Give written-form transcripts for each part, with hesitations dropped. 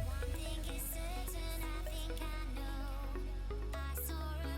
One thing is certain, I think I know. I saw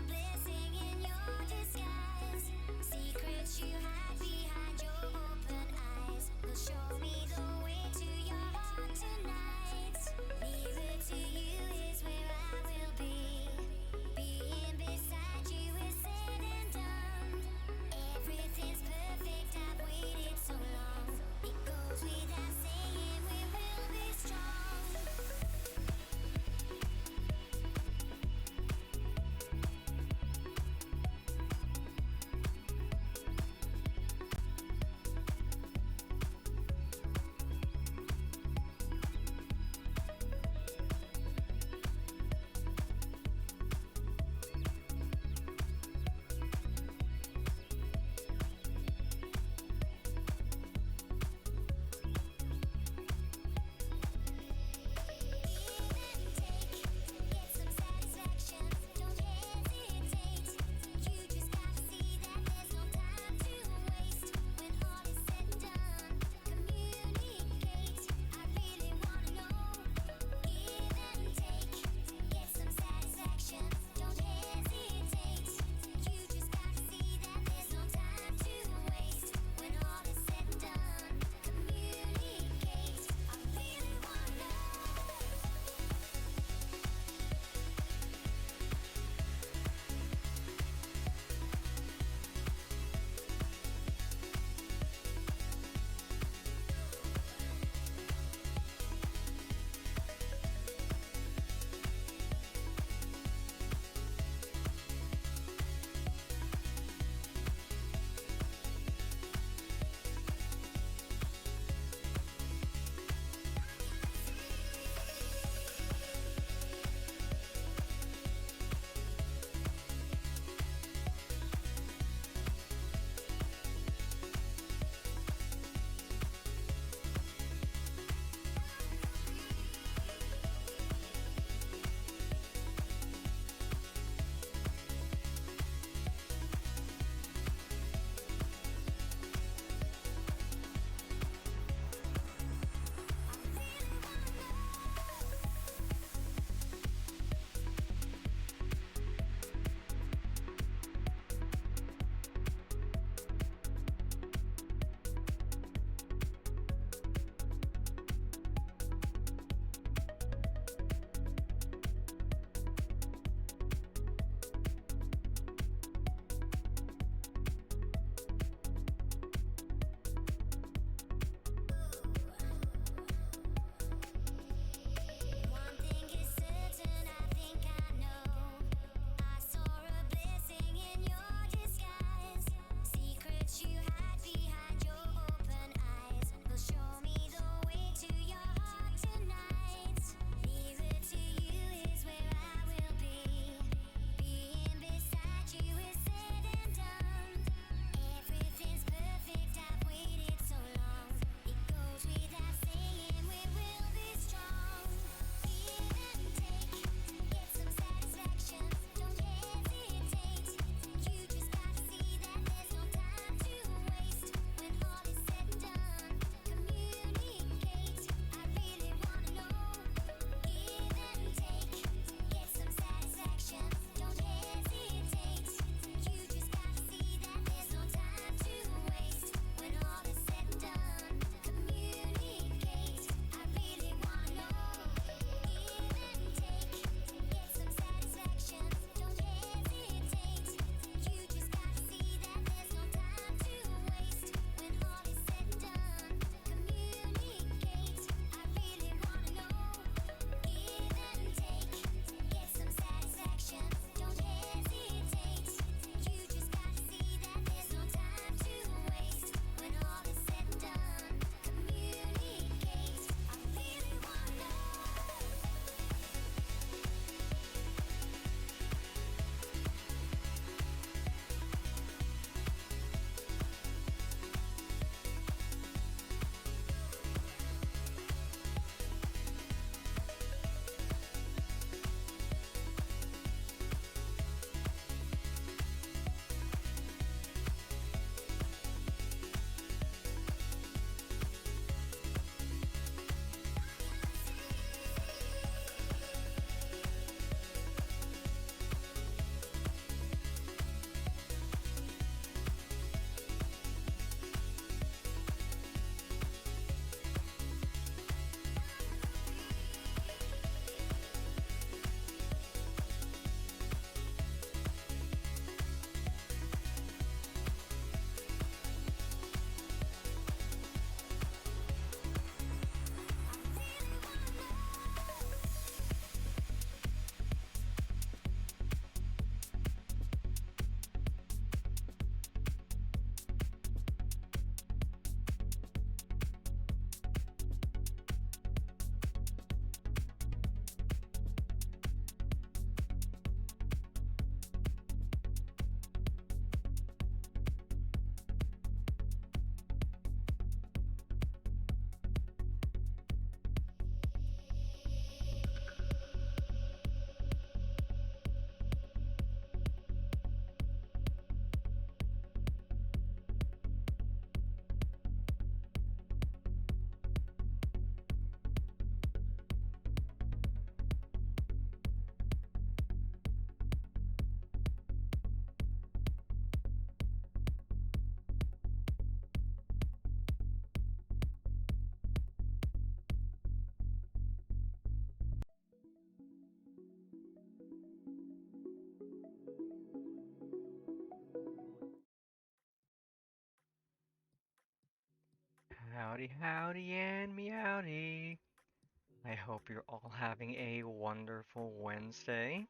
Howdy, howdy, and meowdy. I hope you're all having a wonderful Wednesday.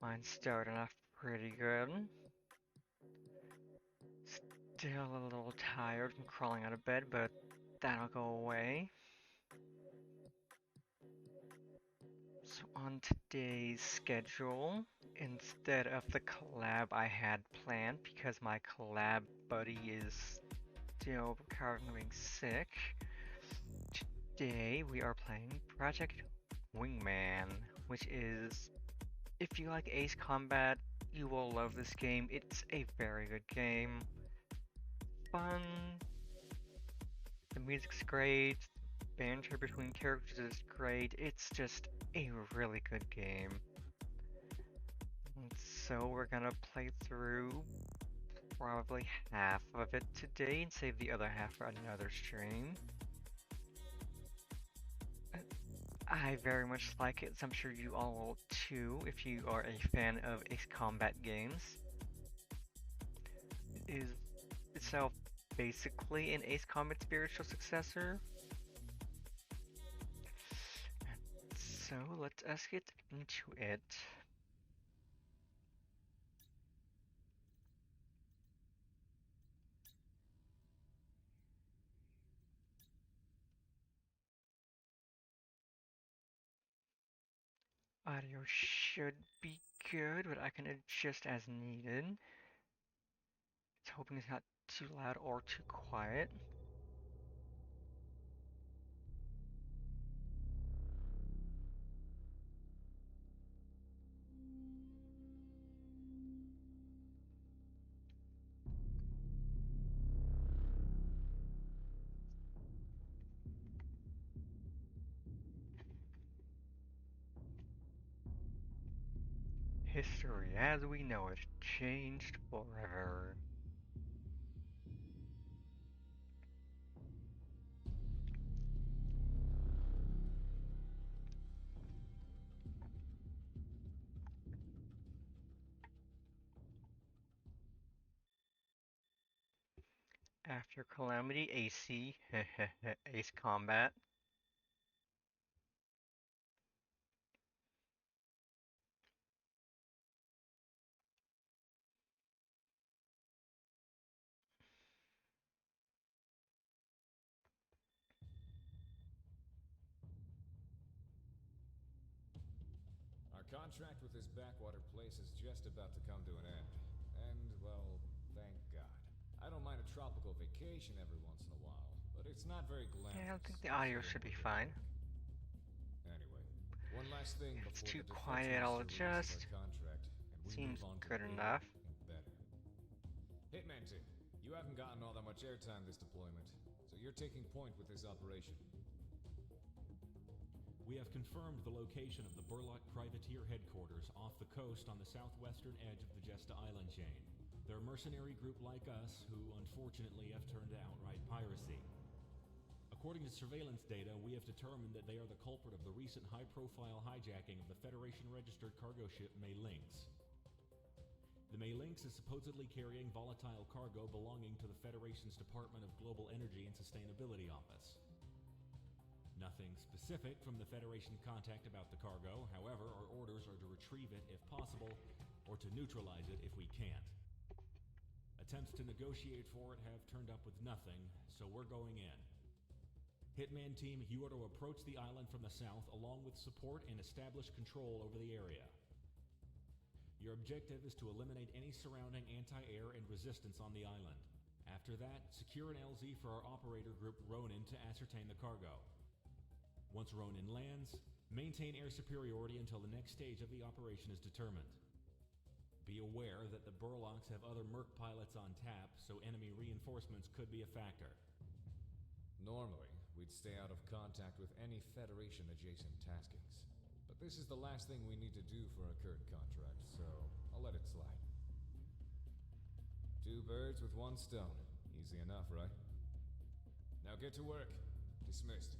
Mine's starting off pretty good. Still a little tired from crawling out of bed, but that'll go away. So on today's schedule, instead of the collab I had planned, because my collab buddy is still recovering from being sick, today we are playing Project Wingman, which is, if you like Ace Combat, you will love this game. It's a very good game. Fun, the music's great, banter between characters is great. It's just a really good game. And so we're gonna play through probably half of it today and save the other half for another stream. I very much like it, so I'm sure you all will too if you are a fan of Ace Combat games. It is itself basically an Ace Combat spiritual successor. So let us get into it. Audio should be good, but I can adjust as needed. It's hoping it's not too loud or too quiet. History as we know it changed forever. After Calamity AC, Ace Combat. Our contract with this backwater place is just about to come to an end. And, well, thank God. I don't mind a tropical vacation every once in a while, but it's not very Yeah, I glamorous think the audio considering should be we're fine. pathetic. Anyway, one last thing If it's before too the defense quiet, I'll minister releases our adjust. contract and we Seems move on to good bigger enough. and better. Hitman team, you haven't gotten all that much airtime this deployment, so you're taking point with this operation. We have confirmed the location of the Burlock Privateer headquarters off the coast on the southwestern edge of the Jesta Island chain. They're a mercenary group like us who unfortunately have turned to outright piracy. According to surveillance data, we have determined that they are the culprit of the recent high-profile hijacking of the Federation-registered cargo ship May Lynx. The May Lynx is supposedly carrying volatile cargo belonging to the Federation's Department of Global Energy and Sustainability Office. Nothing specific from the Federation contact about the cargo. However, our orders are to retrieve it if possible, or to neutralize it if we can't. Attempts to negotiate for it have turned up with nothing, so we're going in. Hitman team, you are to approach the island from the south along with support and establish control over the area. Your objective is to eliminate any surrounding anti-air and resistance on the island. After that, secure an LZ for our operator group Ronin to ascertain the cargo. Once Ronin lands, maintain air superiority until the next stage of the operation is determined. Be aware that the Burlocks have other Merc pilots on tap, so enemy reinforcements could be a factor. Normally, we'd stay out of contact with any Federation-adjacent taskings. But this is the last thing we need to do for our current contract, so I'll let it slide. Two birds with one stone. Easy enough, right? Now get to work. Dismissed.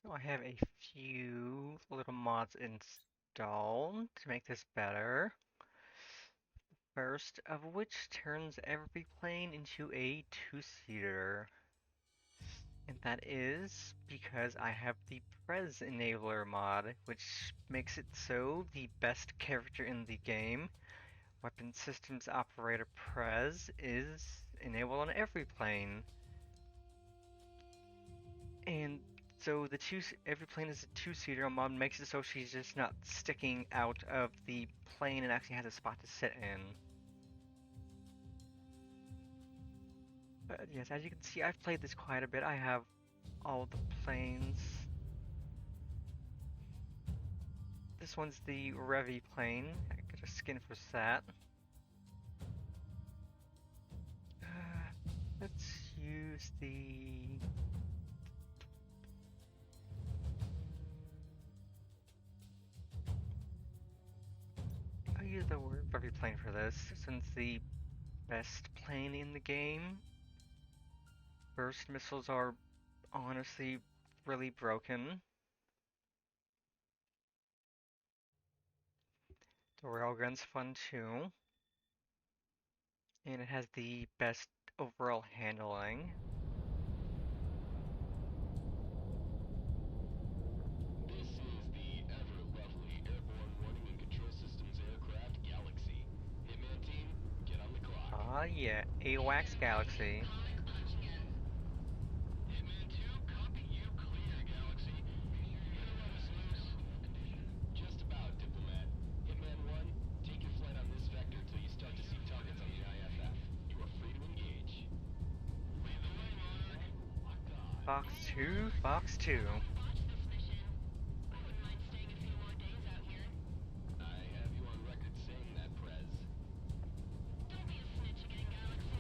So I have a few little mods installed. install to make this better. First of which turns every plane into a two-seater. And that is because I have the Prez Enabler mod, which makes it so the best character in the game, Weapon Systems Operator Prez, is enabled on every plane. And so every plane is a two-seater mod makes it so she's just not sticking out of the plane and actually has a spot to sit in. But yes, as you can see, I've played this quite a bit. I have all the planes. This one's the Revy plane. I got a skin for that. Let's use the... I'll use the Revy plane for this, since the best plane in the game. Burst missiles are honestly really broken. The railgun's fun too. And it has the best overall handling. This is the ever-lovely Airborne Warning and Control Systems aircraft Galaxy. Hitman team, get on the clock. Ah yeah, AWACS Galaxy. Hitman 2, copy you clear, Galaxy. You're gonna let us loose? Just about, Diplomat. Hitman 1, take your flight on this vector till you start to see targets on the IFF. You are free to engage. Lead the way, Monarch. Locked on. Fox 2, Fox 2. I have you on record saying that, Prez. Don't be a snitch again, Galaxy.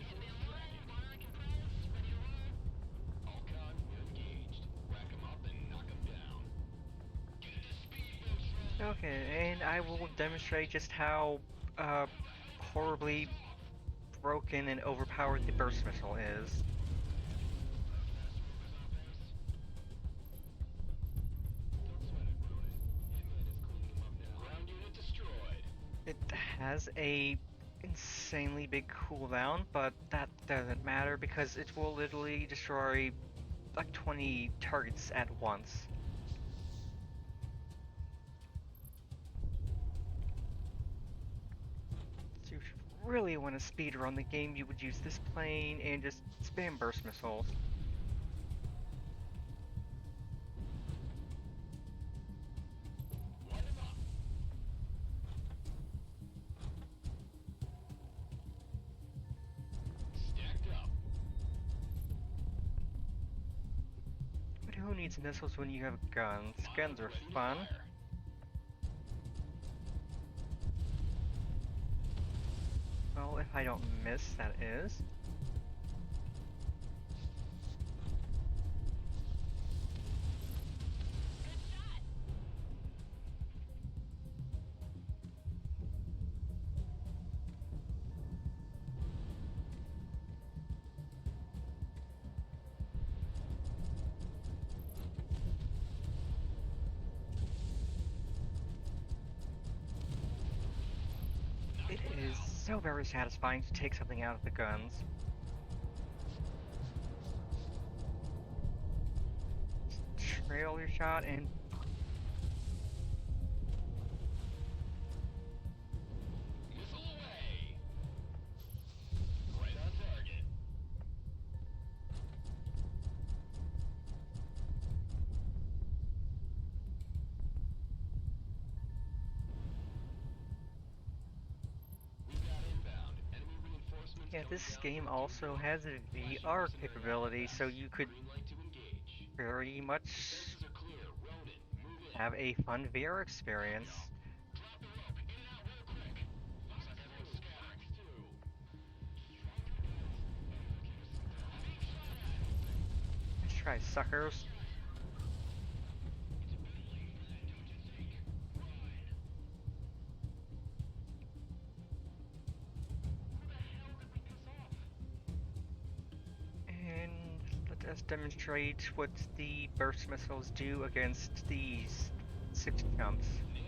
Missile tracking. Monarch and Prez, ready to roll. Alcon, we're engaged. Rack 'em up and knock 'em down. Get into speedboat, Shredder. Okay, and I will demonstrate just how horribly broken and overpowered the burst missile is. Ground unit destroyed. It has a insanely big cooldown, but that doesn't matter because it will literally destroy like 20 targets at once. So if you really want to speedrun the game, you would use this plane and just spam burst missiles. Light 'em up. Stacked up. But who needs missiles when you have guns? Guns are Ready to fun. fire. Well, if I don't miss, that is. It is so very satisfying to take something out of the guns. Just trail your shot and Missile away. Right on target. We've got inbound. Enemy reinforcements yeah, coming this down game from also 2-1. has a Flashing VR mercenary capability, IFF. so you could Green light to engage. very much Spaces are clear. Ronin, move in. have a fun VR experience. Drop the rope. In and out real quick. Everyone's scattering. Let's try suckers. And let us demonstrate what the burst missiles do against these 6 jumps. Nailed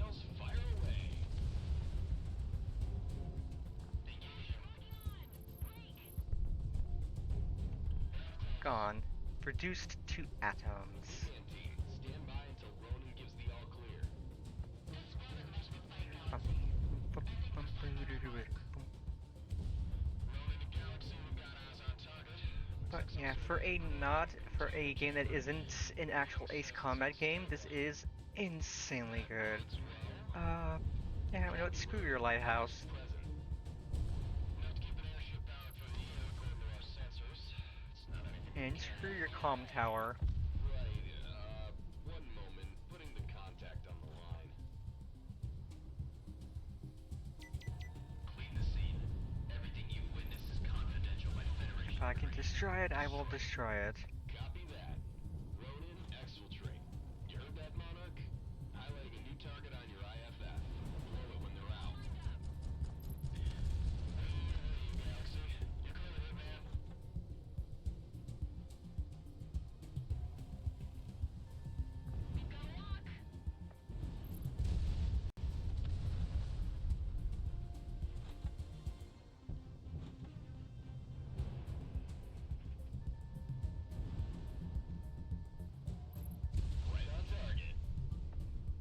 gone. Reduced to atoms. Wingman team, stand by until Ronan gives the all clear. Ronan to Galaxy, we've got eyes on target. But Protect yeah, those for a civilians. not for a game that isn't an actual Ace Combat game, this is insanely good. Bodes well. Uh, yeah, you know what? Screw your lighthouse. Present. Enough to keep an airship powered for the year, according to our sensors. It's not anything we And can't screw your handle. comm tower. Right, one moment. Putting the contact on the line. Clean the scene. Everything you've witnessed is confidential by Federation. If I can destroy it, I will destroy it. Copy that. Ronin, exfiltrate. You heard that, Monarch? Highlighting a new target on your IFF. Blow it when they're out. Galaxy, you're clear to hit, man. Right on target.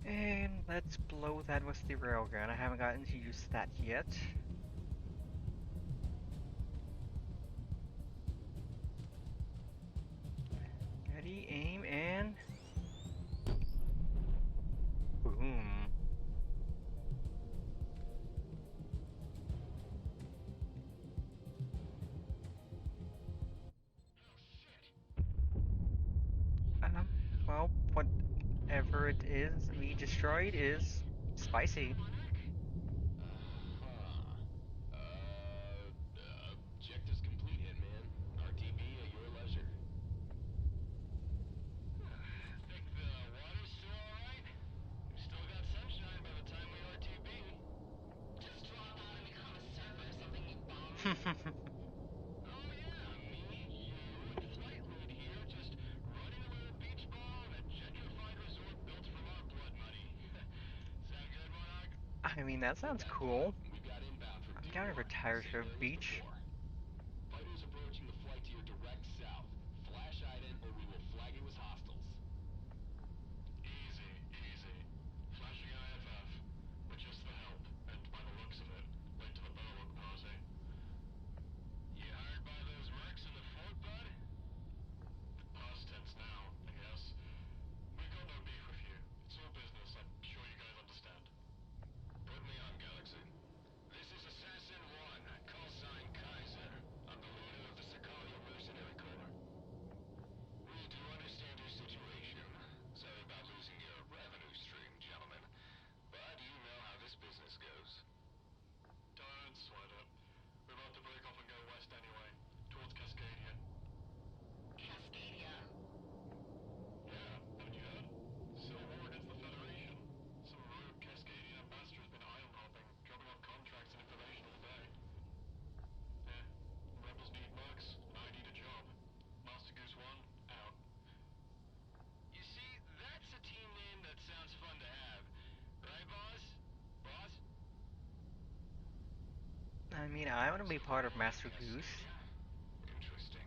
And let's blow that with the railgun. I haven't gotten to use that yet. Ready, aim, and boom. Well, whatever it is we destroyed is spicy. Objectives complete, Hitman. RTB at your leisure. Think the water's still alright? We still got sunshine by the time we RTB. Just drop out and become a surfer or something, you bum. Oh yeah, me, you, and flight lead here, just running a little beach ball in a gentrified resort built from our blood money. Sound good, Monarch? I mean, that sounds cool. We've got inbound from I'm down to D1, retire to same a area as beach. before. Fighters approaching the flight to your direct south. Flash ident or we will flag you as hostiles. Easy, easy. Flashing IFF. We're just the help, and by the looks of it, late to the Burlock party. You hired by those mercs in the fort, bud? Past tense now, I guess. We've got no beef with you. It's all business, I'm sure you guys understand. Put me on, Galaxy. This is Assassin 1, call sign Kaiser. I'm the leader of the Sicario Mercenary Corps. We do understand your situation. Sorry about losing your revenue stream, gentlemen. But you know how this business goes. Don't sweat it. We're about to break off and go west anyway, towards Cascadia. Cascadia? Yeah, haven't you heard? Civil war against the Federation. Some rogue Cascadian ambassador has been island hopping, dropping off contracts and information all day. Yeah, rebels need mercs, and I need a job. Master Goose 1, out. You see, that's a team name that sounds fun to have. Right, boss? Boss? I mean, I want to be part of Master Goose. Cascadia? Interesting.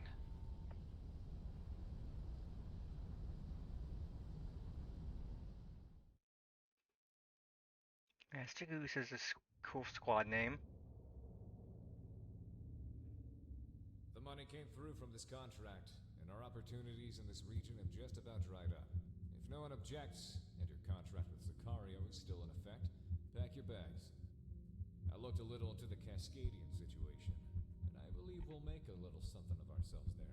Master Goose is a cool squad name. The money came through from this contract, and our opportunities in this region have just about dried up. If no one objects, and your contract with Sicario is still in effect, pack your bags. I looked a little into the Cascadian situation, and I believe we'll make a little something of ourselves there.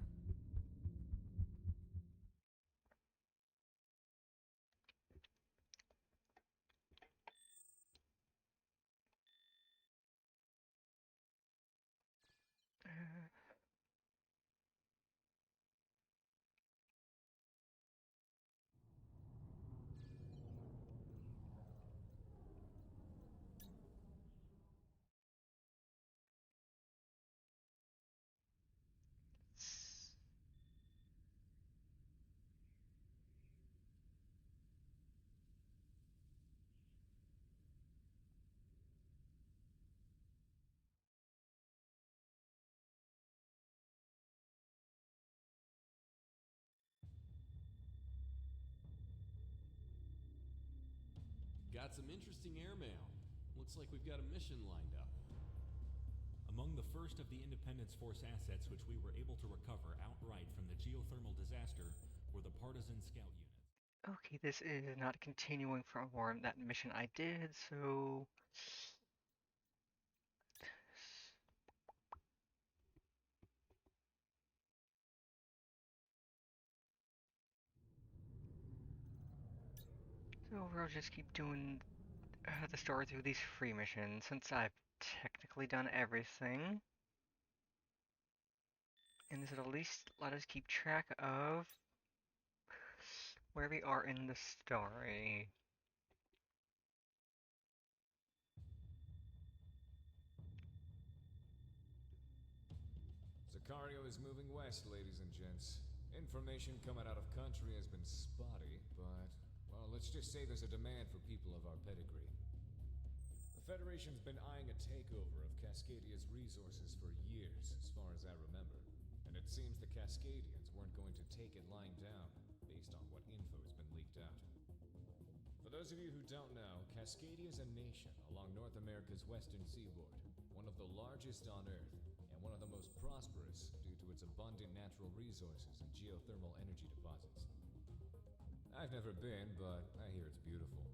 got some interesting airmail. Looks like we've got a mission lined up. Among the first of the Independence Force assets which we were able to recover outright from the geothermal disaster were the Partisan Scout units. Okay, this is not continuing from that mission I did, so we'll just keep doing the story through these free missions since I've technically done everything. And this will at least let us keep track of where we are in the story. Sicario is moving west, ladies and gents. Information coming out of country has been spotty, but, well, let's just say there's a demand for people of our pedigree. The Federation's been eyeing a takeover of Cascadia's resources for years, as far as I remember. And it seems the Cascadians weren't going to take it lying down, based on what info has been leaked out. For those of you who don't know, Cascadia is a nation along North America's western seaboard, one of the largest on Earth, and one of the most prosperous due to its abundant natural resources and geothermal energy deposits. I've never been, but I hear it's beautiful.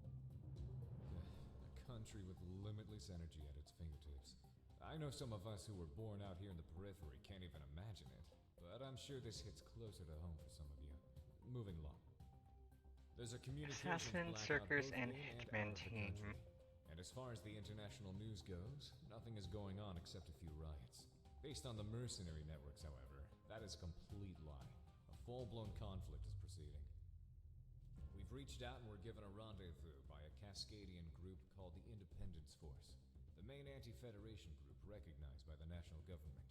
A country with limitless energy at its fingertips. I know some of us who were born out here in the periphery can't even imagine it, but I'm sure this hits closer to home for some of you. Moving along. There's a communications Assassin, blackout Circus, both and in and Hitman out of the team. country. And as far as the international news goes, nothing is going on except a few riots. Based on the mercenary networks, however, that is a complete lie. A full-blown conflict is proceeding. We've reached out and were given a rendezvous by a Cascadian group called the Independence Force, the main anti-Federation group recognized by the national government.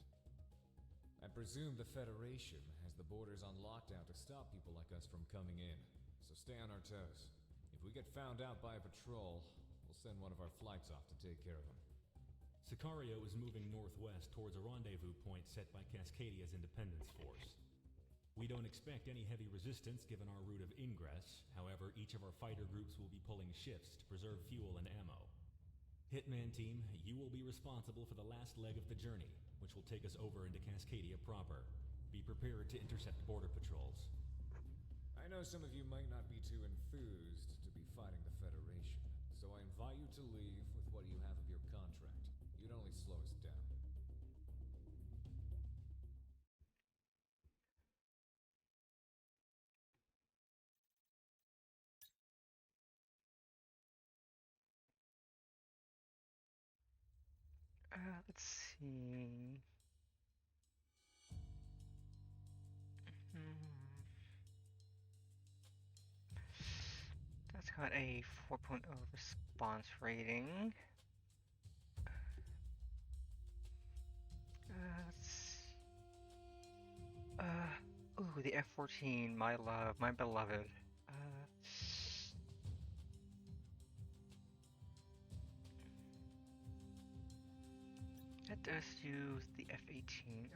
I presume the Federation has the borders on lockdown to stop people like us from coming in, so stay on our toes. If we get found out by a patrol, we'll send one of our flights off to take care of them. Sicario is moving northwest towards a rendezvous point set by Cascadia's Independence Force. We don't expect any heavy resistance given our route of ingress. However, each of our fighter groups will be pulling shifts to preserve fuel and ammo. Hitman team, you will be responsible for the last leg of the journey, which will take us over into Cascadia proper. Be prepared to intercept border patrols. I know some of you might not be too enthused to be fighting the Federation, so I invite you to leave with what you have of your contract. You'd only slow us down. Let's see. That's got a 4.0 response rating. Ooh, the F-14, my love, my beloved. That does use the F-18.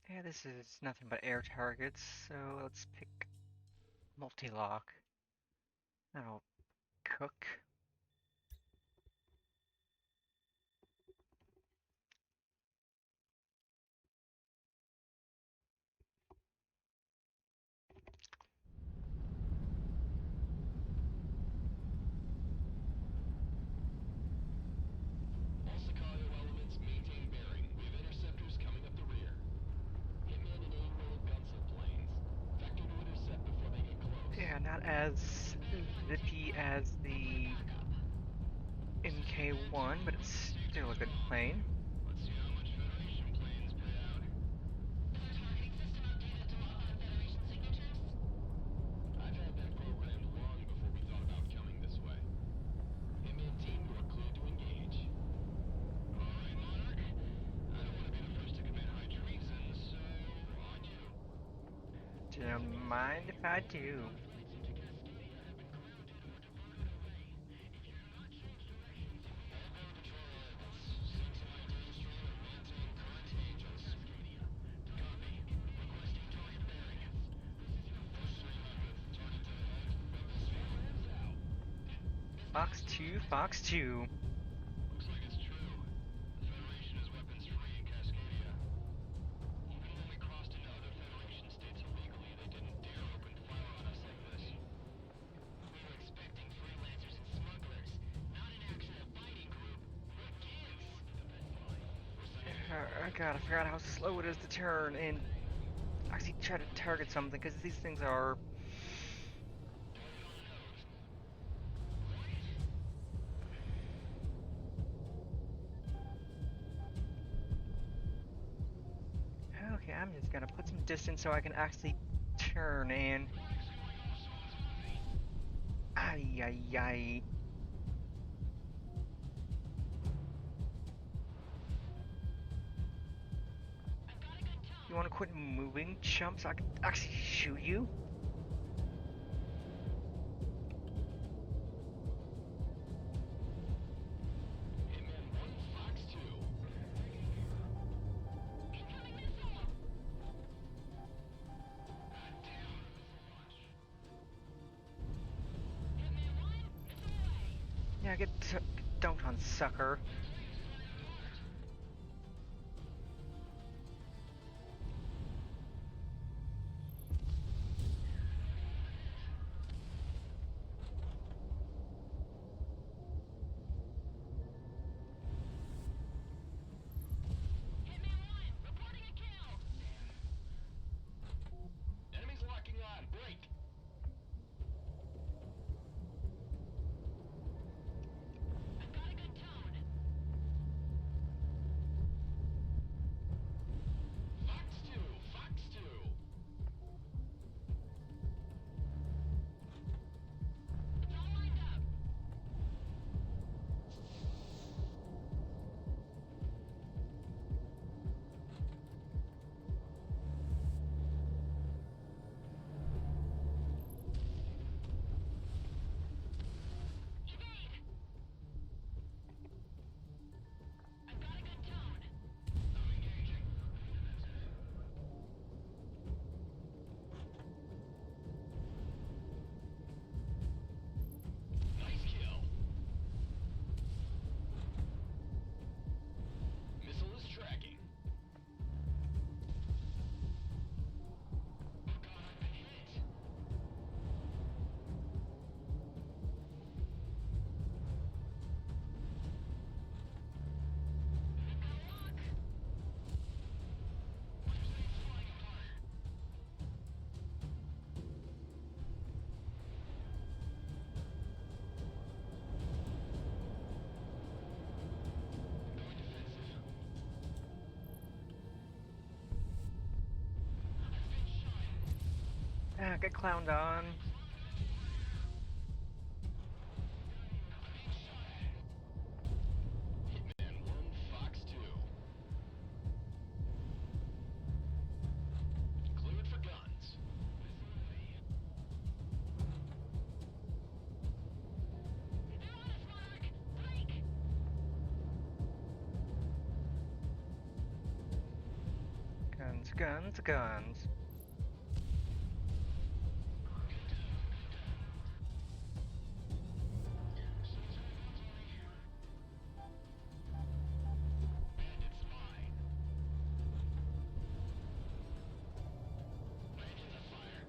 Yeah, this is nothing but air targets, so let's pick multi-lock. That'll cook. All Sicario not as zippy as the MK1, but it's still a good plane. Let's see how much Federation planes pay out. I've had that programmed long before we thought about coming this way. Hitman team, you are cleared to engage. All right, Monarch. I don't want to be the first to commit high treason, so on you. Don't mind if I do. Fox 2, Fox 2. Looks like it's true. The Federation is weapons free in Cascadia. Even when we crossed into other Federation states illegally, they didn't dare open fire on us like this. We were expecting freelancers and smugglers, not an accident fighting group. We're gigs. Oh god, I forgot how slow it is to turn and actually try to target something, because these things are... Okay, I'm just gonna put some distance so I can actually turn and... Ay, ay, ay. You wanna quit moving, chump, so I can actually shoot you? Hitman 1, Fox 2. Yeah, get dunked on, sucker. Enemies locking on. Break. Fox 2, Fox 2. Nice kill. Missile is tracking. Oh god, I've been hit. Going defensive. Ah, get clowned on. Hitman 1, Fox 2. Cleared for guns. Guns, guns, guns. Bandit spy. Engines are fire.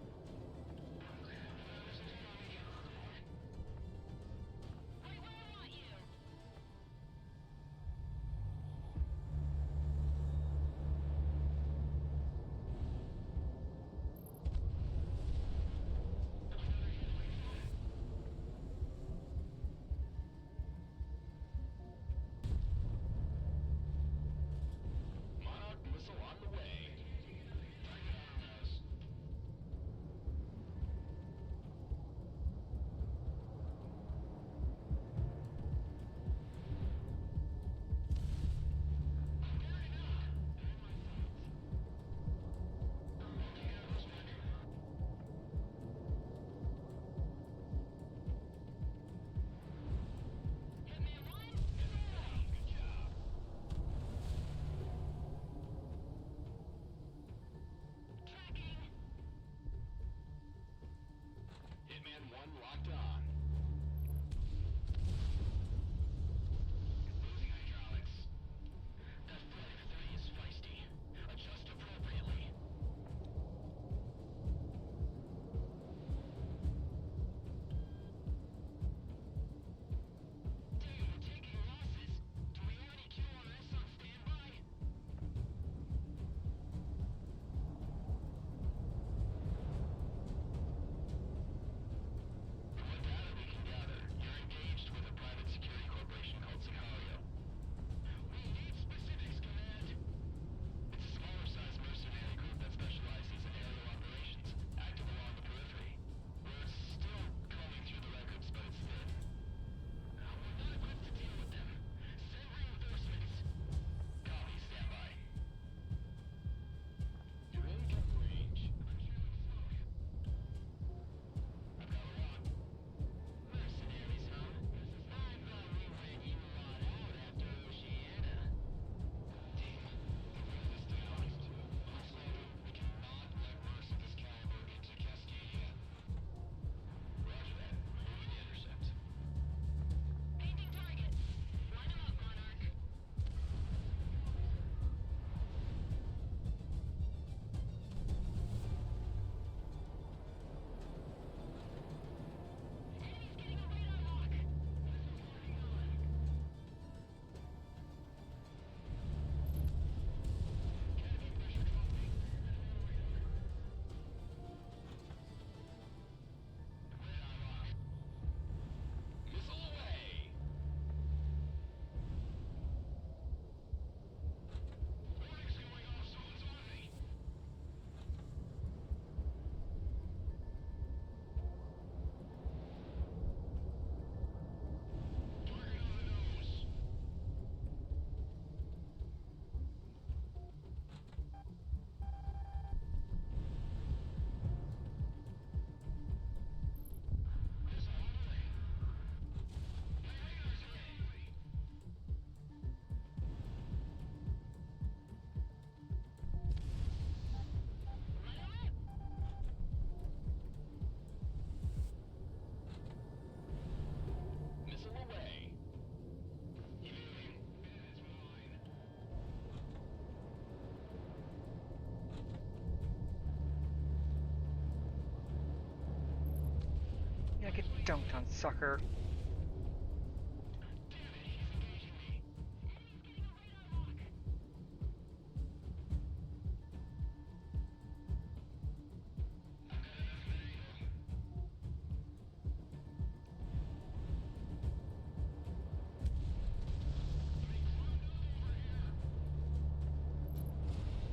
dunked on, sucker.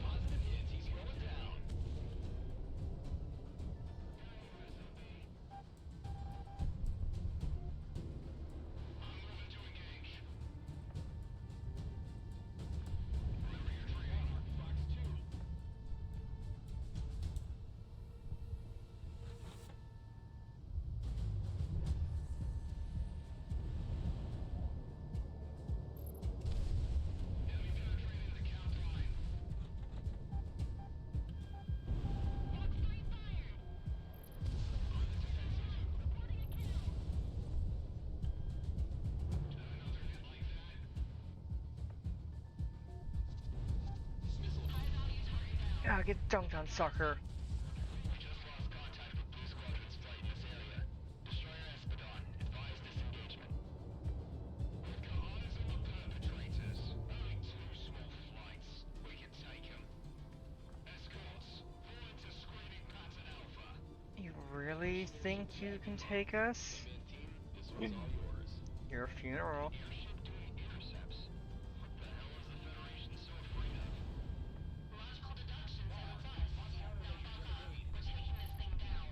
Positive hits, he's rolling down. I'm moving to engage. Wherever you're trying, Fox 2. Enemy penetrating the count line. Ah, get dunked on, sucker. Just lost contact with Blue Squadron's flight in this area. Destroyer Espadon, advise disengagement. We've got eyes on the perpetrators. Only 2 small flights. We can take them. Escorts, fall into screening pattern Alpha. You really think you can take us? Wingman team, this one's all yours. Your funeral. Your ship doing intercepts. What the hell is the Federation so afraid of? Logical deduction says it's us. Now back up. We're taking this thing down.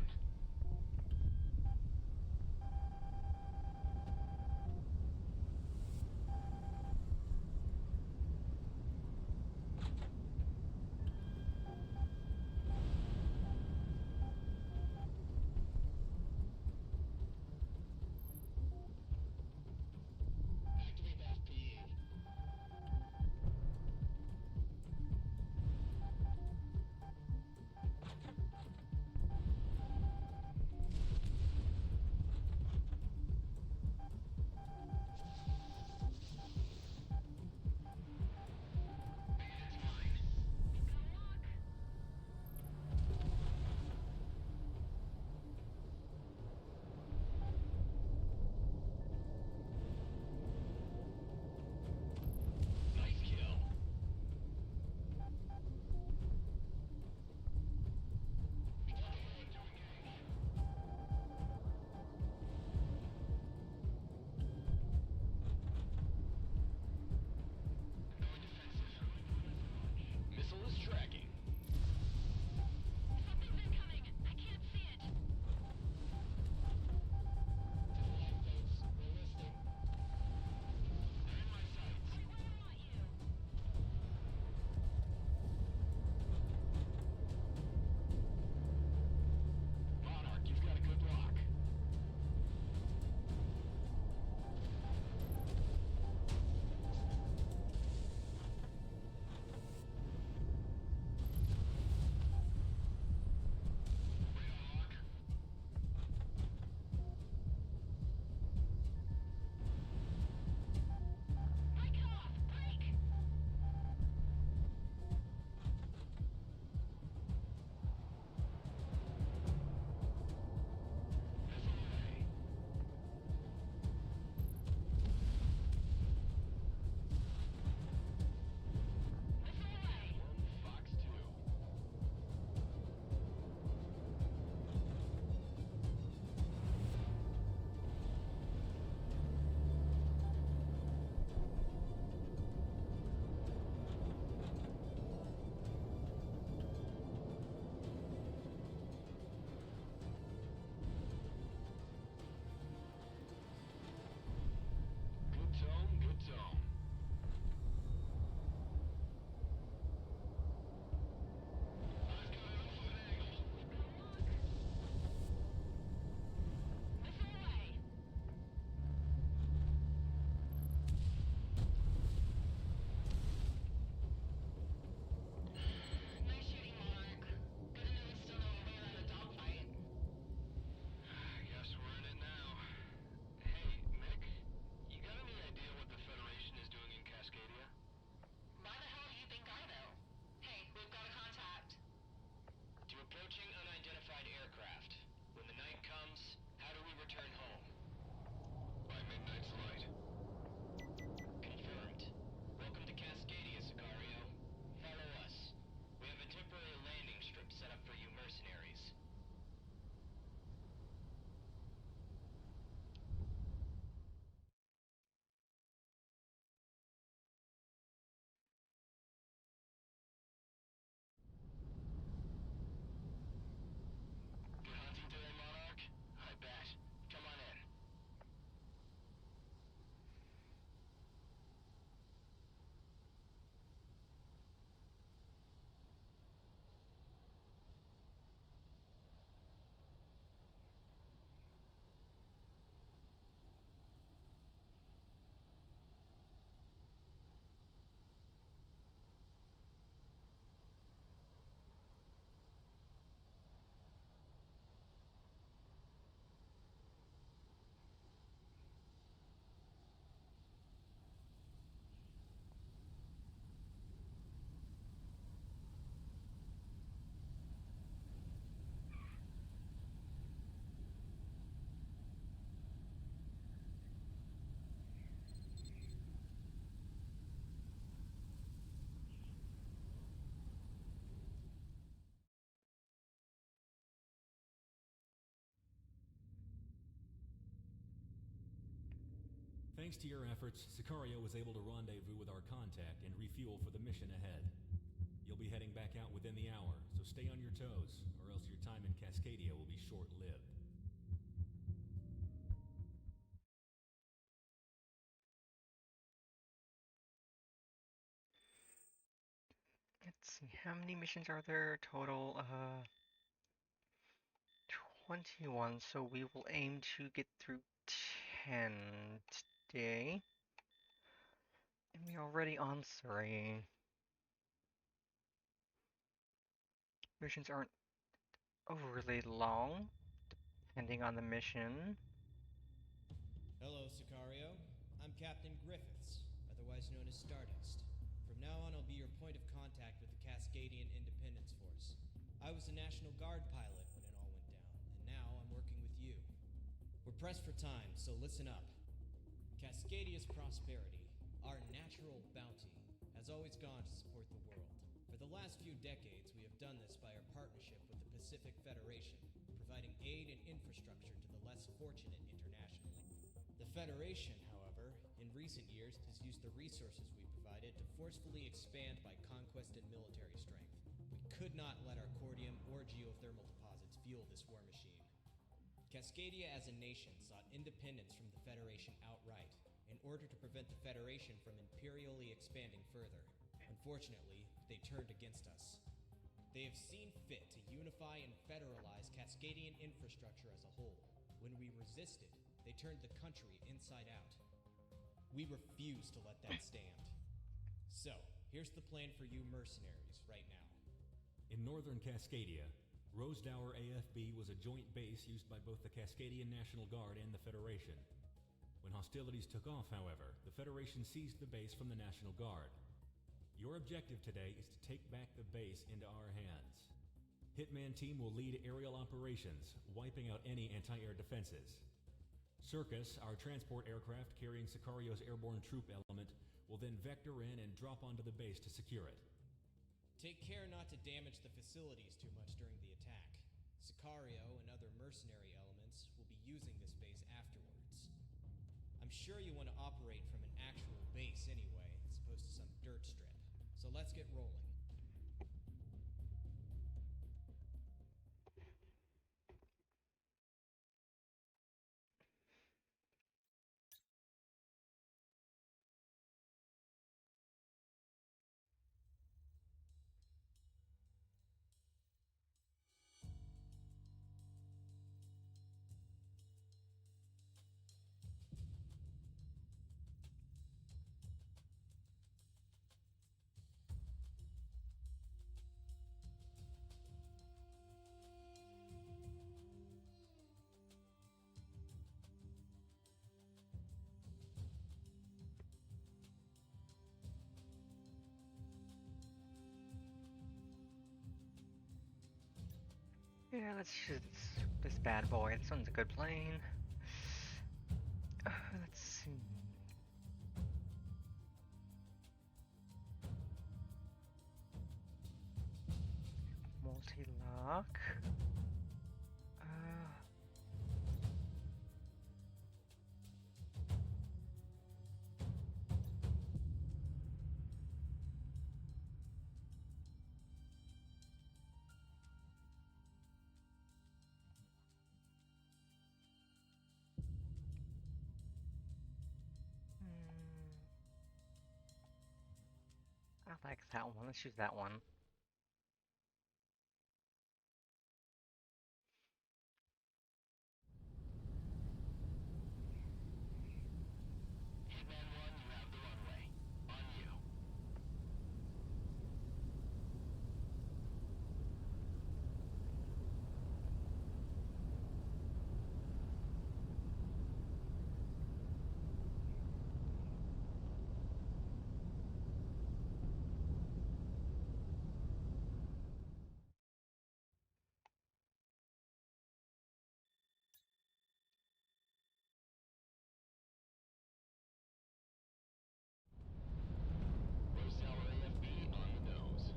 Thanks to your efforts, Sicario was able to rendezvous with our contact and refuel for the mission ahead. You'll be heading back out within the hour, so stay on your toes, or else your time in Cascadia will be short-lived. Let's see, how many missions are there total? 21, so we will aim to get through 10 today. And we're already on 3. Missions aren't overly long, depending on the mission. Hello, Sicario. I'm Captain Griffiths, otherwise known as Stardust. From now on, I'll be your point of contact with the Cascadian Independence Force. I was a National Guard pilot when it all went down, and now I'm working with you. We're pressed for time, so listen up. Cascadia's prosperity, our natural bounty, has always gone to support the world. For the last few decades, we have done this by our partnership with the Pacific Federation, providing aid and infrastructure to the less fortunate internationally. The Federation, however, in recent years has used the resources we provided to forcefully expand by conquest and military strength. We could not let our cordium or geothermal deposits fuel this war machine. Cascadia as a nation sought independence from the Federation outright, in order to prevent the Federation from imperially expanding further. Unfortunately, they turned against us. They have seen fit to unify and federalize Cascadian infrastructure as a whole. When we resisted, they turned the country inside out. We refuse to let that stand. So, here's the plan for you mercenaries right now. In northern Cascadia, Rosedower AFB was a joint base used by both the Cascadian National Guard and the Federation. When hostilities took off, however, the Federation seized the base from the National Guard. Your objective today is to take back the base into our hands. Hitman Team will lead aerial operations, wiping out any anti-air defenses. Circus, our transport aircraft carrying Sicario's airborne troop element, will then vector in and drop onto the base to secure it. Take care not to damage the facilities too much during the attack. Sicario and other mercenary elements will be using this base afterwards. I'm sure you want to operate from an actual base anyway, as opposed to some dirt strip. So let's get rolling. Yeah, let's choose this bad boy. This one's a good plane. Let's see. Multi-lock. I like that one. Let's use that one. Hitman 1, you have the runway. On you. Rose Tower AFB on the nose.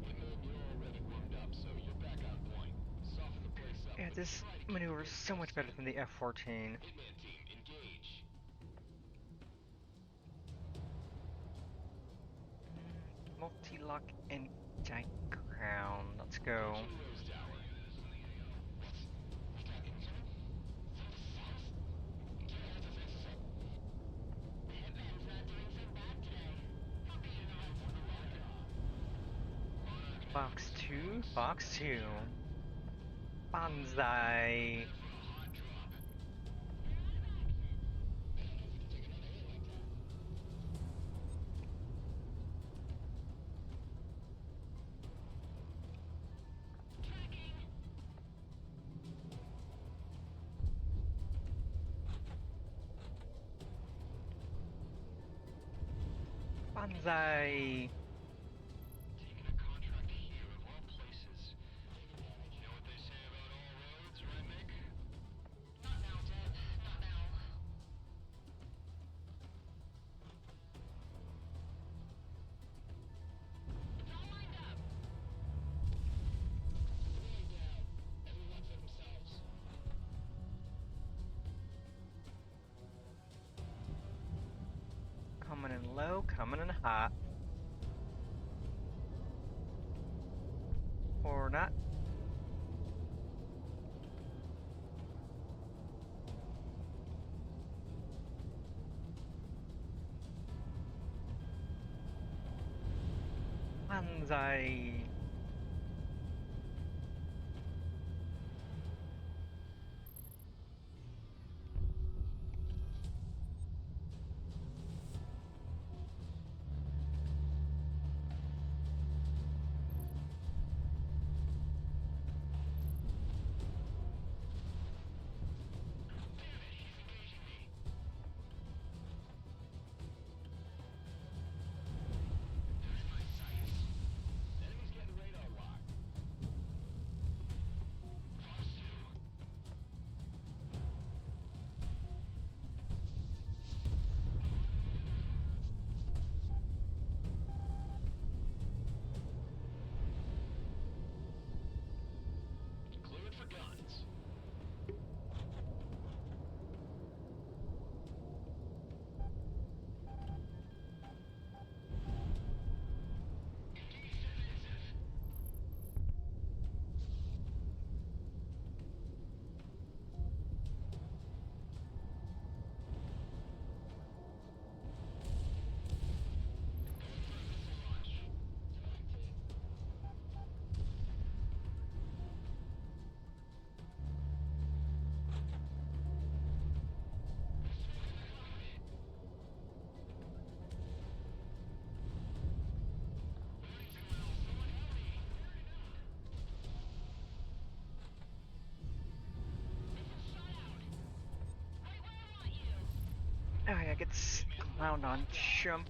Hitman, you're already warmed up, so you're back on point. Soften the place up. Yeah, but this try to keep maneuver the is so much better than the F-14. Hitman team, engage. multi-lock and giant crown. Let's go. Rose Tower. Hitman's not doing so bad today. I'll be in the right. Box 2, box 2. Banzai. Banzai. Taking a contract here of all places. You know what they say about all roads, right, Mick? Not now, Deb. Not now. It's all lined up. Man down. Everyone for themselves. Coming in low, coming in hot. Or not. Banzai. Enemy's getting radar lock. Cleared for guns. Oh yeah, gets clowned on chump.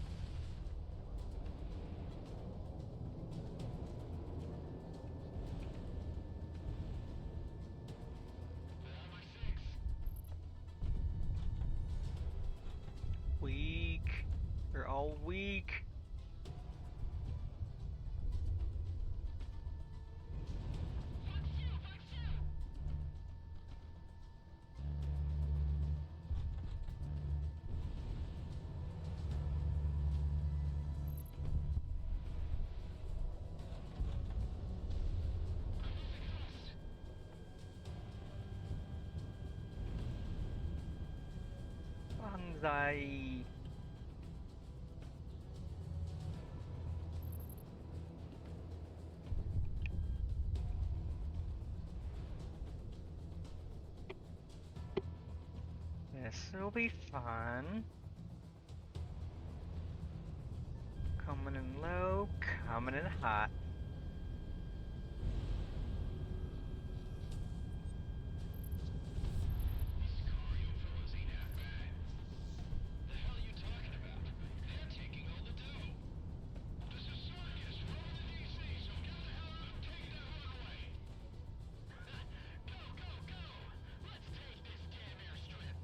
Weak. They're all weak. Banzai. This will be fun. Coming in low, coming in hot. Sicario fellas ain't half bad. The hell you talking about? They're taking all the dough. This is circus. We're over the DC, so get the hell out and take that runway. Go, go, go! Let's take this damn airstrip.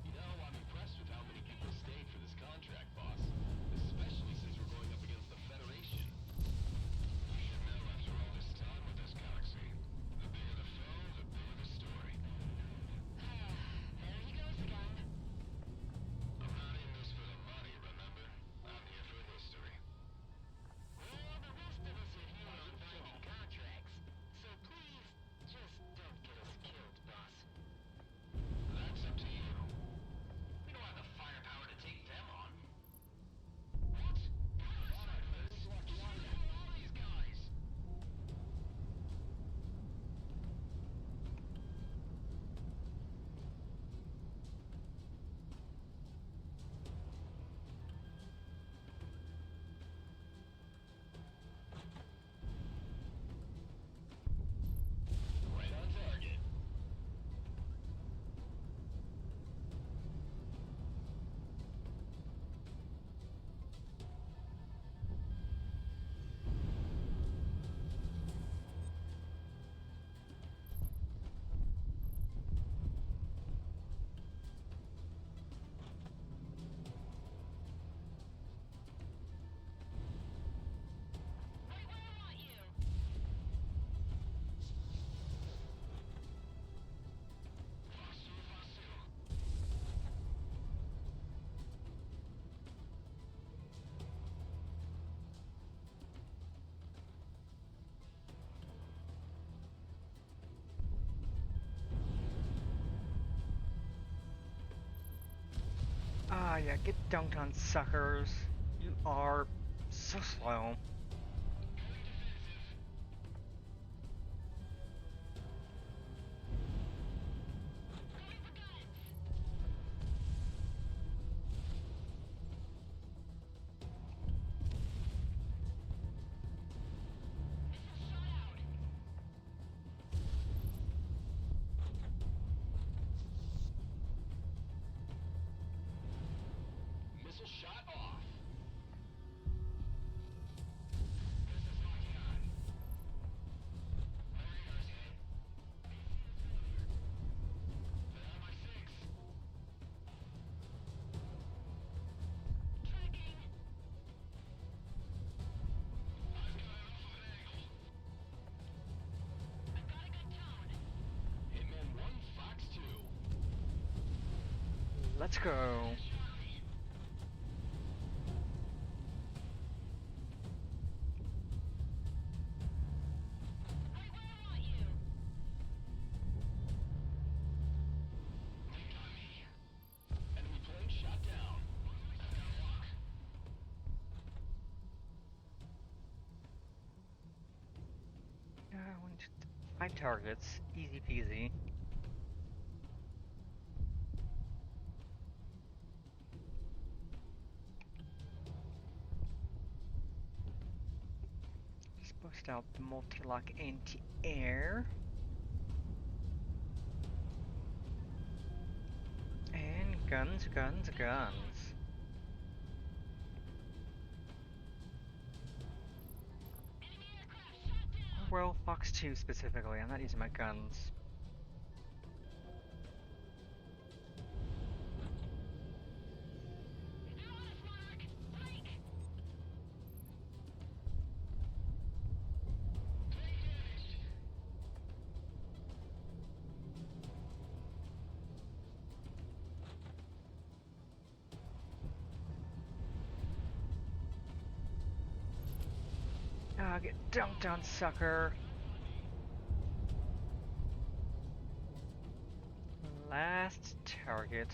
You know, I'm impressed with how many people stayed for this contract, boss. Especially since we're going up against the Federation. Ah, yeah, get dunked on, suckers. You are so slow. Missile shot off. Hitman 1, Fox 2. Let's go. Enemy plane shot down. Just 5 targets, easy peasy. Just bust out the multi-lock anti-air. And guns, guns, guns. Well, Fox 2 specifically, I'm not using my guns. Ah, get dunked on, sucker. Last target.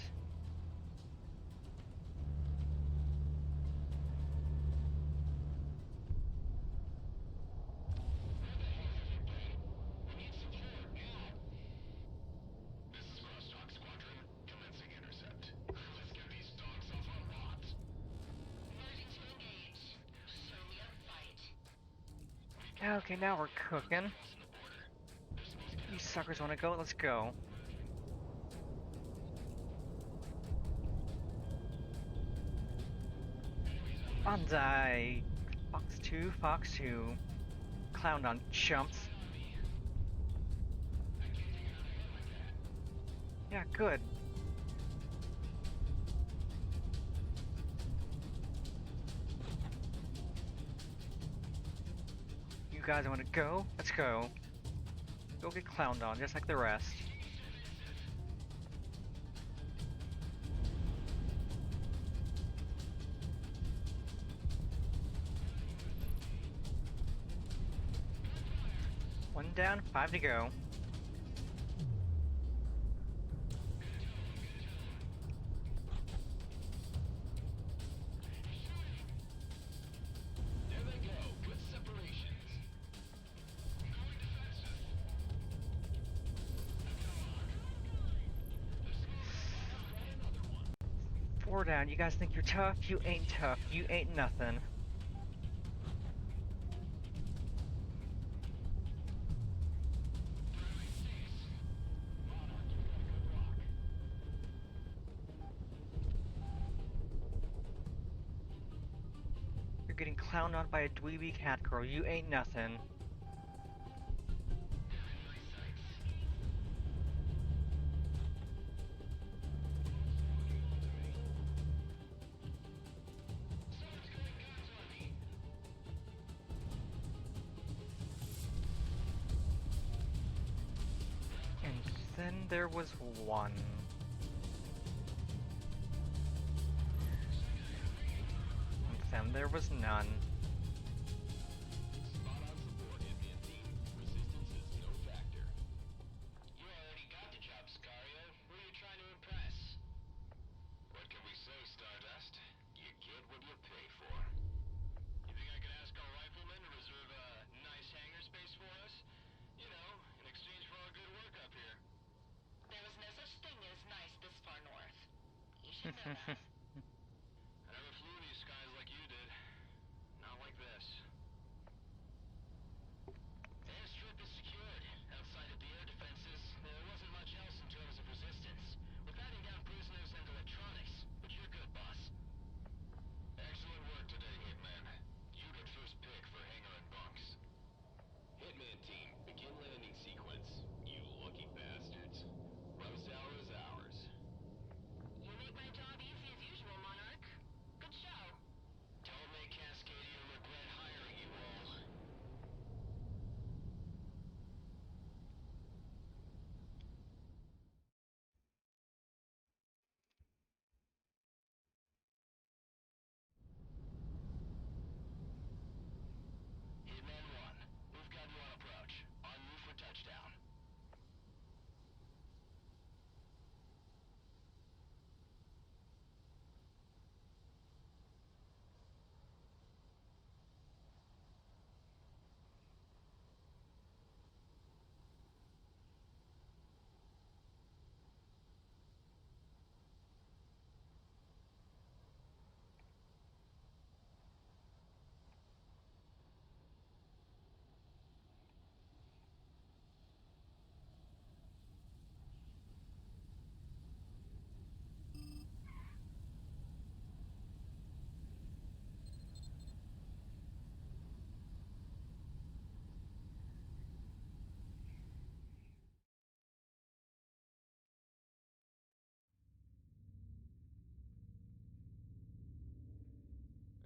This is Crosstalk Squadron. Commencing intercept. Let's get these dogs off our lot. Emerging to engage. Show me a fight. Okay, now we're cooking. You suckers wanna go? Let's go. Banzai! Fox 2, Fox 2. Clowned on chumps. Yeah, good. You guys wanna go? Let's go. Go get clowned on, just like the rest. One down, 5 to go. There they go. Good separations. Going defensive. 4 down. You guys think you're tough? You ain't tough. You ain't nothing. You're getting clowned on by a dweeby cat girl. You ain't nothing. And then there was one. And then there was none. Spot on support, Hitman team. Resistance is no factor. You already got the job, Sicario. Who are you trying to impress? What can we say, Styles? I never flew these skies like you did. Not like this. The airstrip is secured. Outside of the air defenses, there wasn't much else in terms of resistance. We're batting down prisoners and electronics, but you're good, boss. Excellent work today, Hitman. You get first pick for hangar and bunks. Hitman team, begin landing sequence. You lucky bastards. Rush hour is ours. You make my job easy as usual, Monarch. Good show. Don't make Cascadia regret hiring you all. Hitman 1, we've got you on approach. En route for touchdown.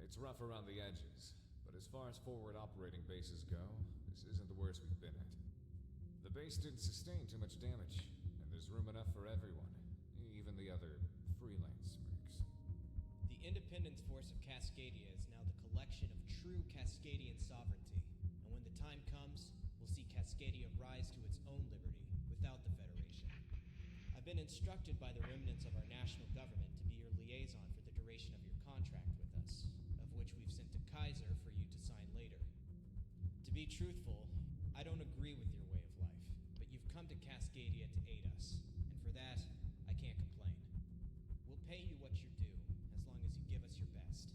It's rough around the edges, but as far as forward operating bases go, this isn't the worst we've been at. The base didn't sustain too much damage, and there's room enough for everyone, even the other freelance mercs. The Independence Force of Cascadia is now the collection of true Cascadian sovereignty, and when the time comes, we'll see Cascadia rise to its own liberty without the Federation. I've been instructed by the remnants of our national government to be your liaison for the duration of your contract with us, of which we've sent to Kaiser for you to sign later. To be truthful, I don't agree with your way of life, but you've come to Cascadia to aid us, and for that, I can't complain. We'll pay you what you're due, as long as you give us your best.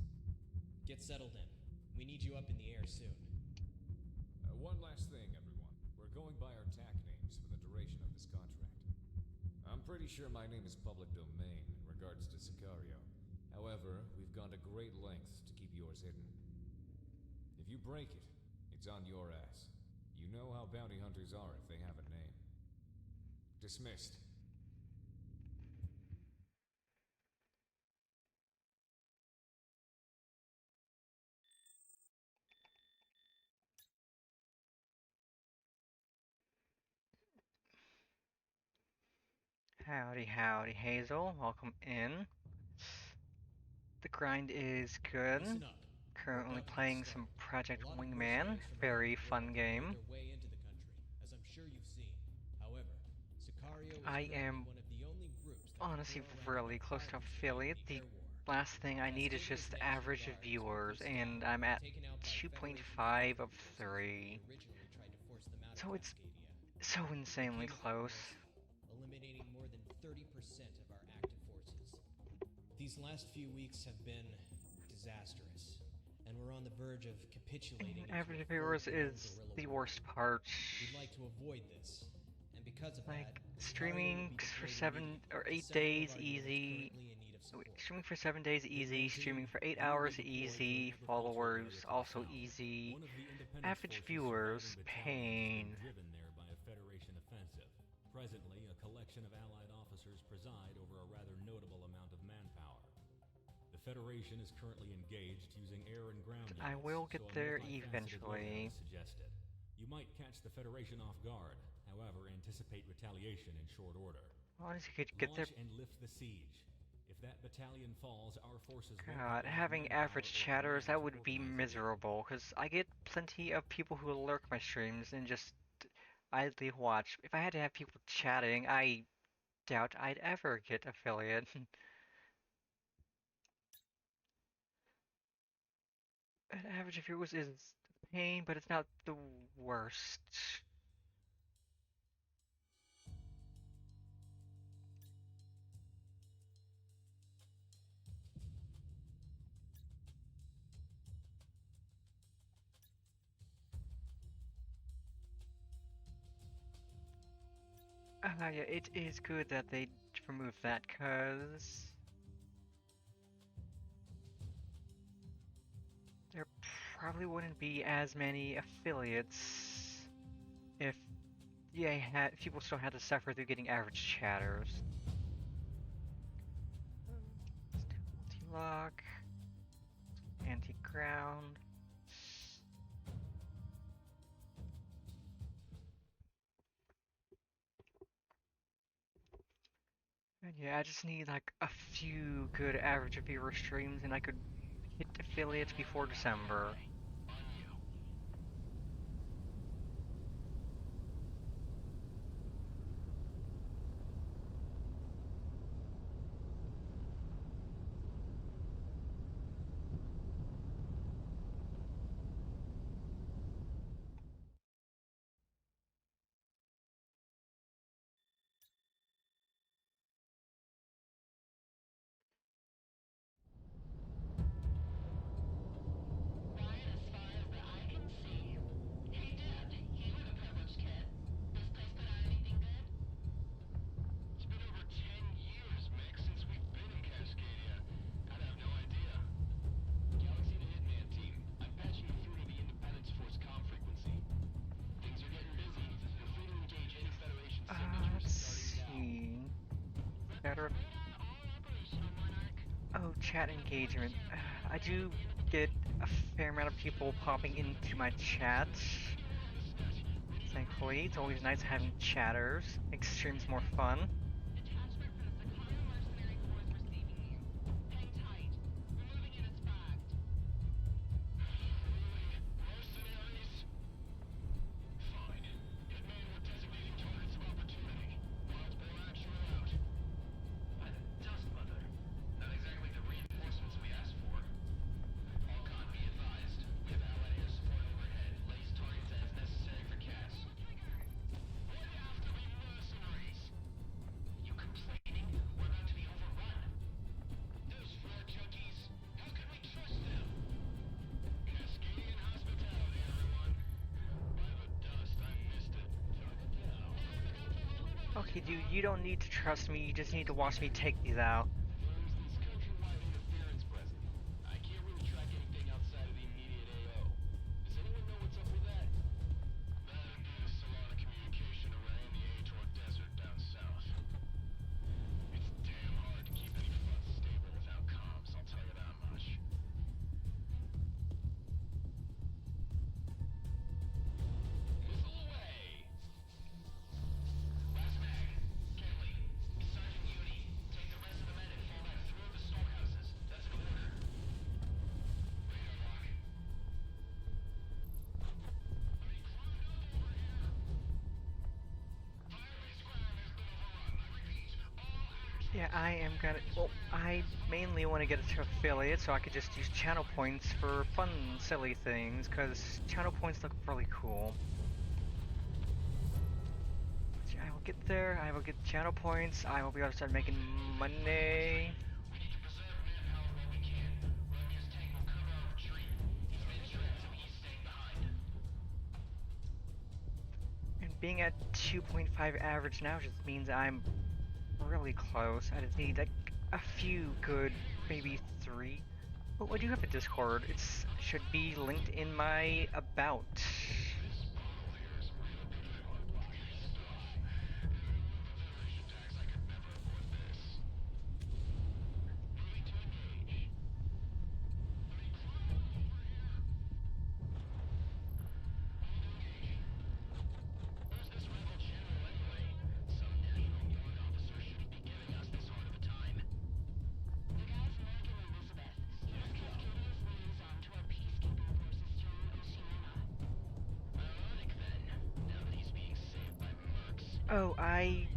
Get settled in. We need you up in the air soon. One last thing, everyone. We're going by our TAC names for the duration of this contract. I'm pretty sure my name is public domain in regards to Sicario. However, we've gone to great lengths to keep yours hidden. If you break it, it's on your ass. You know how bounty hunters are if they have a name. Dismissed. Howdy, howdy, Hazel. Welcome in. The grind is good. Listen up. We're Currently about to get playing started. some Project A lot of Wingman. mercenaries from Very around the fun world have game. made their way into the country, as I'm sure you've seen. However, Sicario is I currently am one of the only groups that honestly can throw around really enough close to garbage affiliate. in the The air war. last thing I need is Cascadia's just National average Guards were viewers, pushed and out I'm and at taken out by Federation 2.5 of military forces 3. who originally tried to force them out of So it's Cascadia. so They insanely came without close. mercy, eliminating more than 30% of our active forces. These last few weeks have been disastrous, and we're on the verge of capitulating into a Average viewers full-blown is guerrilla the war. worst part. We'd like to avoid this, and because of Like, that, Sicario will streaming be for deployed 7 or immediately 8 to several days of our units easy. currently in need of Wait, support. streaming for 7 days easy, Hitman streaming team, for 8 you will hours be deployed to easy, an agricultural followers area to the also south. easy, One of the Independence average Force's viewers surviving battalions pain. has been driven there by a Federation offensive. Presently, a collection of Allied officers preside over a rather notable amount of manpower. The Federation is currently engaged using air and ground units, I will get so a there multifaceted eventually. layout is suggested. You might catch the Federation off guard, however, anticipate retaliation in short order. Honestly, could get there. Launch and lift the siege. If that battalion falls, our forces won't God, have enough having manpower average or chatters, command that to would be organize a miserable, because I get plenty of people who lurk my streams and just idly watch. If I had to have people chatting, I doubt I'd ever get affiliate. An average viewers is pain, but it's not the worst. Yeah, it is good that they removed that, cause there probably wouldn't be as many affiliates if if people still had to suffer through getting average chatters. Let's do multi-lock, anti-ground. And yeah, I just need like a few good average viewer streams and I could hit affiliates before December. Ryan, as far as the eye can see. Hey, Dad, you were the privileged kid. This place put out anything good? It's been over 10 years, Mick, since we've been in Cascadia. I'd have no idea. Galaxy to Hitman team. I'm patching you through to the Independence Force comm frequency. Things are getting busy. Feel free to engage any Federation signatures Let's starting now. see. Better. Right on, all operational, Monarch. Oh, chat engagement. I do get a fair amount of people popping into my chat. Thankfully, it's always nice having chatters. Makes streams more fun. Detachment from the Sicario mercenary force receiving you. Hang tight. We're moving in as fact. Mercenaries? Fine. Hitman, we're designating targets of opportunity. Hardcore action or out. By the dust mother. Not exactly the reinforcements we asked for. All con, be advised. We have allied air support overhead. Lace targets as necessary for CAS. We're after we mercenaries. You complaining? We're about to be overrun. Those floor junkies? How can we trust them? Cascadian hospitality, everyone. By the dust, I missed it. Target down. Okay, dude, you don't need to trust me, you just need to watch me take these out. There's this countrywide interference present. I can't really track anything outside of the immediate AO. Does anyone know what's up with that? That and data Solana communication around the Ator Desert down south. It's damn hard to keep any front stable without comms, I'll tell you that much. Missile away! Last mag. Kelly. Sergeant Uni. Take the rest of the men and fall back through the storehouses. That's an order. Radar lock. I mean, climb up over here. Firebase ground has been overrun. I repeat, all action. Yeah, I am gonna. Well, I mainly want to get it to affiliate so I could just use channel points for fun, silly things, because channel points look really cool. I will get there, I will get channel points, I will be able to start making money. We need to preserve manpower while we can. Ruckus tank will cover our retreat. He's been trapped, so he's staying behind. And being at 2.5 average now just means I'm really close. I just need like a few good, maybe 3. Oh, I do have a Discord. It should be linked in my about. This bottle here is real good. Unlocking stuff. Federation tax, I could never afford this. Moving to engage. I mean, climb up over here. Hold engage. Who's this rebel general anyway? Some National Guard officer shouldn't be giving us this hard of a time. The guy from Lincoln Elizabeth. He was Cascadia's liaison to our peacekeeping forces during Oceana. Ironic then, now that he's being saved by mercs. Oh, I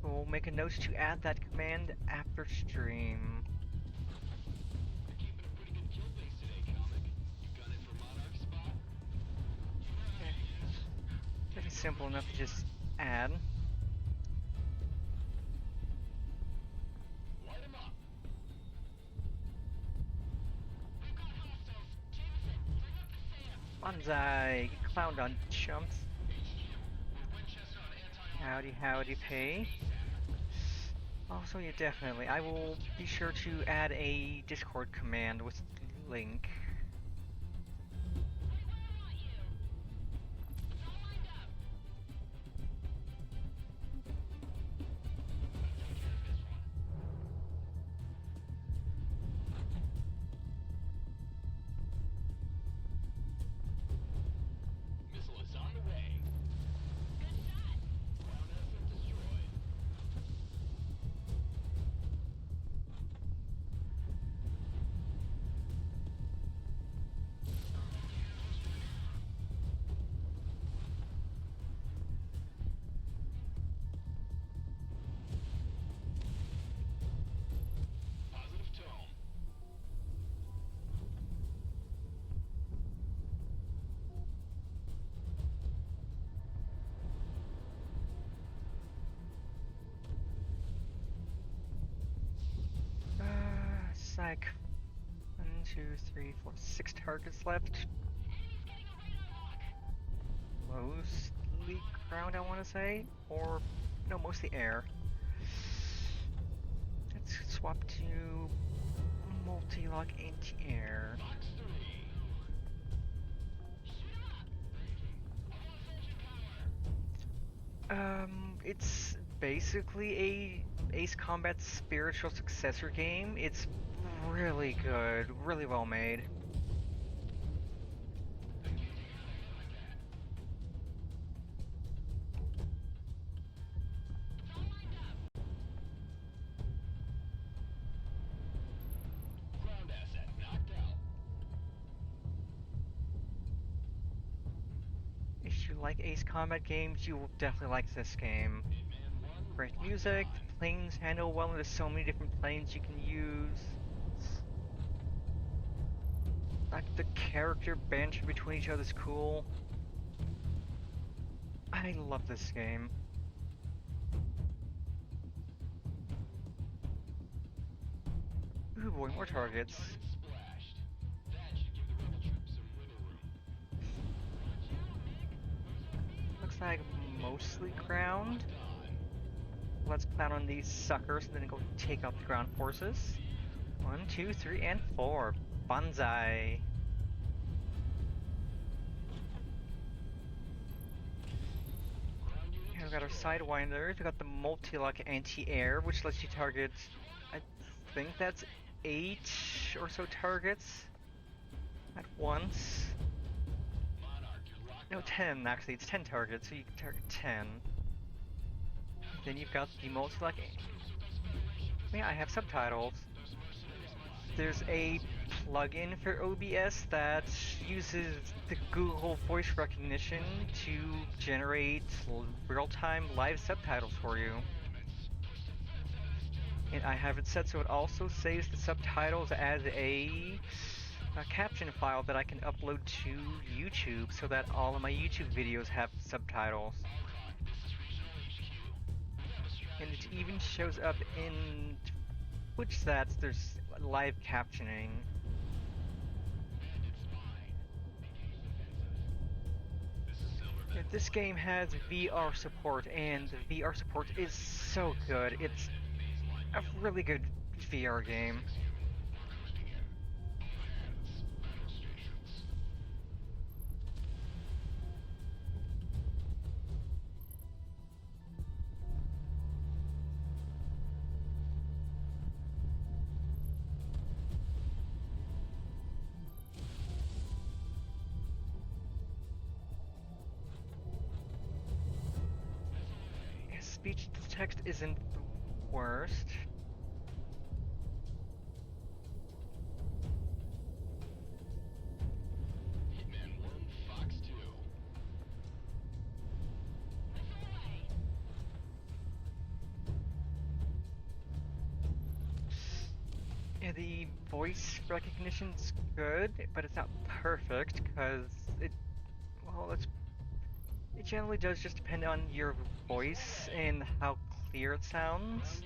will make a note to add that command after stream. You're keeping a pretty good kill base today, Comic. You gunning for Monarch spot? Right, yes. Pretty simple enough to just add. Light him up. We've got hostiles. Jameson, bring up the SAMs. Banzai! Get clowned on, chumps. HQ, we're Winchester on Howdy, howdy, pay. Also, yeah, definitely. I will be sure to add a Discord command with the link. Missile is on the way. Good shot. Ground asset destroyed. Positive tone. Psych. 1, 2, 3, 4, 6 targets left. Mostly ground, I want to say, or no, mostly air. Let's swap to multi-lock anti-air. Fox 3. It's basically a Ace Combat spiritual successor game. It's really good, really well made. Ground asset knocked out. If you like Ace Combat games, you will definitely like this game. Hitman 1. Great locked music, on. the planes handle well, and there's so many different planes you can use. Like the character banter between each other is cool. I love this game. Ooh boy, more targets. Target splashed. That should give the rebel troops some wiggle room. Looks like mostly ground. Locked on. Let's plan on these suckers and then go take out the ground forces. 1, 2, 3, and 4. Banzai. Ground unit And we've got our destroyed. sidewinders. We've got the multi-lock anti-air, which lets you target, I think that's 8 or so targets at once. Monarch, you're locked No, on. 10 actually. It's 10 targets, so you can target 10. Then you've got the multi-lock. Yeah, I have subtitles. There's a plugin for OBS that uses the Google voice recognition to generate real-time live subtitles for you. And I have it set so it also saves the subtitles as a caption file that I can upload to YouTube so that all of my YouTube videos have subtitles. And it even shows up in Twitch stats, there's live captioning. Yeah, this game has VR support, and the VR support is so good. It's a really good VR game. Yeah, speech to text isn't the worst. Hitman 1, Fox 2. Yeah, the voice recognition's good, but it's not perfect because it generally does just depend on your voice and how clear it sounds.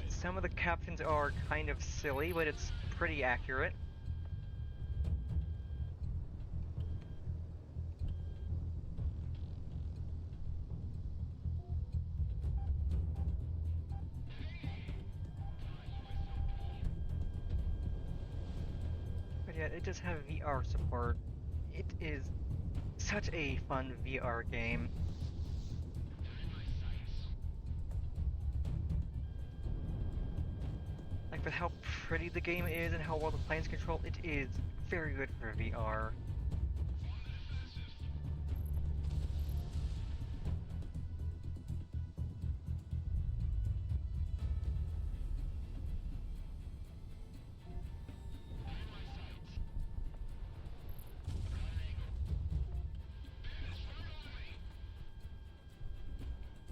Some of the captions are kind of silly, but it's pretty accurate. forget, it does have VR support. It is such a fun VR game. Like, with how pretty the game is and how well the plane's controlled, it is very good for VR.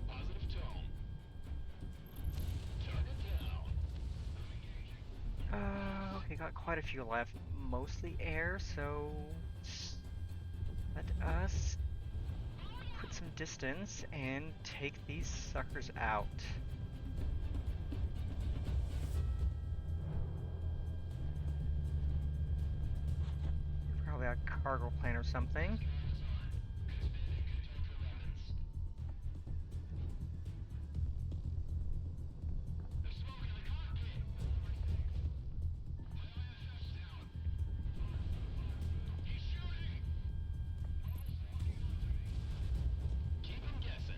Positive tone. Target down. Okay, got quite a few left. Mostly air, so let us put some distance and take these suckers out. Probably a cargo plane or something. Keep him guessing.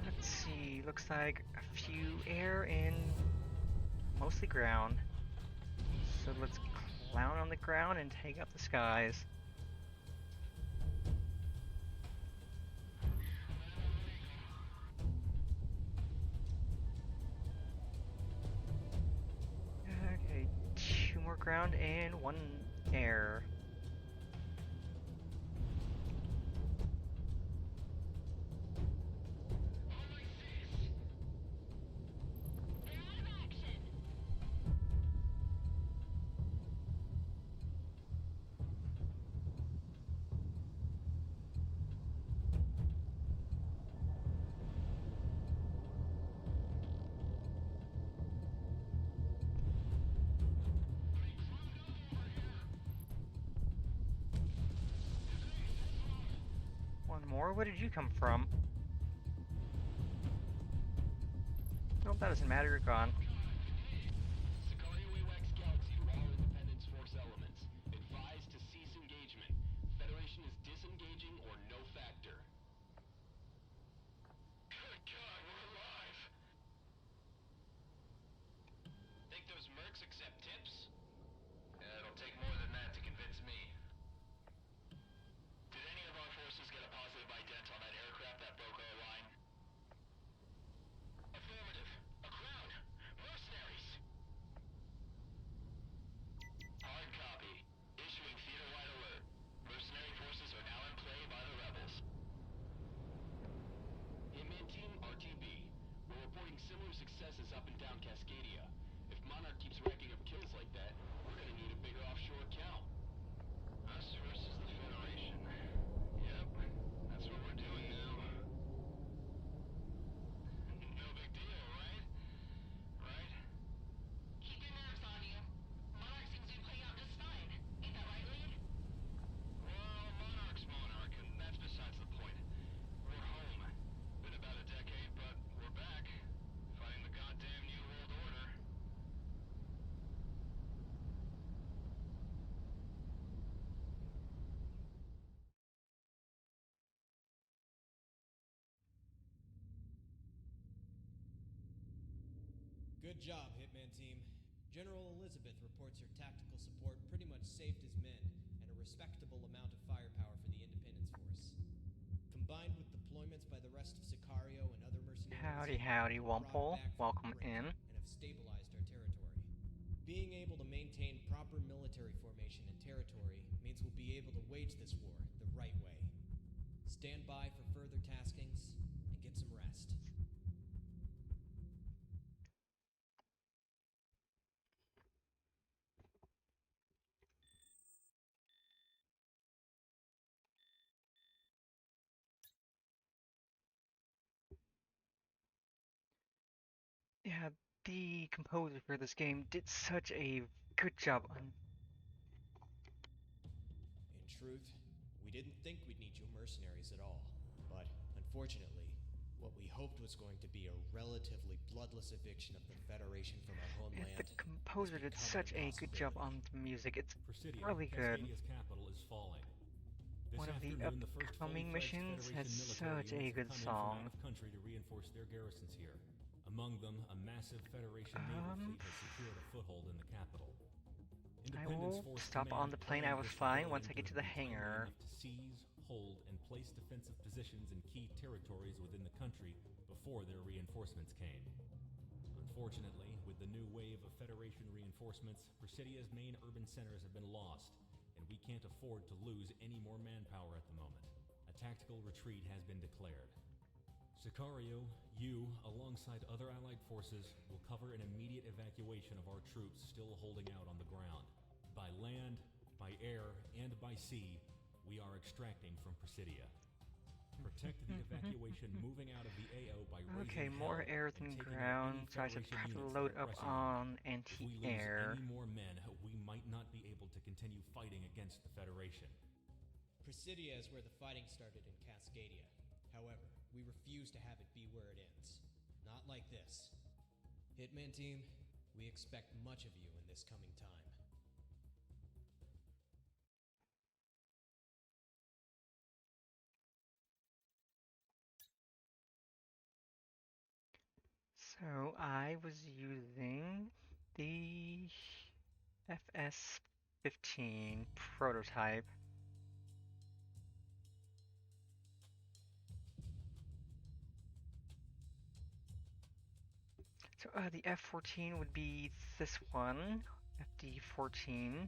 Let's see. Looks like a few air and mostly ground. So let's clown on the ground and take up the skies. Okay, 2 more ground and 1 air. They're out of action. One more? Where did you come from? Nope, that doesn't matter, you're gone. Sicario AWACS Galaxy raw Independence Force elements. Advised to cease engagement. Federation is disengaging or no factor. Good God, we're alive! Think those mercs accept tips? It'll take more than that to convince me. Did any of our forces get a positive ident on that aircraft that broke our line? Affirmative. A crowd. Mercenaries. Hard copy. Issuing theater-wide alert. Mercenary forces are now in play by the rebels. Hitman team, RTB. We're reporting similar successes up and down Cascadia. If Monarch keeps racking up kills like that, we're gonna need a bigger offshore account. Us versus the Federation. Yep, that's what we're doing now. No big deal, right? Right? Keep your nerves on you. Monarch seems to be playing out just fine. Ain't that right, Lead? Well, Monarch's Monarch, and that's besides the point. We're home. Been about a decade, but we're back. Fighting the goddamn New World Order. Good job, Hitman Team. General Elizabeth reports her tactical support pretty much saved his men, and a respectable amount of firepower for the Independence Force. Combined with deployments by the rest of Sicario and other mercenaries, Howdy, howdy, we've brought Wumpole. back from Welcome the brink in. and have stabilized our territory. Being able to maintain proper military formation and territory means we'll be able to wage this war the right way. Stand by for further taskings and get some rest. the composer for this game did such a good job on. In truth, we didn't think we'd need you mercenaries at all. But, unfortunately, what we hoped was going to be a relatively bloodless eviction of the Federation from our And homeland the composer has did become such an a good job impossibility. on the music. It's Presidia, really good. Cascadia's capital, is falling. This One of the afternoon, the first upcoming fully-fledged missions has Federation military such a units have good come in from out song. of country to reinforce their garrisons here. Among them, a massive Federation naval fleet has secured a foothold in the capital. I Independence will Force stop on Command the plane I planned was this flying rebellion once I get to to the be timely hangar. enough to seize, hold, and place defensive positions in key territories within the country before their reinforcements came. Unfortunately, with the new wave of Federation reinforcements, Presidia's main urban centers have been lost, and we can't afford to lose any more manpower at the moment. A tactical retreat has been declared. Sicario, you, alongside other Allied forces, will cover an immediate evacuation of our troops still holding out on the ground. By land, by air, and by sea, we are extracting from Presidia. Protect the evacuation moving out of the AO by Okay, raising more hell air and than taking out ground, any so I should Federation probably units load that are up pressing them. on If we lose anti-air. any more men, we might not be able to continue fighting against the Federation. Presidia is where the fighting started in Cascadia. However, we refuse to have it be where it ends. Not like this. Hitman team, we expect much of you in this coming time. So I was using the FS-15 prototype. So the F-14 would be this one, FD-14.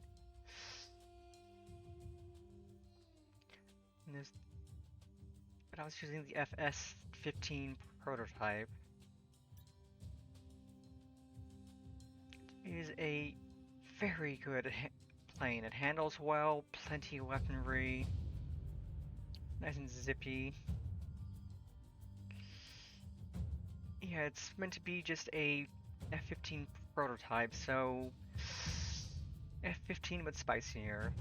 And this, but I was using the FS-15 prototype. It is a very good plane. It handles well, plenty of weaponry, nice and zippy. Yeah, it's meant to be just a F-15 prototype, so F-15 but spicier.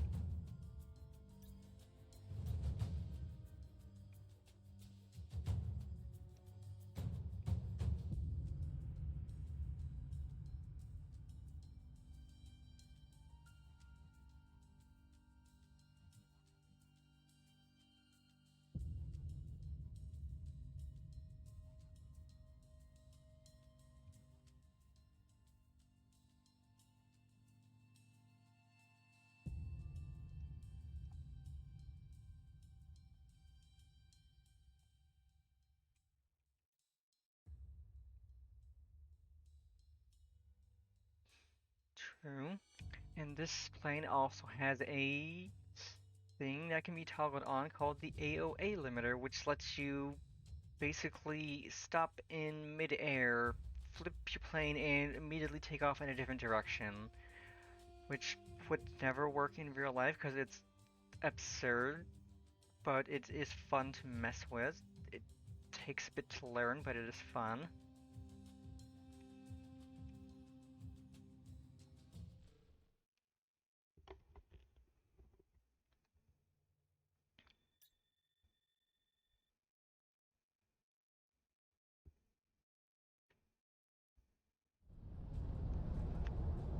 True. And this plane also has a thing that can be toggled on called the AOA limiter, which lets you basically stop in mid-air, flip your plane, and immediately take off in a different direction. Which would never work in real life because it's absurd, but it is fun to mess with. It takes a bit to learn, but it is fun.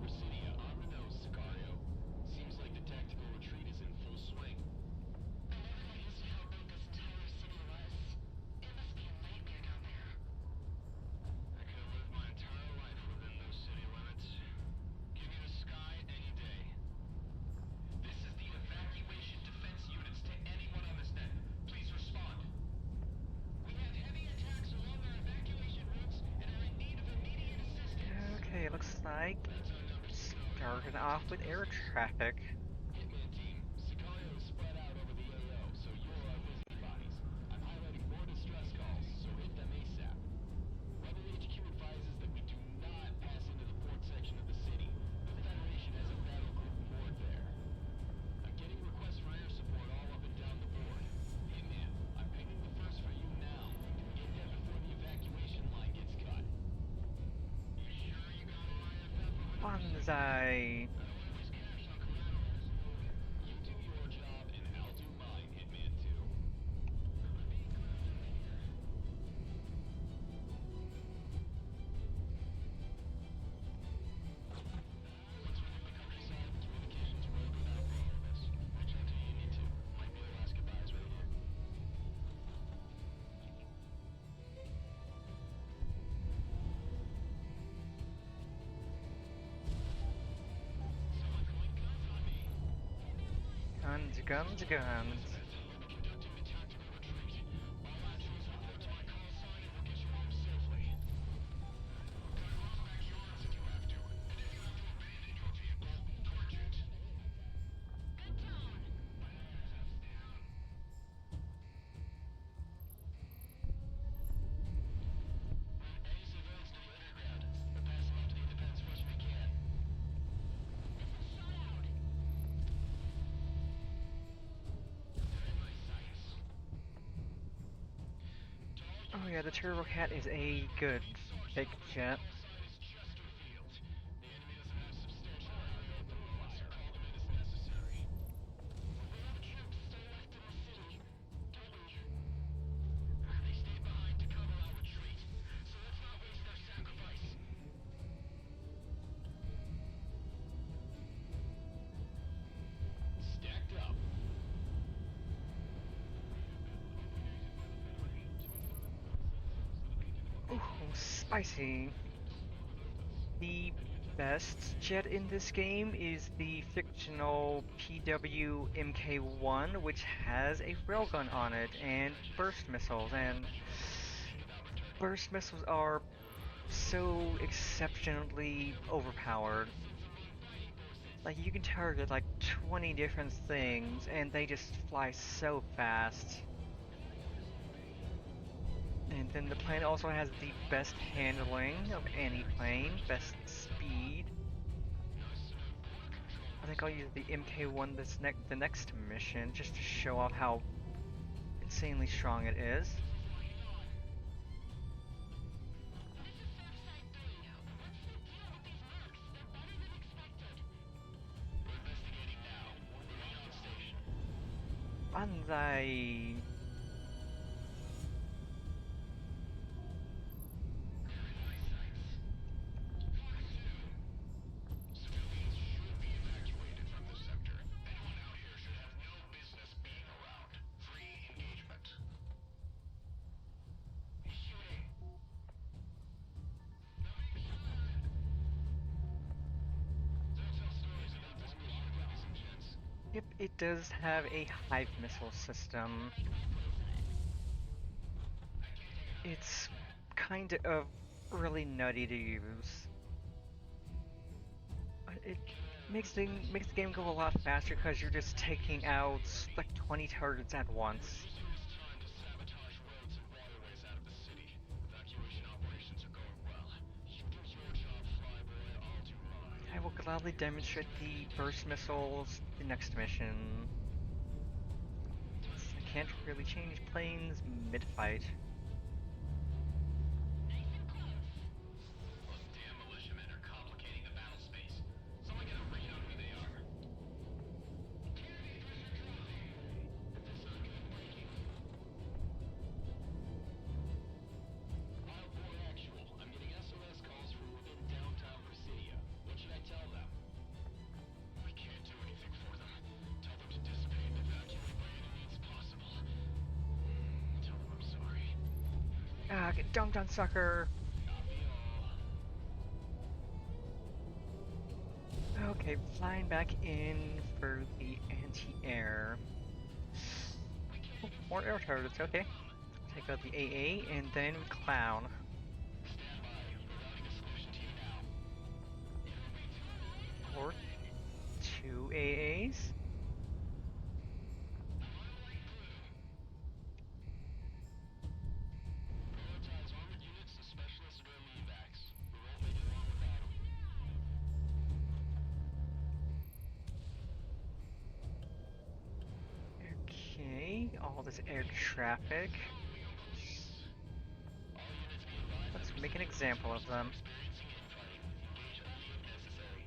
Presidia, on the nose, Sicario. Seems like the tactical retreat is in full swing. I never got used to how big this entire city was. It must be a nightmare down there. I could have lived my entire life within those city limits. Give me the sky any day. This is the evacuation defense units to anyone on this net. Please respond. We have heavy attacks along our evacuation routes and are in need of immediate assistance. Okay, looks like That's our number 6 starting off with air traffic. Hitman team, Sicario is spread out over the AO, so you're our busybodies. I'm highlighting more distress calls, so hit them ASAP. Rebel HQ advises that we do not pass into the port section of the city. The Federation has a battle group moored there. I'm getting requests for air support all up and down the board. Hitman, I'm pinging the first for you now. Get there before the evacuation line gets cut. Banzai. You do your job, and I'll do mine, Hitman 2. Once we leave the countryside, communications will go down for all of us. Reach out to you need to. Might be the last goodbyes right here. Someone's going guns on me. Guns, guns, guns. We'll be conducting a tactical retreat. All actions report to my call sign and we'll get you home safely. Cut off backyards if you have to. And if you have to abandon your vehicle, torch it. Good tone. Any civilians to the underground. We'll pass them up to the independence first we can. This is shut out. They're in my sights. Oh yeah, the Turbo Cat is a good fake jet. Our side is Chesterfield. The enemy doesn't have substantial area open fire. Call them in as necessary. We have troops still left in the city. Don't we? They stayed behind to cover our retreat, so let's not waste their sacrifice. Stacked up. Ooh, spicy. The best jet in this game is the fictional PEW MK1, which has a railgun on it and burst missiles. And burst missiles are so exceptionally overpowered. Like, you can target like 20 different things and they just fly so fast. And then the plane also has the best handling of any plane, best speed. I think I'll use the MK1 the next mission just to show off how insanely strong it is. This is Surfside 3. What's the deal with these mercs? They're better than expected. We're investigating now. Remain on station. Banzai! Civilians should be evacuated from the sector. Anyone out here should have no business being around. Free engagement. He's shooting. Don't tell stories about this block, ladies and gents. Yep, it does have a hive missile system. It's kind of really nutty to use. But it makes the game go a lot faster because you're just taking out like 20 targets at once. It's time to sabotage roads and waterways out of the city. Evacuation operations are going well. You do your job, Flyboy. I'll do mine. I will gladly demonstrate the burst missiles the next mission. I can't really change planes mid-fight. Nice and close. Those damn militiamen are complicating the battle space. Someone get a read on who they are. Wildboy Actual. I'm getting SMS calls from within downtown Presidia. What should I tell them? We can't do anything for them. Tell them to dissipate and evacuate by any means possible. Tell them I'm sorry. Ah, get dunked on, sucker! Copy all. Okay, flying back in for the anti-air. Oh, more air turrets, okay. Take out the AA and then Clown. Stand by. Providing a solution to you now. Or 2 AAs. Prioritize armored units to specialist early evacs. We won't make it long without them. Okay, all this air traffic. Let's make an example of them. Experiencing infighting. Engage immediately if necessary.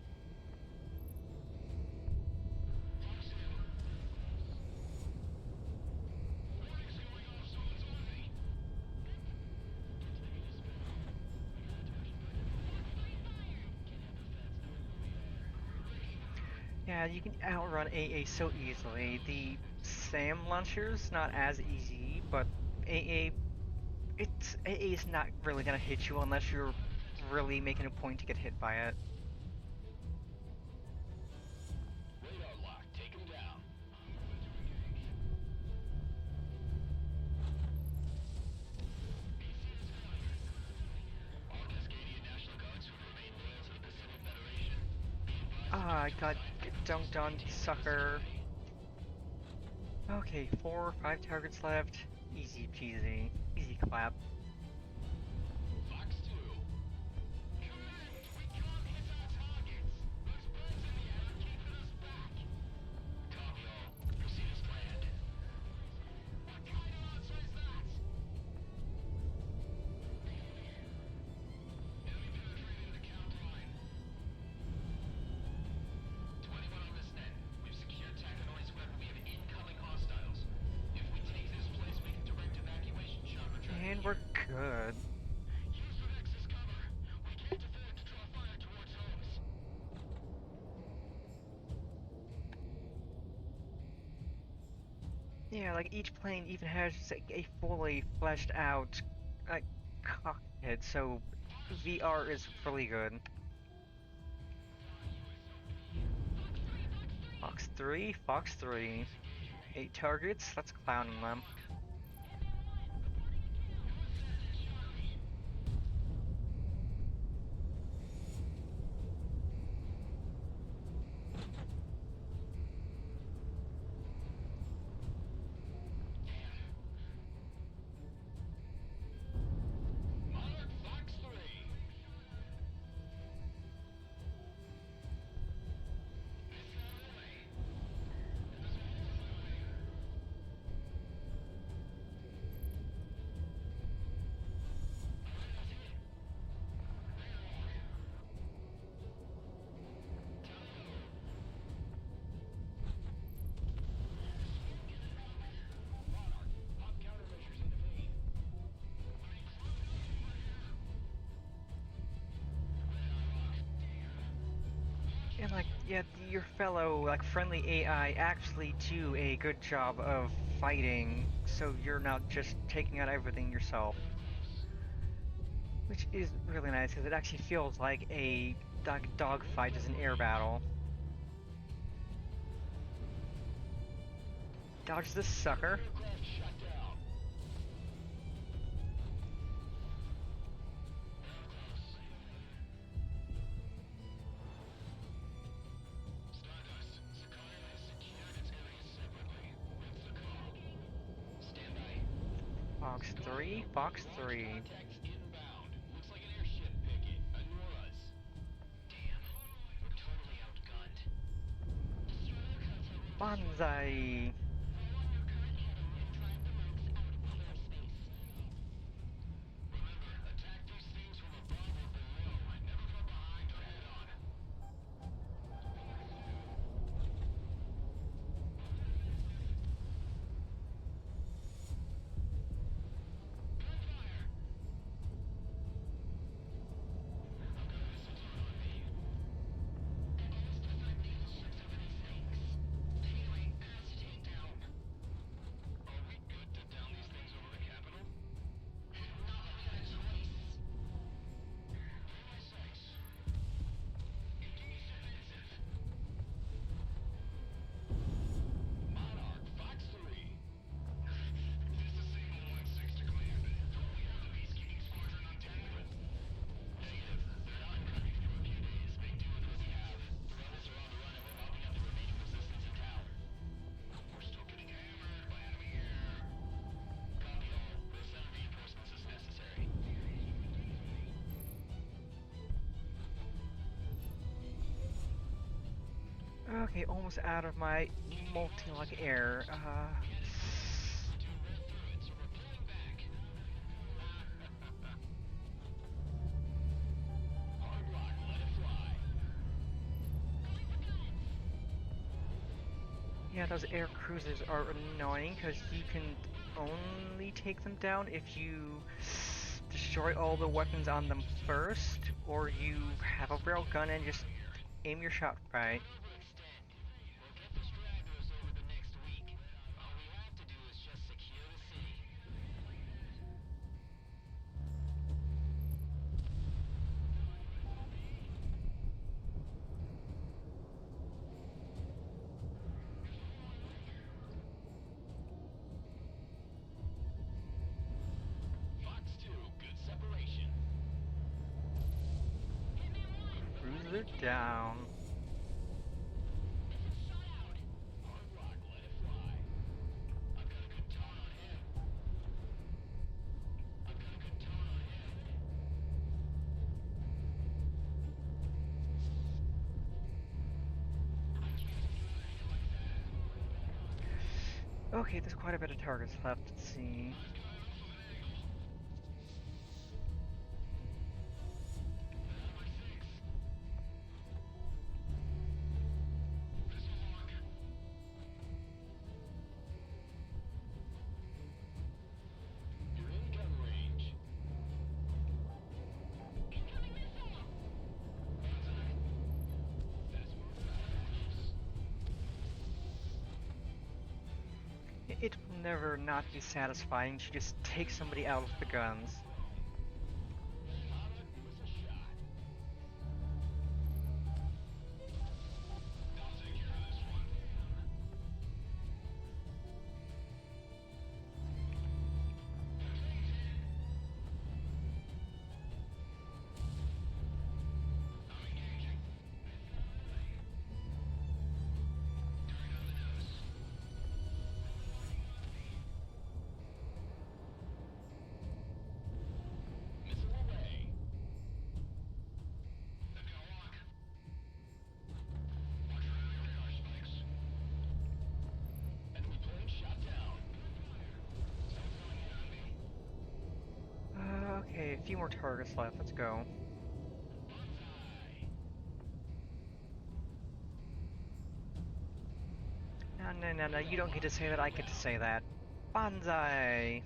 Yeah, you can outrun AA so easily. The SAM launcher's not as easy, but AA, AA is not really gonna hit you unless you're really making a point to get hit by it. Radar lock, take him down. All Cascadian National Guards who remain loyal to the Pacific Federation. Ah, I got dunked on, sucker. Okay, 4 or 5 targets left. Easy peasy. Easy clap. Fox 2. Correct! We can't hit our targets! Those birds in the air are keeping us back! Copy all. Proceed as planned. What kind of answer is that? Enemy penetrating the count line. 21 on this net. We've secured Takanoi Square, but we have incoming hostiles. If we take this place, we can direct evacuation chopper traffic. And we're good. Use the Nexus cover. We can't afford to draw fire towards homes. Yeah, like each plane even has like, a fully fleshed out like cockpit, so VR is really good. Fox 3, Fox 3. 8 targets, that's clowning them. Monarch Fox 3. Pop countermeasures into V. And like, yeah, your fellow like friendly AI actually do a good job of fighting, so you're not just taking out everything yourself. Which is really nice, because it actually feels like a dogfight is an air battle. Dodge this sucker. Aircraft shut down. Stardust, Sicario has secured its areas separately. What's the call? Stand by. Fox 3, Fox 3. Contacts inbound. Looks like an airship picket. Ignore us. Damn. We're totally outgunned. Destroyer contact with Banzai! follow our current heading and drive the mercs out of clear space. Remember, attack these things from above or below. Never from behind or head on. Gunfire! I've got a missile turret on me. Enemies defending the ships over these things. Anyway, concentrate down. Are we good to down these things over the Capitol? Not that we had a choice. For my sakes. Engage defensive. Monarch, Fox 3. This is Signal 1-6 to command. Don't we have the peacekeeping squadron on tender? Negative. They're not ready for a few days. Make do with what we have. The rebels are on the run and we're mopping up the remaining resistance in town. We're still getting hammered by enemy air. Copy all. We'll send reinforcements as necessary. Okay, almost out of my multi-lock air. Two red through it, so we're pulling back. Hard lock, let it fly. Yeah, those air cruisers are annoying, because you can only take them down if you destroy all the weapons on them first, or you have a railgun and just aim your shot right. Overextend. Shoot it down. Hard rock, let it fly. I've got a good tone on him. I've got a good tone on him. Okay, there's quite a bit of targets left. Let's see. You're in gun range. Incoming missile! That's moving out of focus. It will never not be satisfying to just take somebody out with the guns. Not worth a shot. I'll take care of this one. I'm engaging. Turn on the nose. Missile away. They've got a lock. Watch for enemy radar spikes. Enemy plane shot down. Someone's going in on me. Okay, a few more targets left. Let's go. Bonsai. No, you don't get to say that, I get to say that. Bonsai!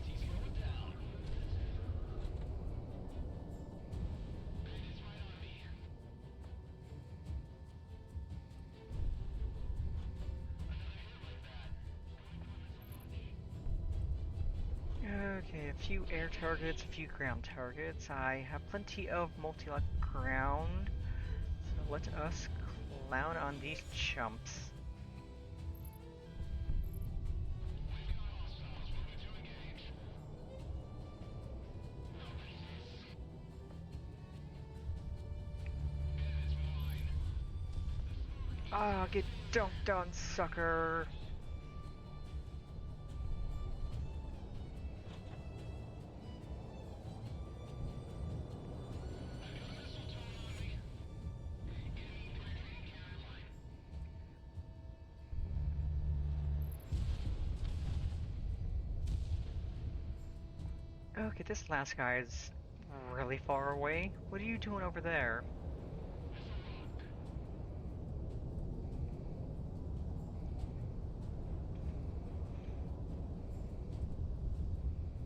He's going down. Bandit's right on me. Okay, a few air targets, a few ground targets. I have plenty of multi-lock ground, so let us clown on these chumps. We've got hostiles moving to engage. Bandit's mine. Ah, get dunked on, sucker! I've got a missile tone on me. Enemy penetrating counter line. Okay, this last guy is really far away. What are you doing over there?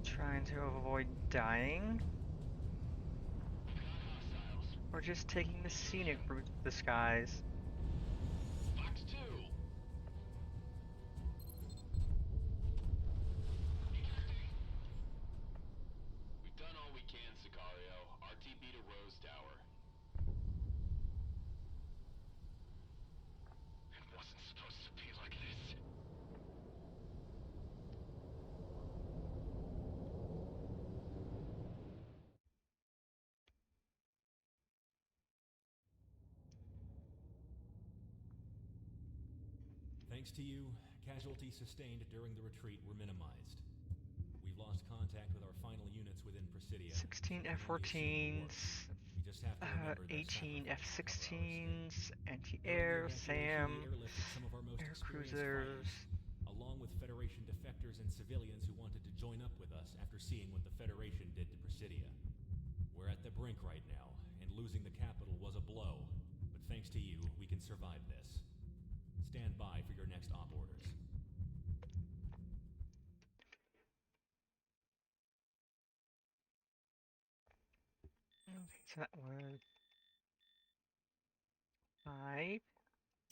Trying to avoid dying? Hostiles. Or just taking the scenic route to the skies? Fox 2. Ejecting. We've done all we can, Sicario. RTB to Rose Tower. It wasn't supposed to be like this. Thanks to you, casualties sustained during the retreat were minimized. We've lost contact with our final units within Presidia. 16 so we can only assume the F-14s, worst. We just have to remember their 18 sacrifices and never our F-16s, mistake. anti-air, During the evacuation, SAM, we airlifted some of our most air experienced cruisers. fighters, along with Federation defectors and civilians who wanted to join up with us after seeing what the Federation did to Presidia. We're at the brink right now, and losing the capital was a blow. But thanks to you, we can survive this. Stand by for your next op orders. Okay, so that was 5.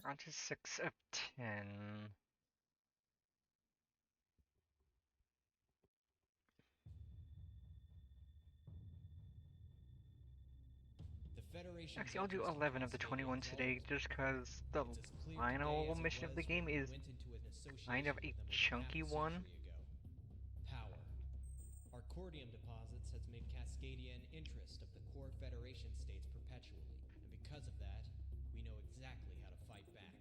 On to 6 of 10. The Federation's Actually, I'll do interest in 11 of the 21 Cascadia is today always just because the It's as clear today final as it mission of the was game when we is went into an kind of association a with them over chunky half a one. century ago. Power. Our cordium deposits has made Cascadia an interest of the core Federation states perpetually, and because of that, we know exactly how to fight back.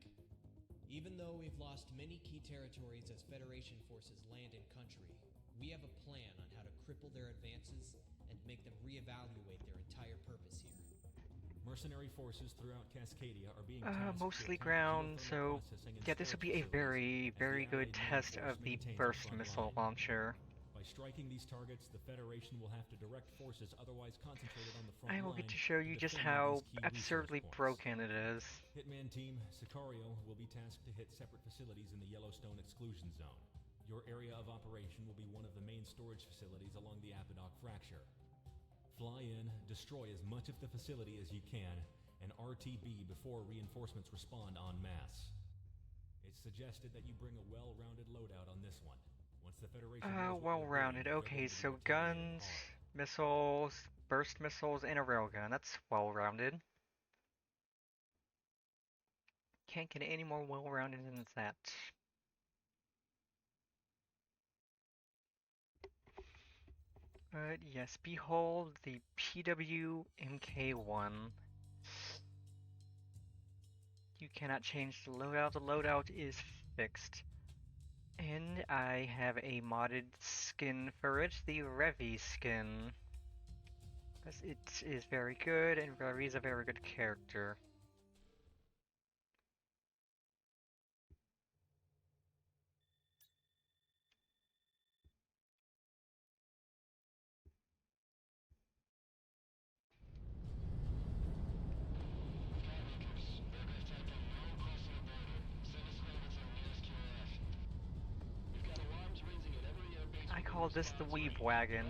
Even though we've lost many key territories as Federation forces land and country, we have a plan on how to cripple their advances and make them reevaluate their entire purpose here. Mercenary forces throughout Cascadia are being tasked Mostly to attack ground, geothermal so processing and yeah, this will storage be a facilities very as the good Allied main test force of the maintains our burst front missile line. launcher. By striking these targets, the Federation will have to direct forces otherwise concentrated on the front I will line get to show you to just defending how these key resource absurdly points. broken it is. Hitman Team Sicario will be tasked to hit separate facilities in the Yellowstone exclusion zone. Your area of operation will be one of the main storage facilities along the Apidoc fracture. Fly in, destroy as much of the facility as you can, and RTB before reinforcements respond en masse. It's suggested that you bring a well-rounded loadout on this one. Once the Federation knows what you're Well-rounded. doing, they're Okay, going to be so retaliating guns, hard. missiles, burst missiles, and a railgun. That's well-rounded. Can't get any more well-rounded than that. But yes, behold the PEW MK1. You cannot change the loadout. The loadout is fixed. And I have a modded skin for it, the Revy skin. Because it is very good, and Revy is a very good character. I call this the Weave Wagon.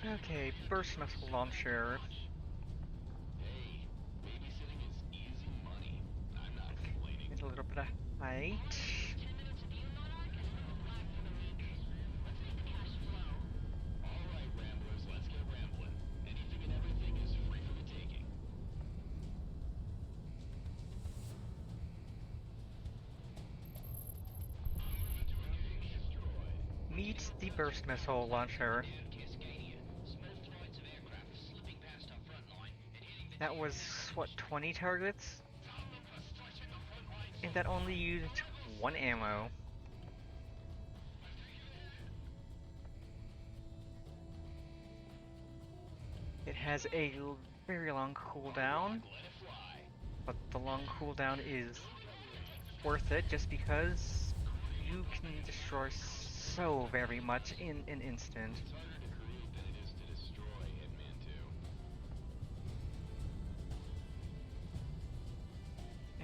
Okay, burst missile launcher. Need a little bit of height. Meet the burst missile launcher. That was, what, 20 targets? And that only used 1 ammo. It has a very long cooldown, but the long cooldown is worth it just because you can destroy so very much in an instant.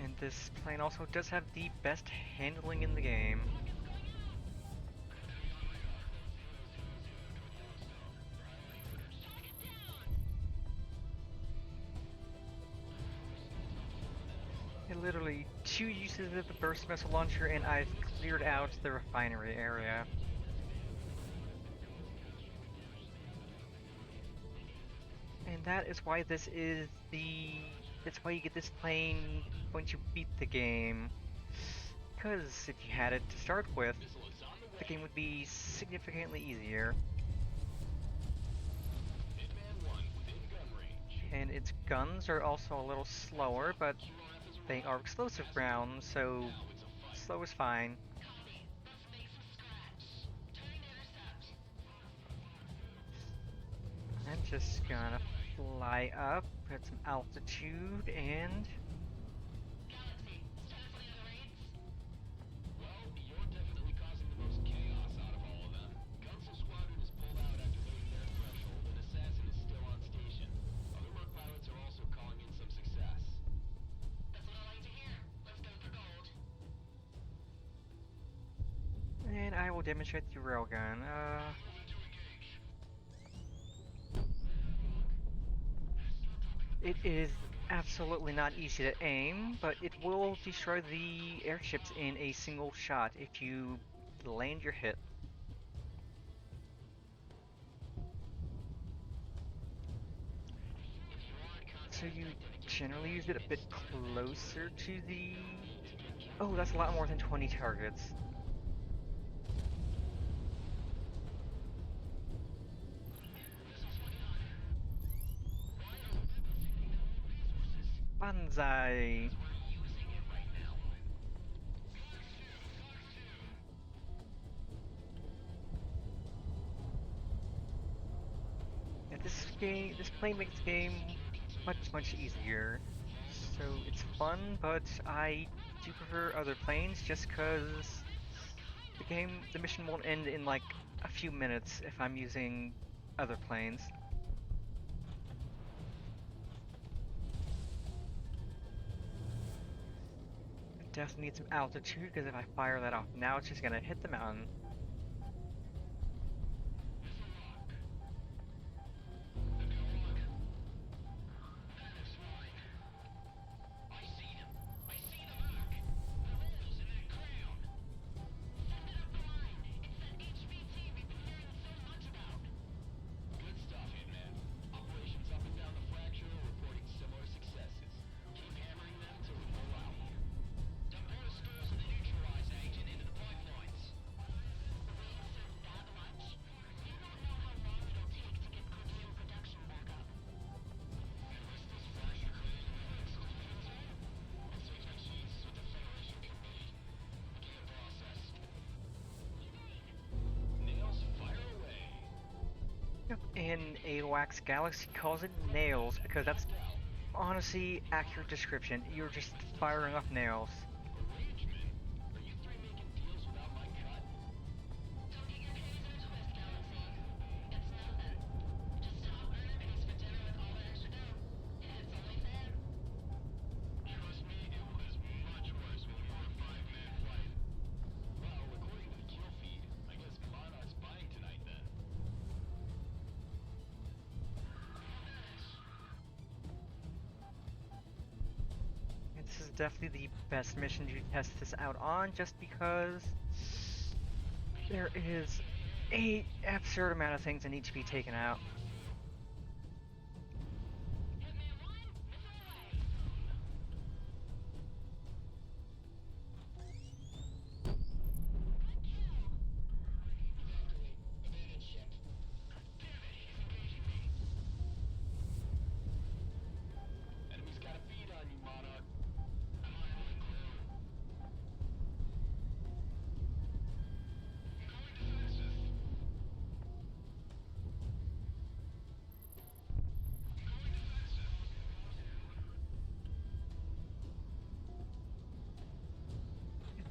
And this plane also does have the best handling in the game. Literally 2 uses of the burst missile launcher and I've cleared out the refinery area. And that is why that's why you get this plane once you beat the game. Because if you had it to start with, the game would be significantly easier. And its guns are also a little slower, but they are explosive rounds, so slow is fine. I'm just gonna fly up at some altitude and... And I will demonstrate the railgun. It is absolutely not easy to aim, but it will destroy the airships in a single shot if you land your hit. So you generally use it a bit closer to the... Oh, that's a lot more than 20 targets. Banzai! Yeah, this plane makes the game much easier. So it's fun, but I do prefer other planes just cause the mission won't end in like a few minutes if I'm using other planes. It definitely needs some altitude because if I fire that off now, it's just gonna hit the mountain. Good stuff, Hitman. Operations up and down the fracture are reporting similar successes. Keep hammering them till we pull out. Dump all the stores in the neutralizer agent into the pipelines. That much? You don't know how long it'll take to get Cordero production back up. Unless this fracture clears with an exclusion, I'll take my chances with the Federation Committee. Begin process. Nails, fire away. Yep, in AWACS Galaxy calls it nails because that's honestly accurate description. You're just firing off nails. Arrangement? Are you three making deals without my cut? Don't get your hands in a twist, Galaxy. It's nothing. Just stop earning a piece for dinner with all the extra dough. It's only fair. Trust me, it was much worse when we were a five-man fight. Well, according to the kill feed, I guess Monarch's buying tonight then. This is definitely the best mission to test this out on, just because there is a absurd amount of things that need to be taken out. Enemy's got a bead on you, Monarch.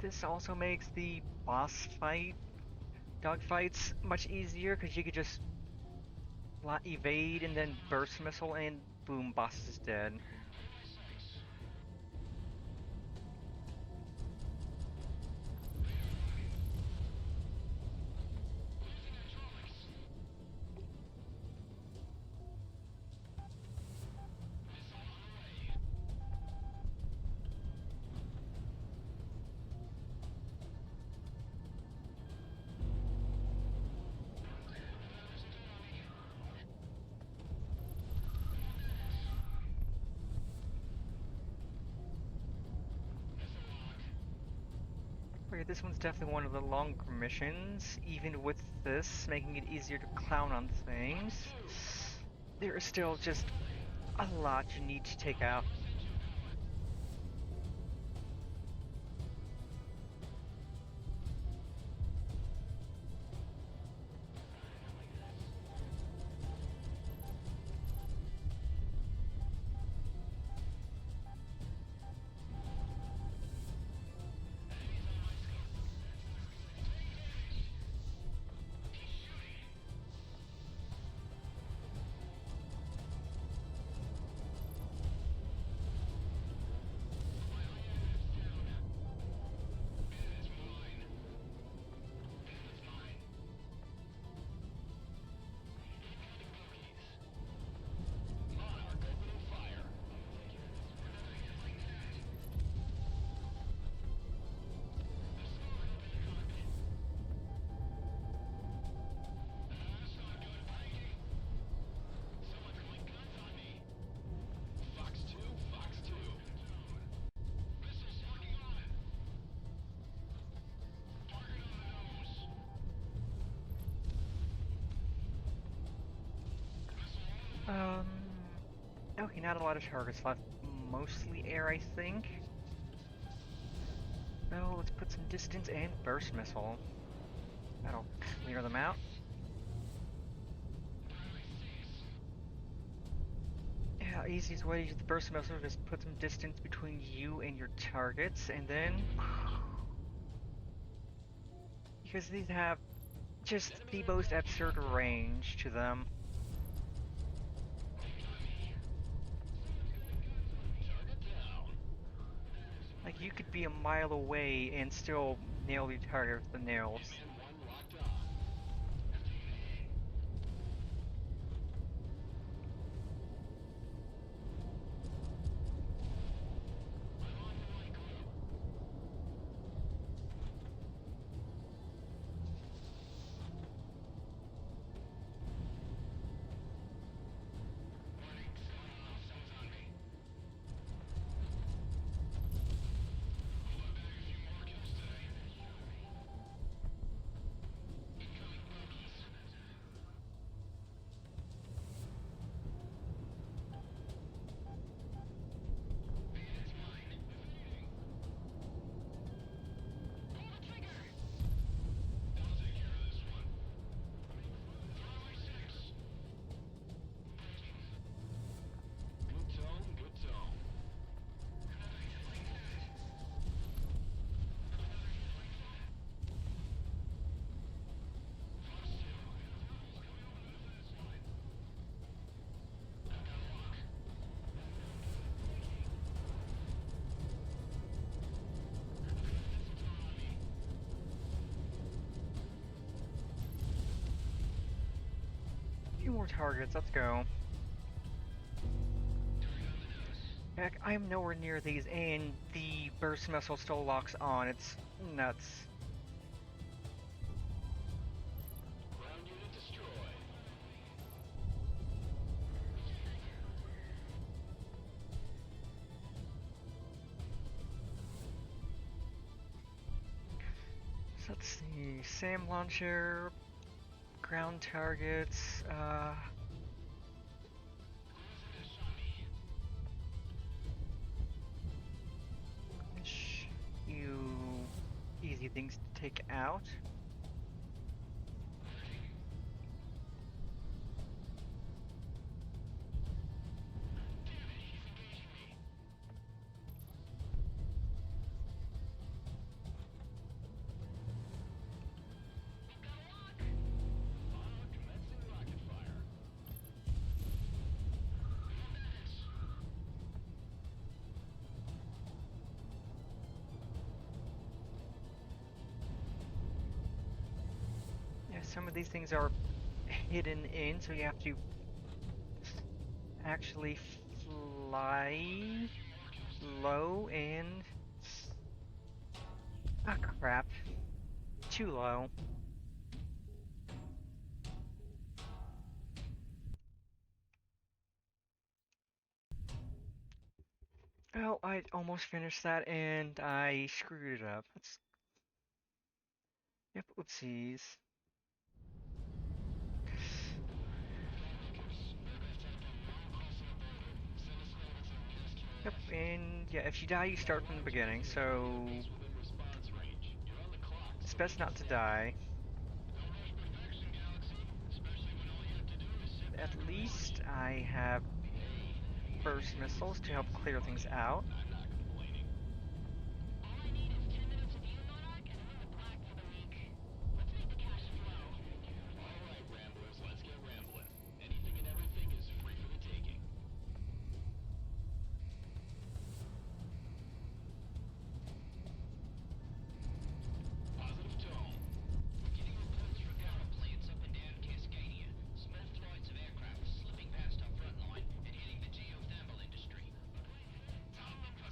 This also makes the boss fight, dogfights, much easier because you could just evade and then burst missile and boom, boss is dead. Okay, this one's definitely one of the longer missions, even with this making it easier to clown on things. There is still just a lot you need to take out. Um. Okay, not a lot of targets left. Mostly air, I think. Well, let's put some distance and burst missile. That'll clear them out. Yeah, easiest way to use the burst missile is just put some distance between you and your targets, and then because these have just the most absurd range to them. Like, you could be a mile away and still nail the target with the nails. Hitman 1 locked on. Good tone, good tone. A few more targets, let's go. Heck, I'm nowhere near these, and the burst missile still locks on. It's nuts. Ground unit destroyed. So let's see, SAM launcher, ground targets, few easy things to take out. Commencing rocket fire. Yeah, some of these things are hidden in, so you have to actually fly low and... ah, crap. Too low. Oh, I almost finished that and I screwed it up. Let's... yep, oopsies. Yep, and yeah, if you die, you start from the beginning, so Base within response range. You're on the clock. it's best not to die. Don't rush perfection, Galaxy. Especially when all you have to do is sit At back and relax. least I have burst missiles to help clear things out. I'm not complaining. All I need is 10 minutes of you, Monarch, and I'm in the black for the week. Let's make the cash flow. All right, Ramblers, let's get rambling. Anything and everything is free for the taking. Positive tone. Getting reports from power plants up and down Cascadia. Small flights of aircraft slipping past our front line and hitting the geothermal industry. Tell them to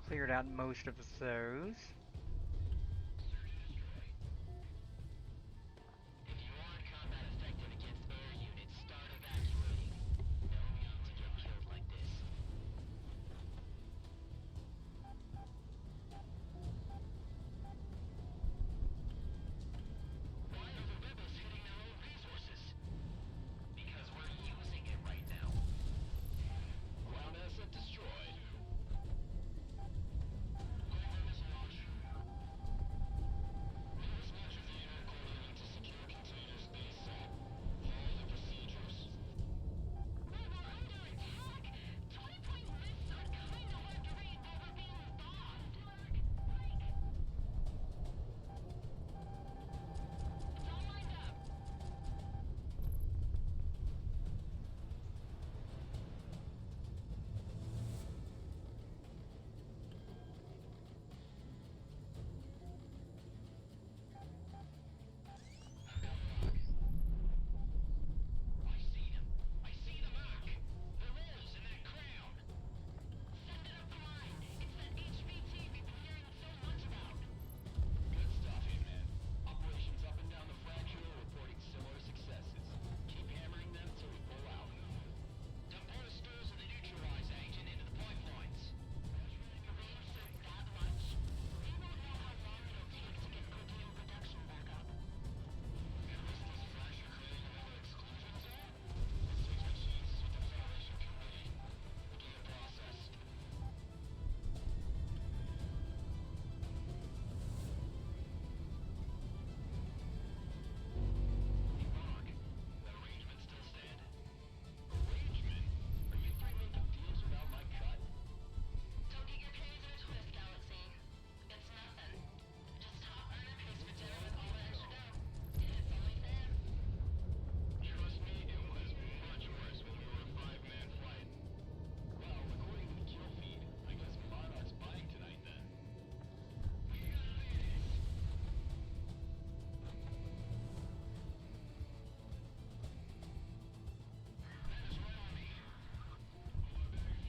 cleared out most of those. If you are combat effective against air units, start evacuating. No need to get killed like this. Why are the rebels hitting their own resources? Because we're using it right now. Ground asset destroyed. Dispatch of the air coordinating to secure containers ASAP. Follow the procedures. We're under attack! 20-point lists are kinda hard to read while we're being bombed. It's all lined up. I see him. I see the mark. The rolls in that crown. Send it up the line. It's that HVT we've been hearing so much about. Good stuff, Hitman. Operations up and down the fracture are reporting similar successes. Keep hammering them till we pull out. Dump harvesters and the neutralize agent into the pipelines. The rain says that much. We won't know how long it'll take to get protein production back up. And was this fracture creating another exclusion zone? Let's take our chances with the Federation Committee. Begin the process. Hey, Mark. That arrangement still stand? Arrangement? Are you three making deals without my cut? Don't get your pennies in a twist, Galaxy. It's nothing. Just top earner pays for dinner with all the extra dough. It's only fair. Trust me, it was much worse when we were a five-man flight. Well, according to the kill feed, I guess Monarch's buying tonight then. We gotta do this. That is right on me.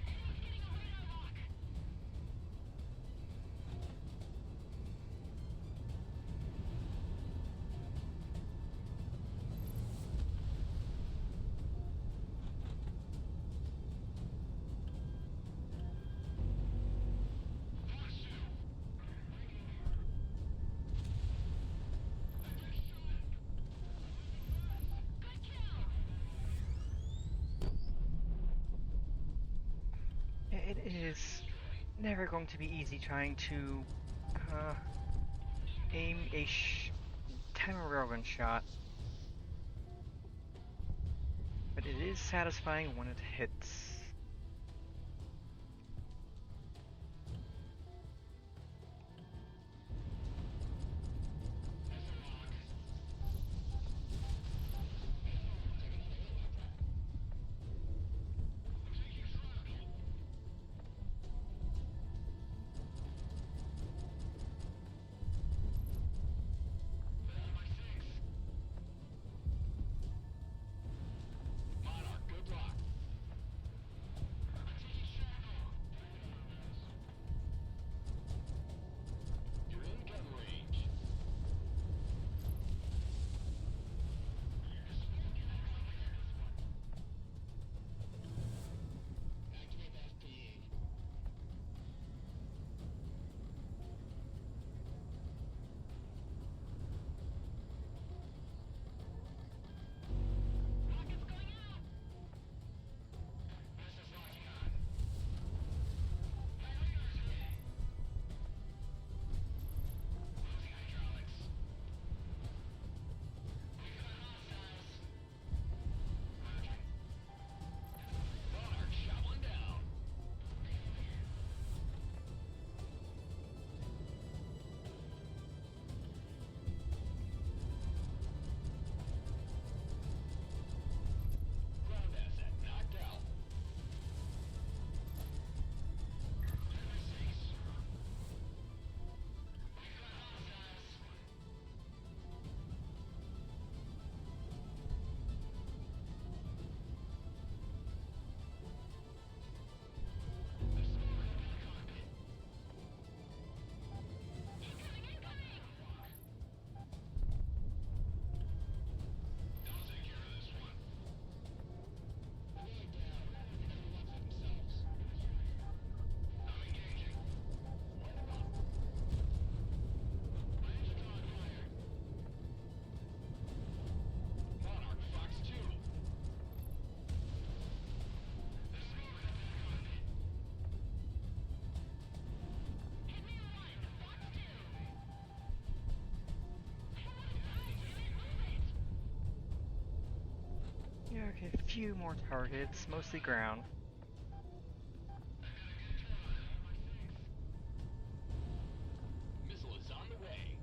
Everyone's getting a radar lock. Good kill. It is never going to be easy trying to aim a time railgun shot, but it is satisfying when it hits. Monarch, good luck. Okay, a few more targets, mostly ground. Missile is on the way.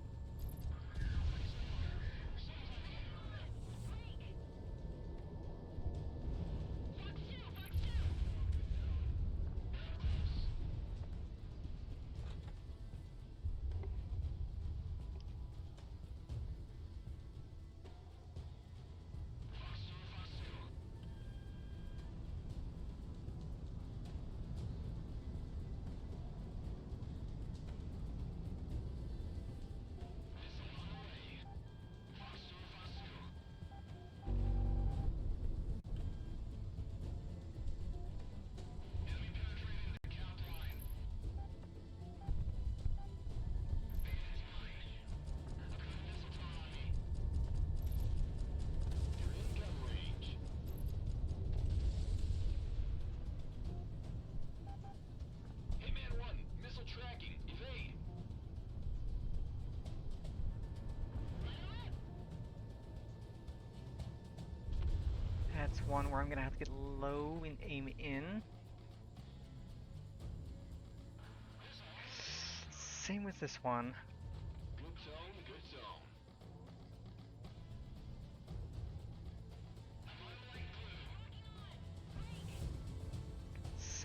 Hitman 1, missile tracking, evade. That's one where I'm gonna have to get low and aim in. Same with this one. Good zone, good zone.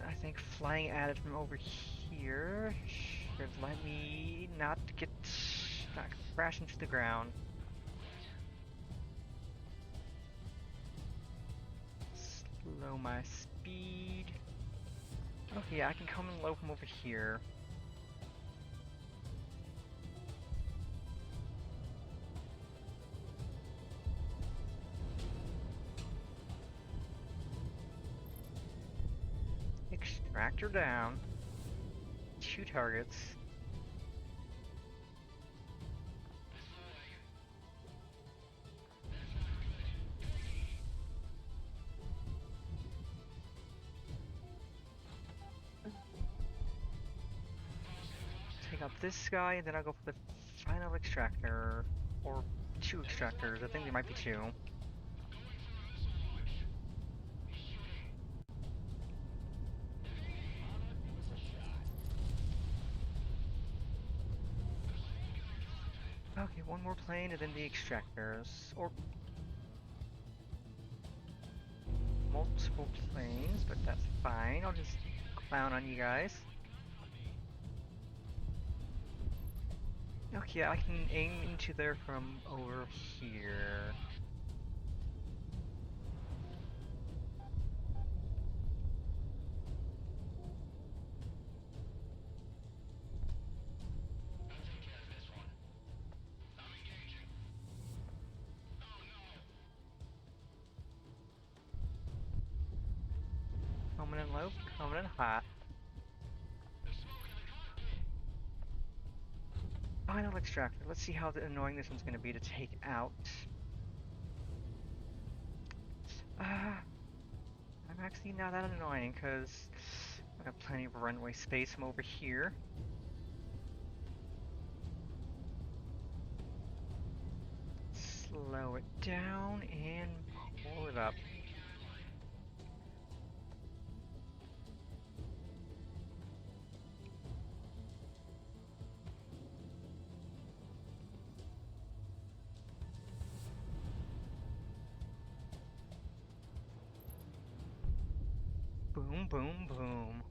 I think flying at it from over here should let me not crash into the ground. Slow my speed. Oh yeah, I can come in low from over here. Extractor down. 2 targets. Take out this guy, and then I'll go for the final extractor. Or 2 extractors, I think there might be 2. Okay, one more plane and then the extractors. Or multiple planes, but that's fine. I'll just clown on you guys. Okay, I can aim into there from over here. Coming in low, coming in hot. Final extractor. Let's see how annoying this one's going to be to take out. I'm actually not that annoying because I got plenty of runway space from over here. Slow it down and pull it up. Boom, boom, boom.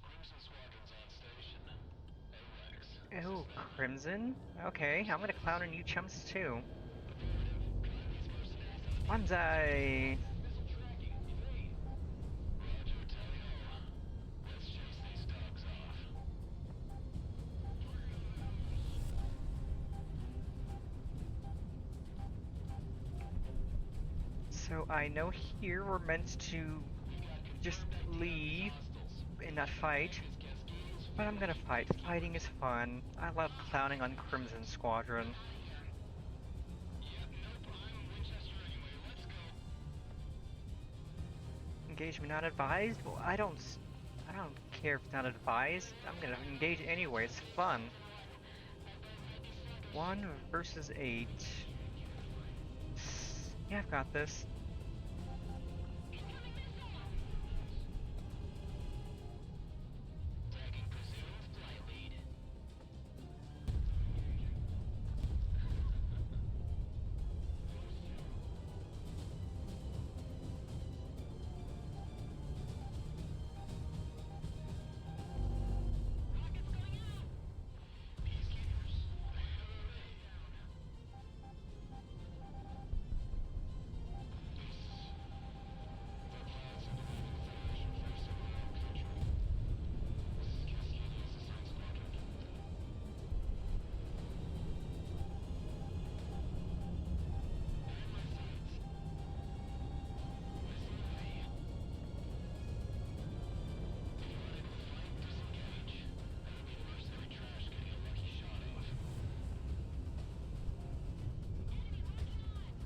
Crimson Squadron's on station. AWACS. Oh, Crimson? Okay, I'm gonna clown on you chumps too. Banzai! Missile tracking, evade. Roger, Tally-ho. Let's chase these dogs off. So I know here we're meant to just leave in that fight, but I'm gonna fight. Fighting is fun. I love clowning on Crimson Squadron. Engagement not advised? Well, I don't care if it's not advised. I'm gonna engage anyway. It's fun. 1 versus 8. Yeah, I've got this. Tagging presumed flight lead. Rockets going out. Peacekeepers.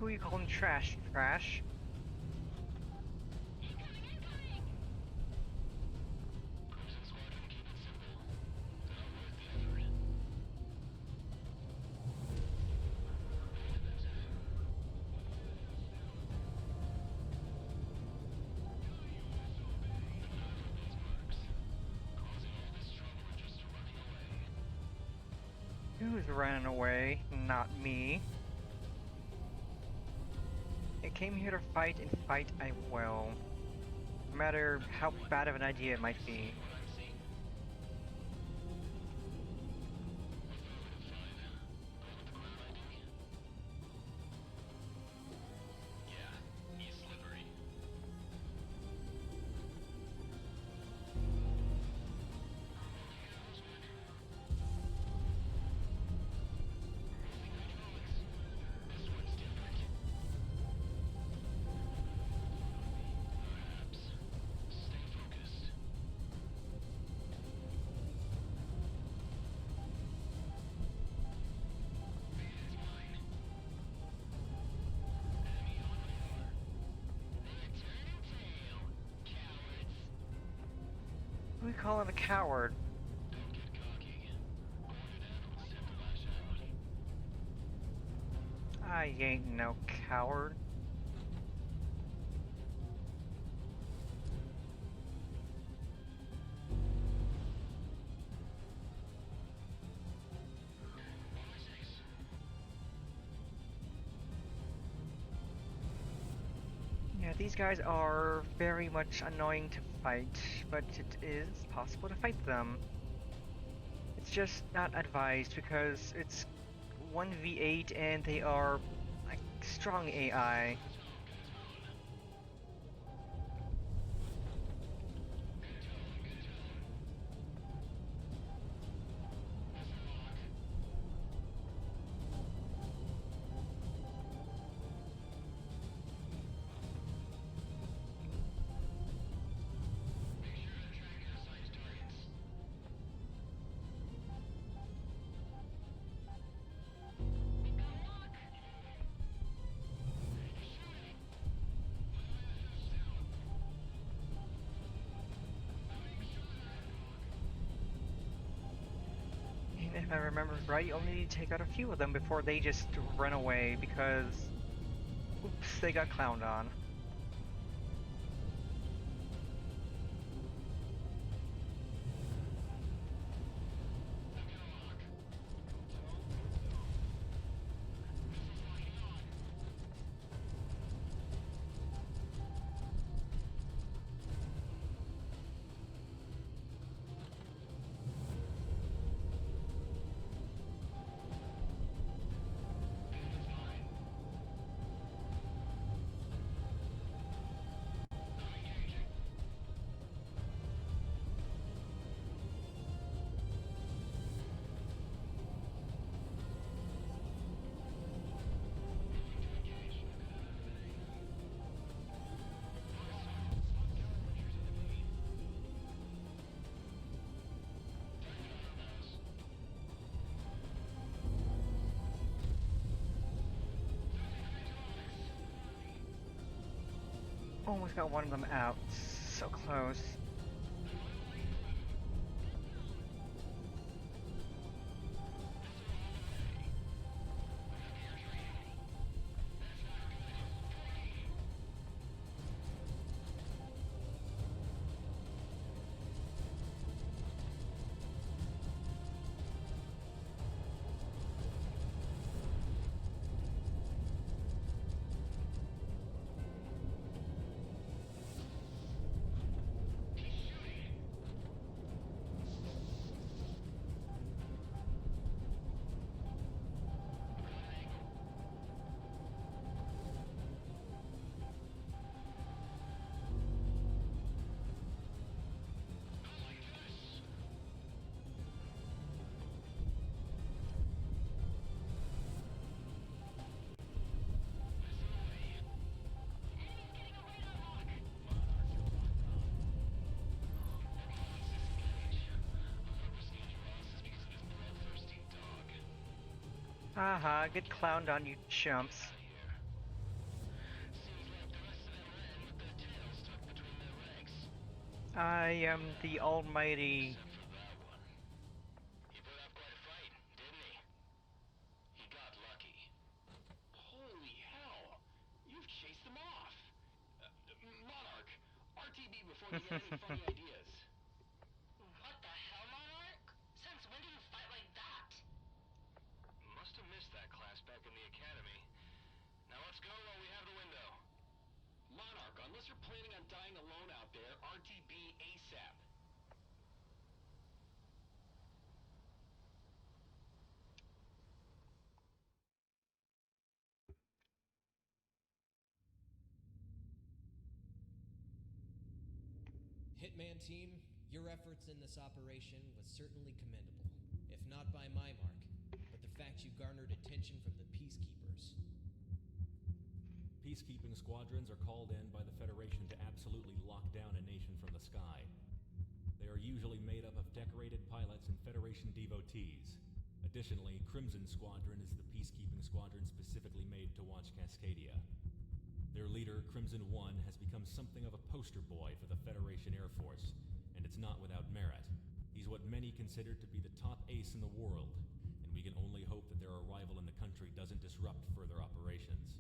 Who are you calling trash? Trash? Who's running away? Not me. I came here to fight, and fight I will. No matter how bad of an idea it might be. Yeah, he's slippery. This one's different. Perhaps. Stay focused. It's mine. Enemy on radar. They're turning tail. Cowards. Who are you calling a coward? Don't get cocky. Cornered animals tend to lash out. I ain't no coward. Yeah, these guys are very much annoying to fight, but it is possible to fight them. It's just not advised because it's 1v8 and they are like strong AI. Make sure they're tracking assigned targets. We've got a lock. Shooting. And if I remember right, you only need to take out a few of them before they just run away because, oops, they got clowned on. Almost got one of them out. So close. Haha, get clowned on, you chumps. I am the almighty. He put up quite a fight, didn't he? He got lucky. Holy hell! You've chased them off! Monarch, RTB before they get any funny ideas. What the hell, Monarch? Since when do you fight like that? Must have missed that class back in the academy. Now let's go while we have the window. Monarch, unless you're planning on dying alone out there, RTB ASAP. Hitman team, your efforts in this operation was certainly commendable, if not by my mark, but the fact you garnered attention from the peacekeepers. Peacekeeping squadrons are called in by the Federation to absolutely lock down a nation from the sky. They are usually made up of decorated pilots and Federation devotees. Additionally, Crimson Squadron is the peacekeeping squadron specifically made to watch Cascadia. Their leader, Crimson One, has become something of a poster boy for the Federation Air Force, and it's not without merit. He's what many consider to be the top ace in the world, and we can only hope that their arrival in the country doesn't disrupt further operations.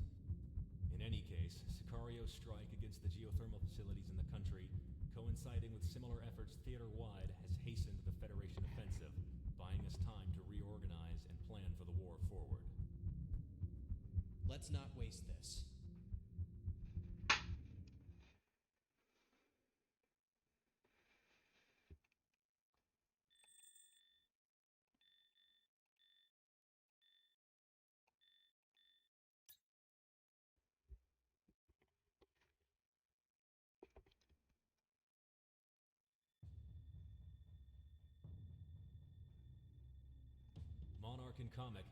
In any case, Sicario's strike against the geothermal facilities in the country, coinciding with similar efforts theater-wide, has hastened the Federation offensive, buying us time to reorganize and plan for the war forward. Let's not waste this. Monarch and Comic,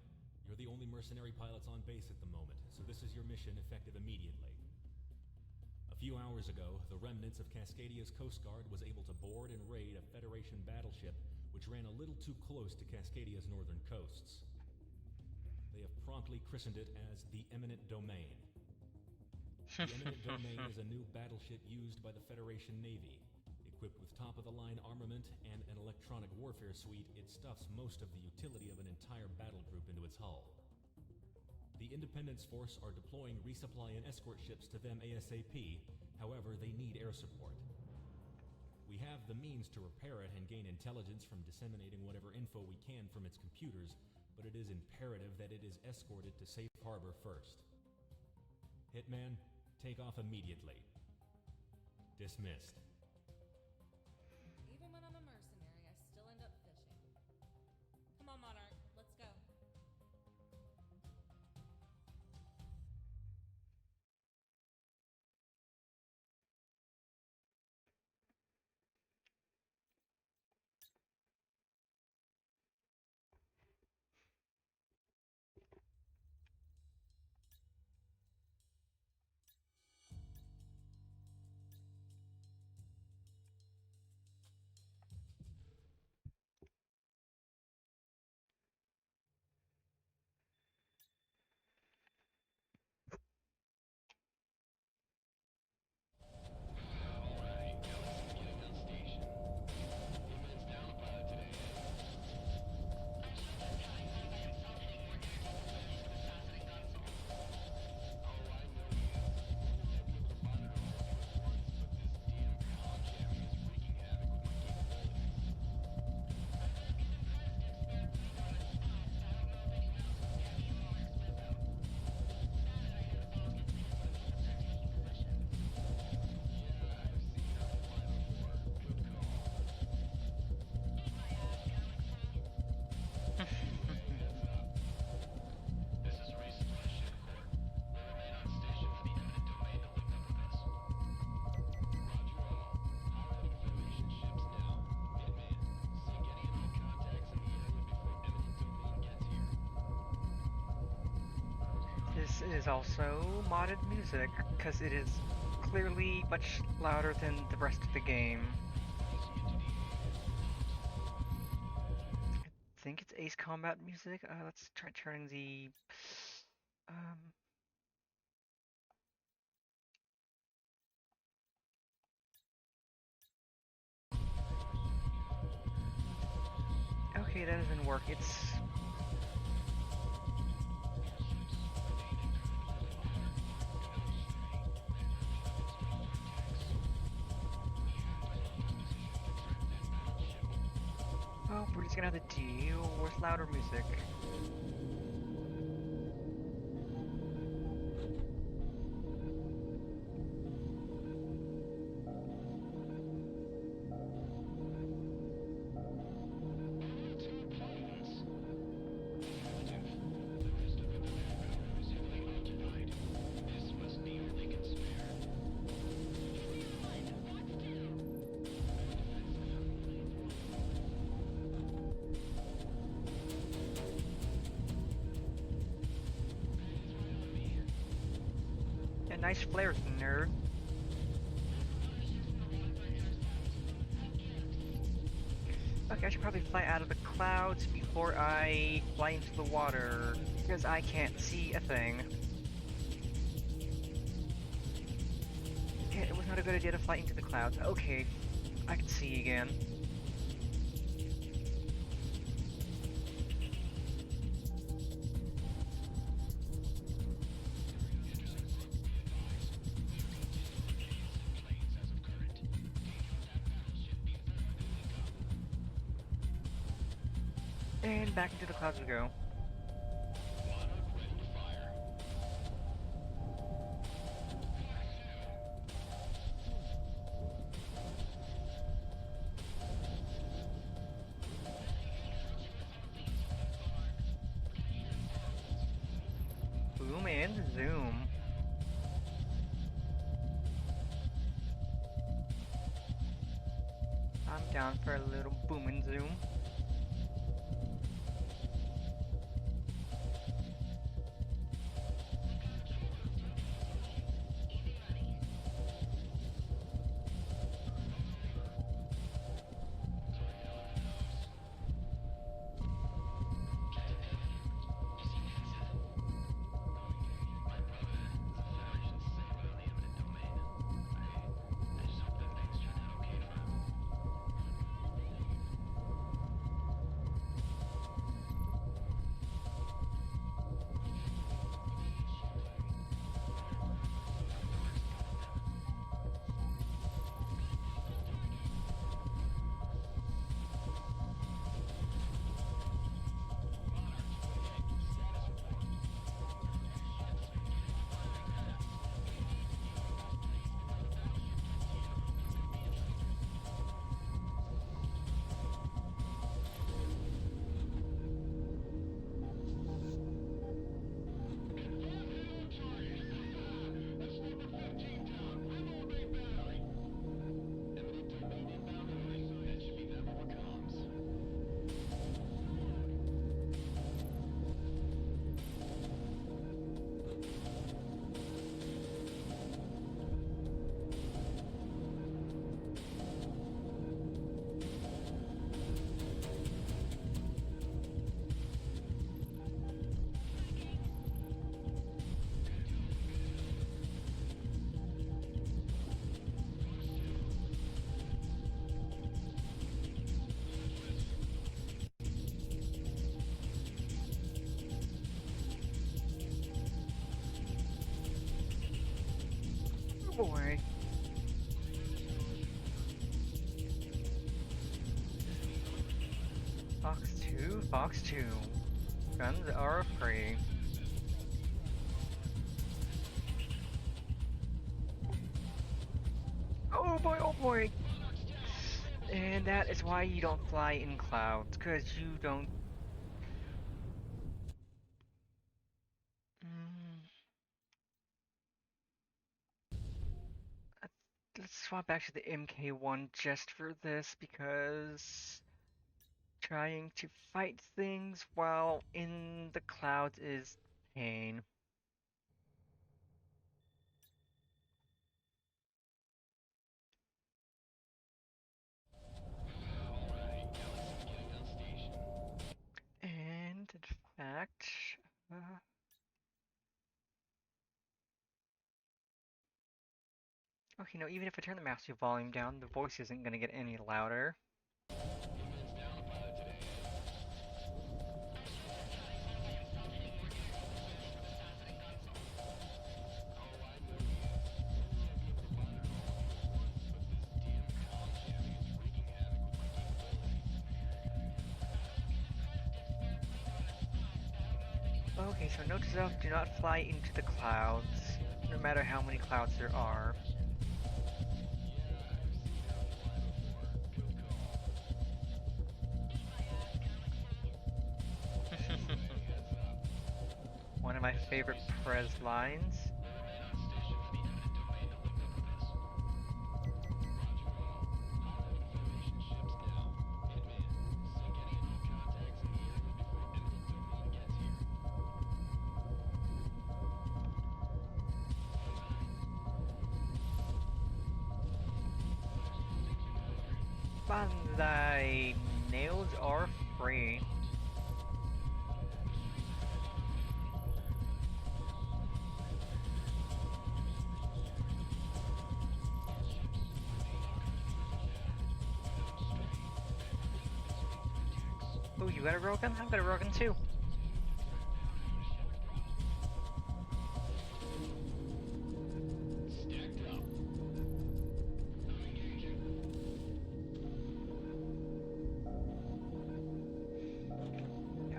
you're the only mercenary pilots on base at the moment, so this is your mission effective immediately. A few hours ago, the remnants of Cascadia's Coast Guard was able to board and raid a Federation battleship which ran a little too close to Cascadia's northern coasts. They have promptly christened it as the Eminent Domain. The Eminent Domain is a new battleship used by the Federation Navy. Equipped with top-of-the-line armament and an electronic warfare suite, it stuffs most of the utility of an entire battle group into its hull. The Independence Force are deploying resupply and escort ships to them ASAP, however, they need air support. We have the means to repair it and gain intelligence from disseminating whatever info we can from its computers, but it is imperative that it is escorted to safe harbor first. Hitman, take off immediately. Dismissed. Even when I'm a mercenary, I still end up fishing. Come on, Monarch, let's go. Alright, Galaxy's getting on station. Wingman's down a pilot today, I'm sure this guy is by himself hitting more air capabilities with faceting console. Oh, I know you. Wonder might be able to monitor all of you at once, but this damn comm jamming is wreaking havoc with my capabilities. I've been given credit to experiment with Ego and Spies, but I don't know if anyone else was scanning in Monarch's window. Saturday, it was all contained when we should start taking position. Yeah, I've seen how to fly before. Good call. Eat my ass, Galaxy. Anyway, heads up. This is resupply ship court. We'll remain on station for the eminent domain to link up with us. Roger all. Piloting Federation ships now. Hitman, see getting in on contacts in the area before eminent domain gets here. This is also modded music, because it is clearly much louder than the rest of the game. I think it's Ace Combat music. Let's try turning the um. Okay, that doesn't work. It's well, we're just gonna have to deal with louder music. This must be all they can spare. Yeah, nice flares, nerd. Okay, I should probably fly out of the clouds before I fly into the water, because I can't see a thing. Yeah, it was not a good idea to fly into the clouds. Okay, I can see again. And back into the clouds we go. Boom and zoom. I'm down for a little boom and zoom. Oh boy. Fox 2, Fox 2. Guns are free. Oh boy, oh boy! And that is why you don't fly in clouds, because you don't... Mm, let's swap back to the MK1 just for this, because trying to fight things while in the clouds is pain. Okay, no, even if I turn the master volume down, the voice isn't gonna get any louder. Wingman's down a pilot today, Oh, I know he is. Normally I'd be able to monitor all of you at once, but this damn comm jamming is wreaking havoc with my capabilities. Okay, so note to self, do not fly into the clouds, no matter how many clouds there are. Yeah, I've seen her fly before. Good call. Anyway, heads up. One of my favorite Prez lines. We'll remain on station for the eminent domain to link up with us. Roger all. Piloting Federation ships now. Hitman, sync any and all contacts in the area before eminent domain gets here. Banzai! Nails are free. Oh, you got a railgun? I've got a railgun too. Stacked up. I'm engaging.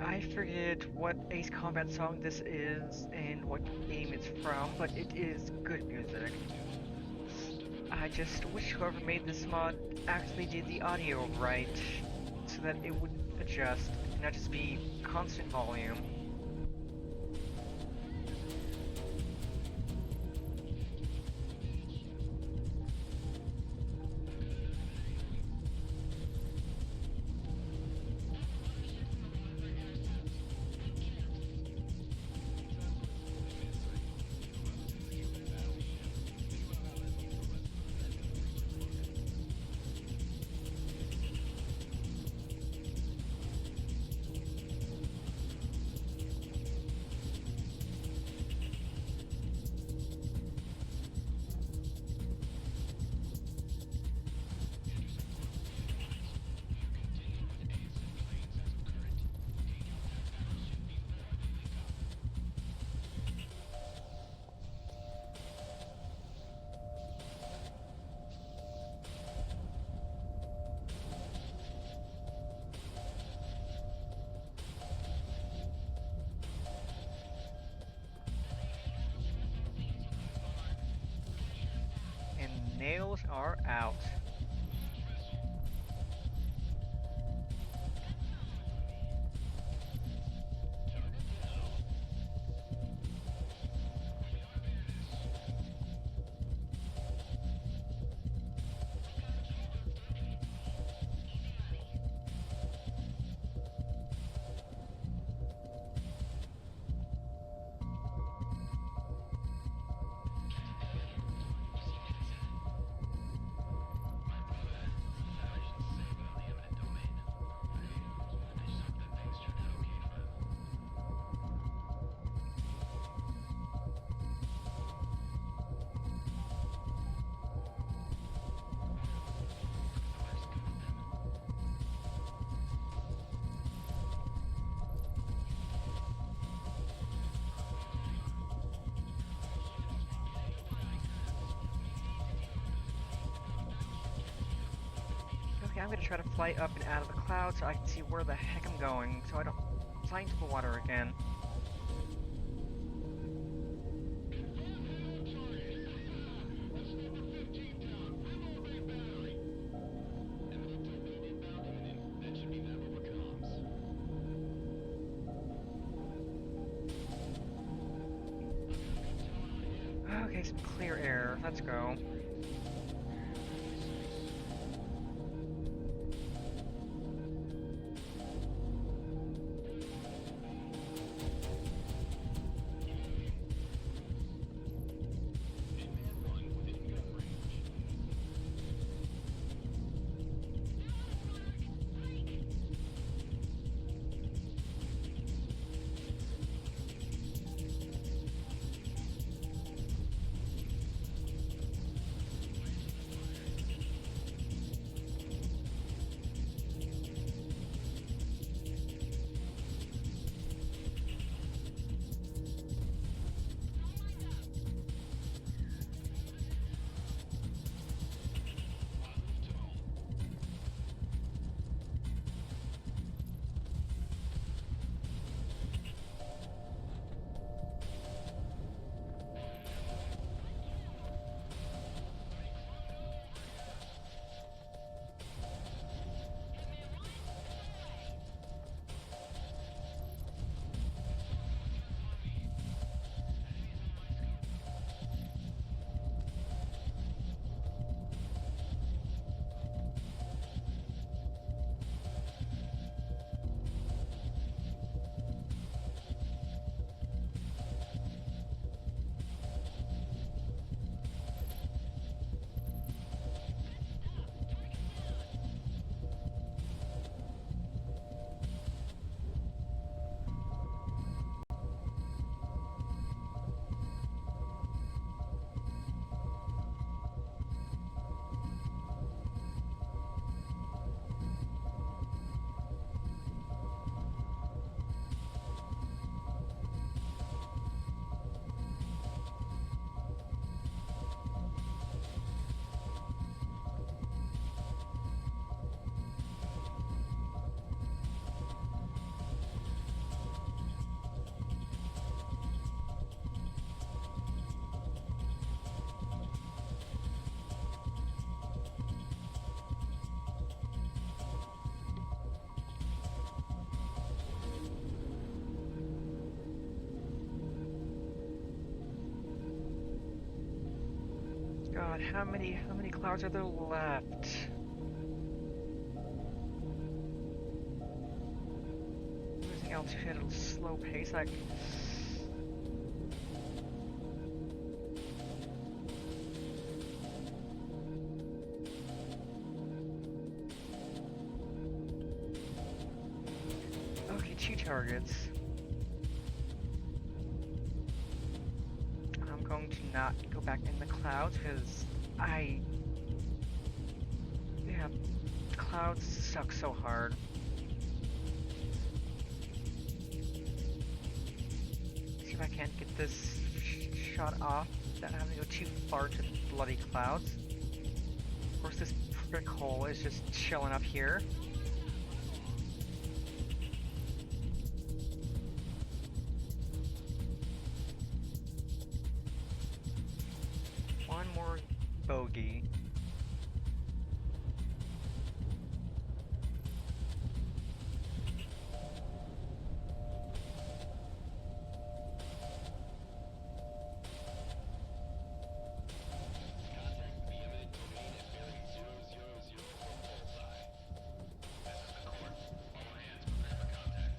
I forget what Ace Combat song this is and what game it's from, but it is good music. I just wish whoever made this mod actually did the audio right, so that it would adjust, and not just be constant volume. And nails are out. Okay, I'm gonna try to fly up and out of the clouds so I can see where the heck I'm going, so I don't fly into the water again. Okay, some clear air. Let's go. god, how many clouds are there left? Losing altitude at a slow pace, like... Okay, 2 targets. I'm going to not go back in the clouds because yeah, clouds suck so hard. See if I can't get this shot off without having to go too far to the bloody clouds. Of course, this prick hole is just chilling up here. One more bogey. Contact the eminent domain at bearing 000 from bullseye. This is the court. All hands prepare for contact.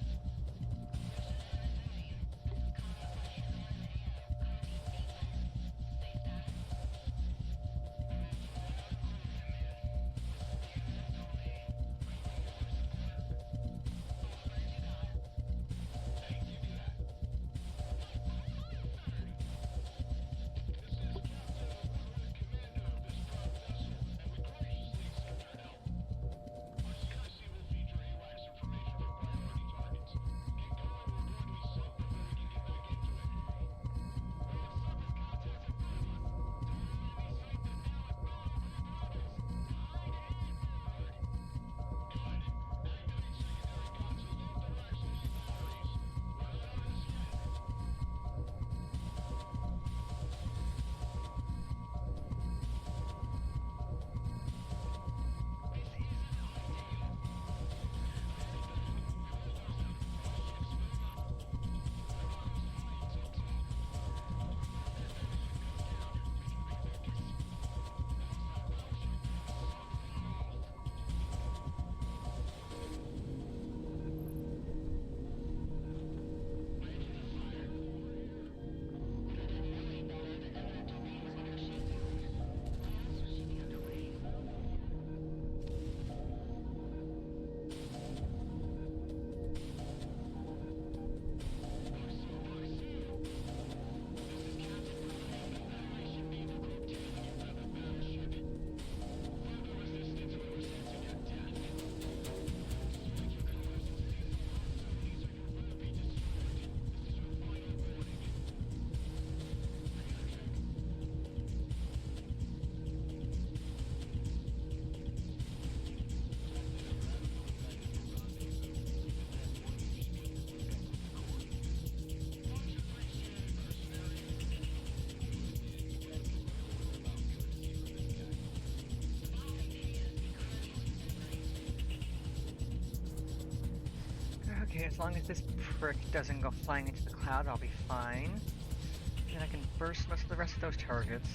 Okay, as long as this prick doesn't go flying into the cloud, I'll be fine. And I can burst most of the rest of those targets.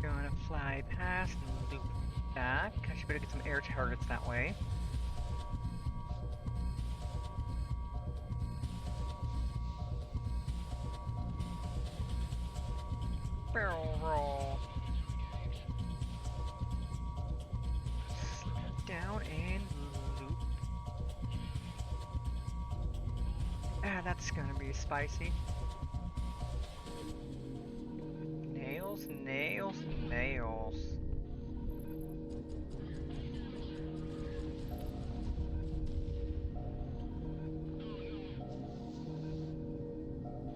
Gonna fly past and loop back. I should better get some air targets that way. down and loop. Ah, that's gonna be spicy. Nails, nails, nails.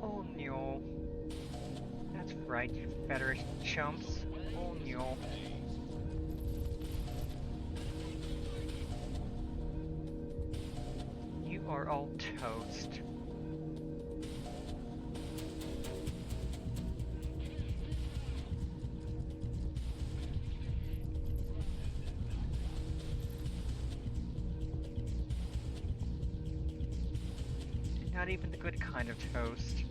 Oh no. That's right, you Federation chumps. Oh no. You are all toast. Not even the good kind of toast.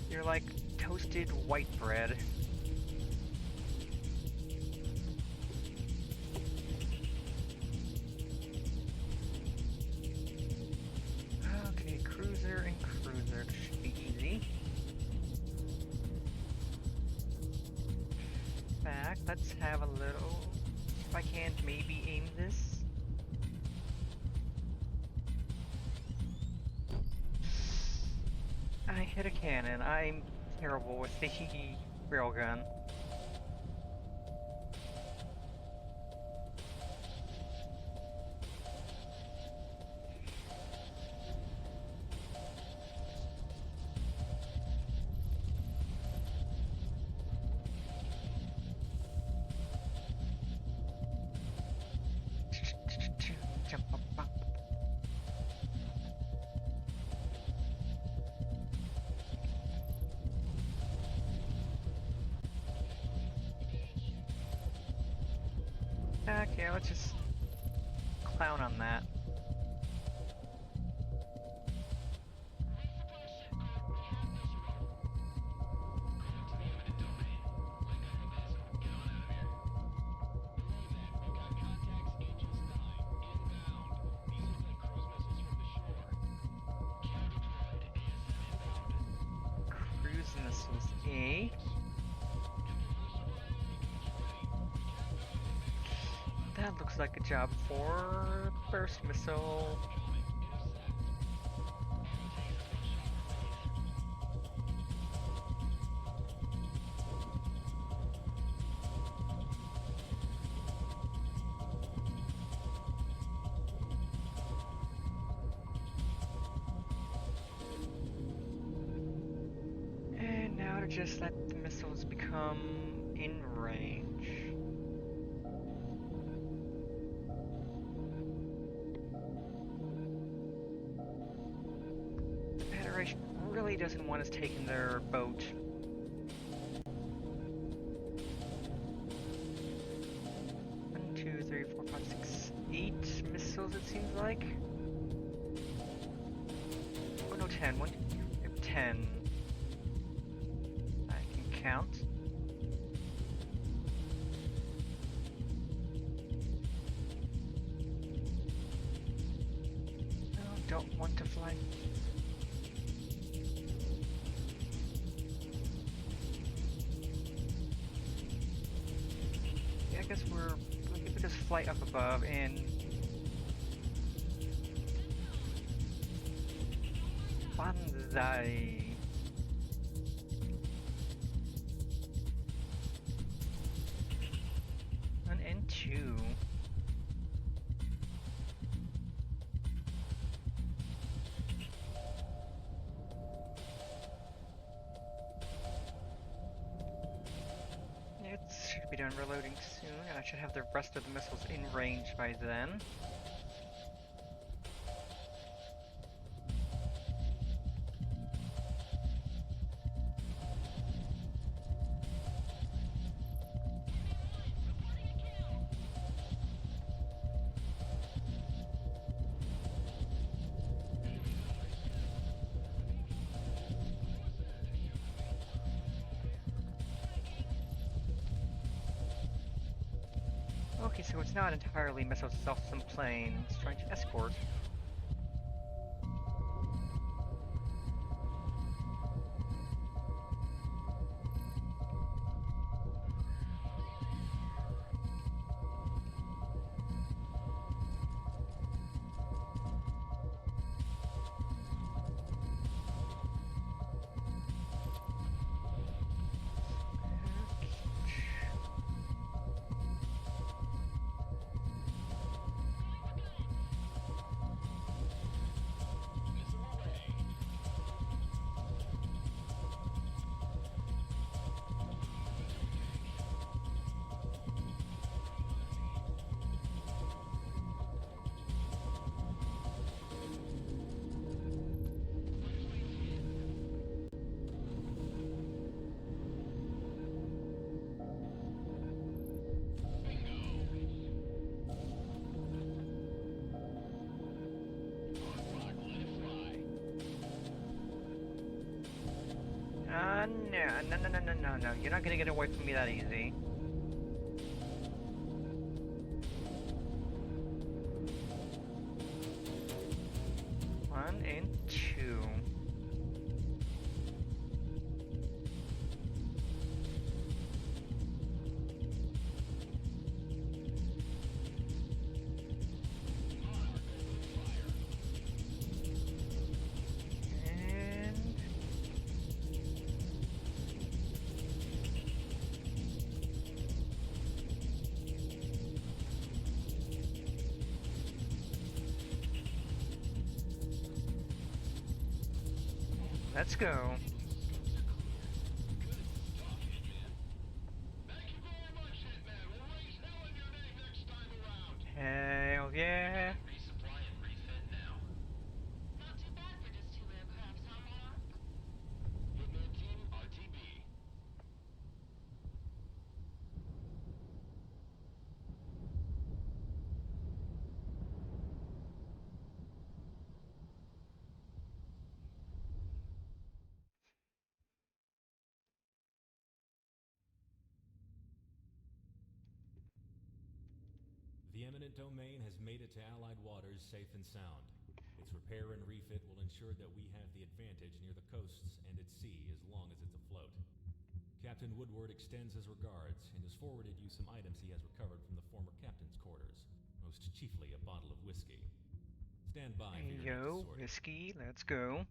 You're like toasted white bread. Okay, cruiser and cruiser. This should be easy. In fact, let's have a little... If I can't maybe aim this. I hit a cannon. I'm terrible with the railgun. Jump up, up. Okay, let's just clown on that. Cruise missiles A. That looks like a job for burst missile. And now to just let the missiles become in range. Federation really doesn't want us taking their boat. One, two, three, four, five, six, 8 missiles it seems like. Oh no, 10. 1, 2, 3, 10. I can count. No, don't want to fly. Yeah, I guess we can just fly up above and Banzai. One and two. It should be done reloading soon, and I should have the rest of the missiles in range by then. Okay, so it's not entirely missiles, it's also some planes trying to escort. No, no, no, no, no, no, no. You're not gonna get away from me that easy. One and two. And let's go. Thank you very much, Hitman. We'll raise hell in your name next time around. Hell yeah. Resupply and refit now. Not too bad for just 2 aircrafts, huh, Monarch? Hitman team, RTB. The eminent domain has made it to Allied waters safe and sound. Its repair and refit will ensure that we have the advantage near the coasts and at sea as long as it's afloat. Captain Woodward extends his regards and has forwarded you some items he has recovered from the former captain's quarters, most chiefly a bottle of whiskey. Stand by for your Yo, next sortie. whiskey, let's go.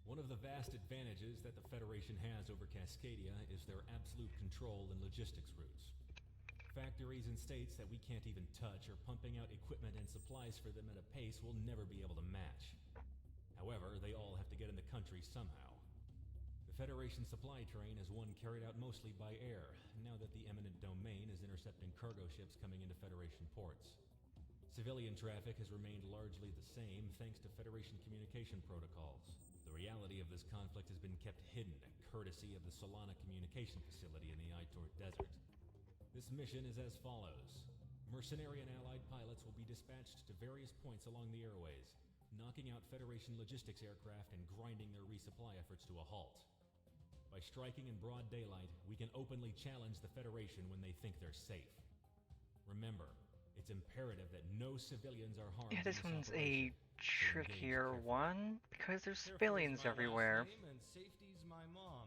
One of the vast advantages that the Federation has over Cascadia is their absolute control in logistics routes. Factories and states that we can't even touch are pumping out equipment and supplies for them at a pace we'll never be able to match. However, they all have to get in the country somehow. The Federation supply train is one carried out mostly by air, now that the eminent domain is intercepting cargo ships coming into Federation ports. Civilian traffic has remained largely the same thanks to Federation communication protocols. The reality of this conflict has been kept hidden, courtesy of the Solana communication facility in the Aitor Desert. This mission is as follows. Mercenary and allied pilots will be dispatched to various points along the airways, knocking out Federation logistics aircraft and grinding their resupply efforts to a halt. By striking in broad daylight, we can openly challenge the Federation when they think they're safe. Remember, it's imperative that no civilians are harmed Yeah, in this one's operation. a trickier one because there's civilians everywhere. And safety's my mom.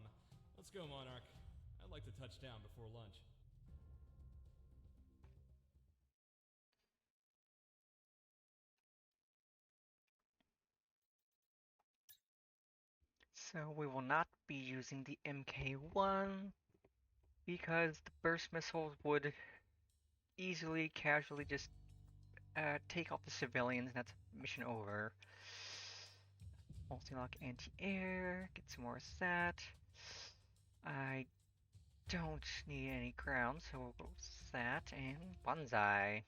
Let's go, Monarch. I'd like to touch down before lunch. So we will not be using the MK1 because the burst missiles would easily, casually just take out the civilians and that's mission over. Multi-lock anti-air, get some more SAT. I don't need any ground, so we'll go SAT and Banzai.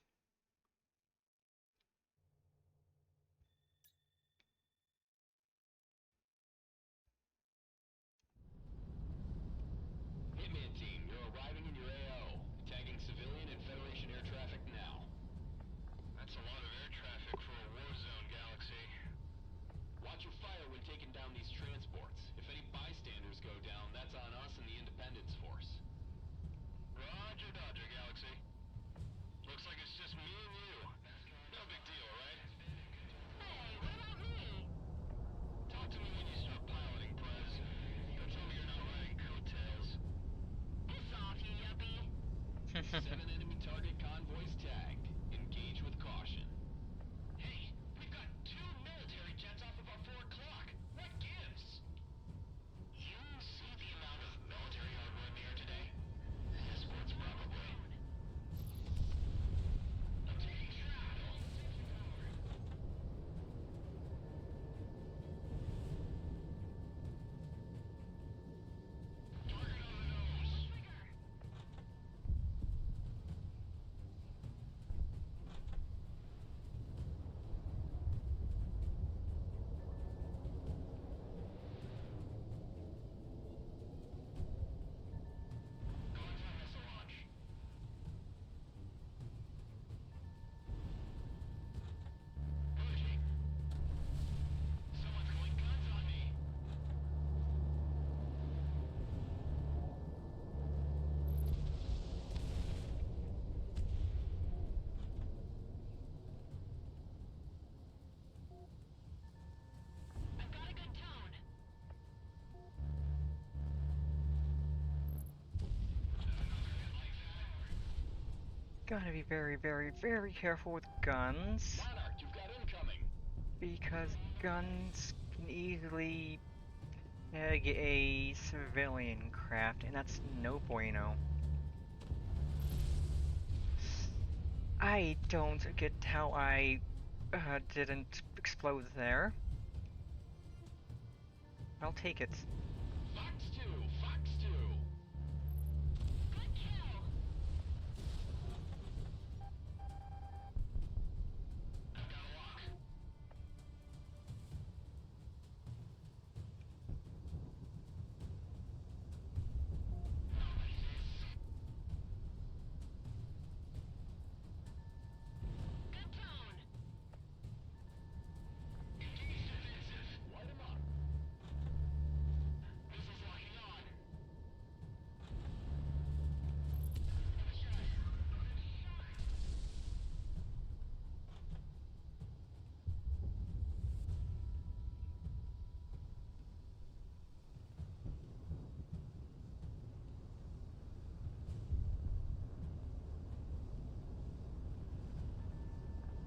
Hitman team, you're arriving in your AO. Attacking civilian and Federation air traffic now. That's a lot of air traffic for a war zone, Galaxy. Watch your fire when taking down these transports. If any bystanders go down, that's on us and the Independence Force. Roger, Dodger, Galaxy. Looks like it's just me and you. No big deal, right? Hey, what about me? Talk to me when you start piloting, Prez. Don't tell me you're not riding coattails. Piss off, you yuppie. 7 enemy target convoys tagged. Engage with caution. Hey, we've got 2 military jets off of our 4 o'clock. What gives? You see the amount of military hardware in the air today? Escorts, probably. Gotta be very, very, very careful with guns, Monarch, you've got incoming. because guns can easily get a civilian craft, and that's no bueno. I don't get how I didn't explode there. I'll take it. Fox 2, Fox 2. Good kill. I've got a lock. Good tone. Engage defensive. Light him up. Missiles locking on.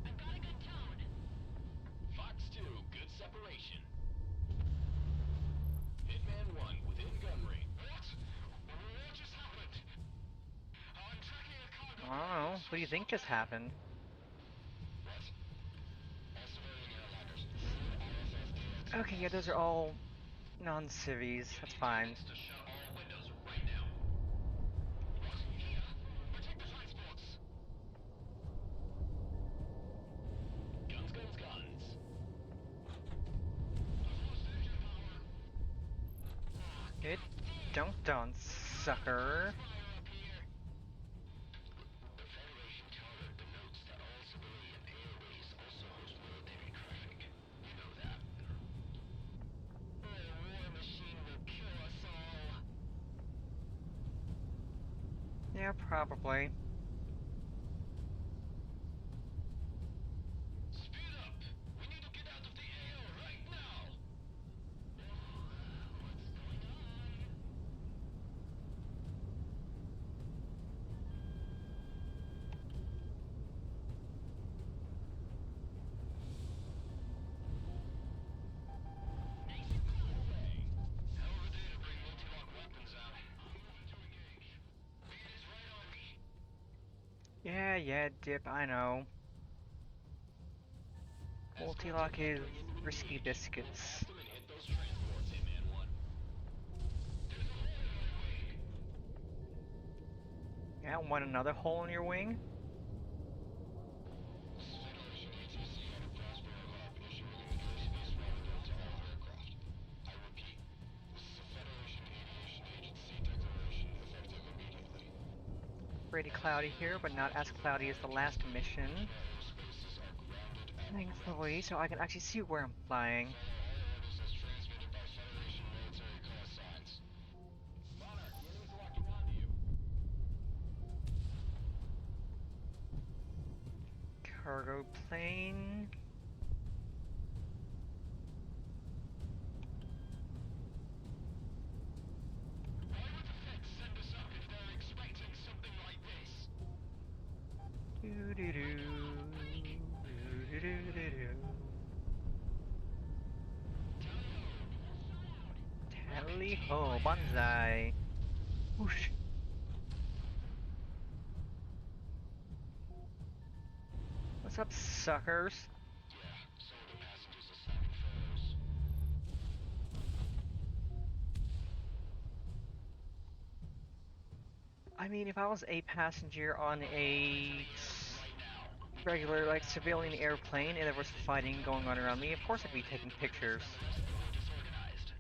I've got a good tone. Fox 2, good separation. Hitman 1 within gun range. What? What just happened? I'm tracking a cargo. I don't know. What do you think just happened? What? All civilian airliners. ISS Okay, yeah, those are all non-civies. That's fine. to shut all windows right now. What? Here? Protect the transports. Guns, guns, guns. I've lost engine power. It don't, sucker. Fire up here. The Federation Charter denotes that all civilian airways also host military traffic. You know that. The war machine will kill us all. Yeah, probably. Speed up! We need to get out of the AO right now! Hell of a day to bring multi-lock weapons out. I'm moving to engage. Lead is right on me. Yeah, Dip, I know. Multi-lock is risky biscuits. Blast 'em and hit those transports, Hitman 1. There's a hole in my wing. Yeah, want another hole in your wing? Federation ATC out of Prospero Lab issuing an address-based routing to all aircraft. I repeat, this is a Federation Aviation Agency declaration effective immediately. Pretty cloudy here, but not as cloudy as the last mission. Airspaces are grounded at Thankfully, so I can actually see where I'm flying. all orders as transmitted by Federation military call signs. Monarch, the enemy's locking onto you. Cargo plane. Why would the Feds send us up if they're expecting something like this? Tally ho, banzai. Whoosh. What's up, suckers? Yeah, some of the passengers are snapping photos. I mean, if I was a passenger on a Right now. regular, like, civilian airplane and there was fighting going on around me, of course I'd be taking pictures. Disorganized.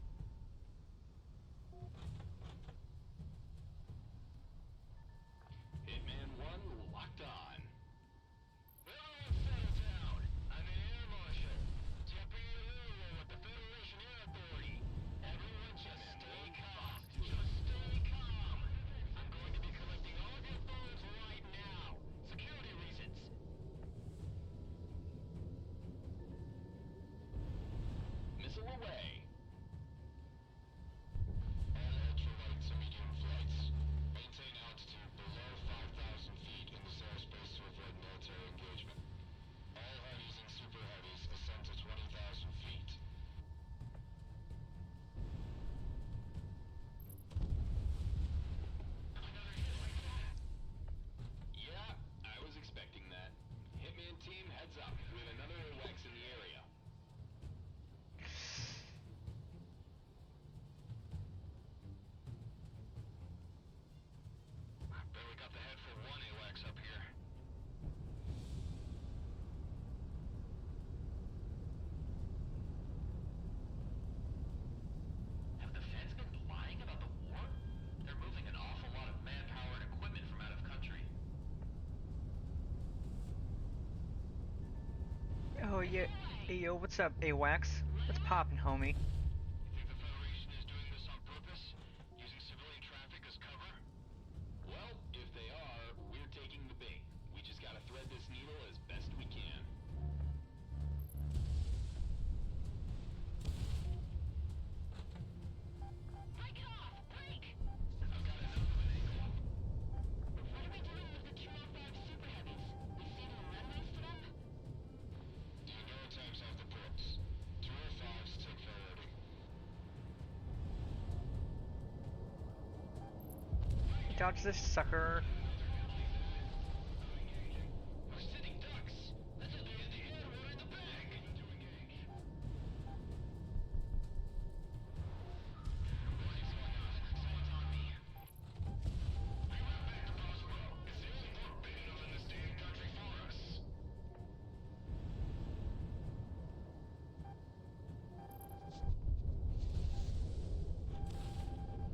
Hitman 1 locked on. Everyone settle down. I'm an air marshal. Deputy Lulu with the Federation Air Authority. Everyone just stay calm. Just stay calm. I'm going to be collecting all of your phones right now. Security reasons. Missile away. All ultralight to medium flights. Maintain altitude below 5,000 feet in this airspace yeah. Hey, yo, what's up, AWAX? What's poppin', homie? Think the Federation is doing this on purpose? Using civilian traffic as cover? Well, if they are, we're taking the bait. We just gotta thread this needle as best we can. Break it off! Break! I've got enough of an angle. What are we doing with the 205 Super Heavies? We saving the runways for them? Do you know times off the ports? 205s take priority. Dodge this sucker. We're sitting ducks. That's at the end of the we're in the bag. To engage. What's going on? Someone's on me. We went back to Roswell. It's the only port big enough in this damn country for us.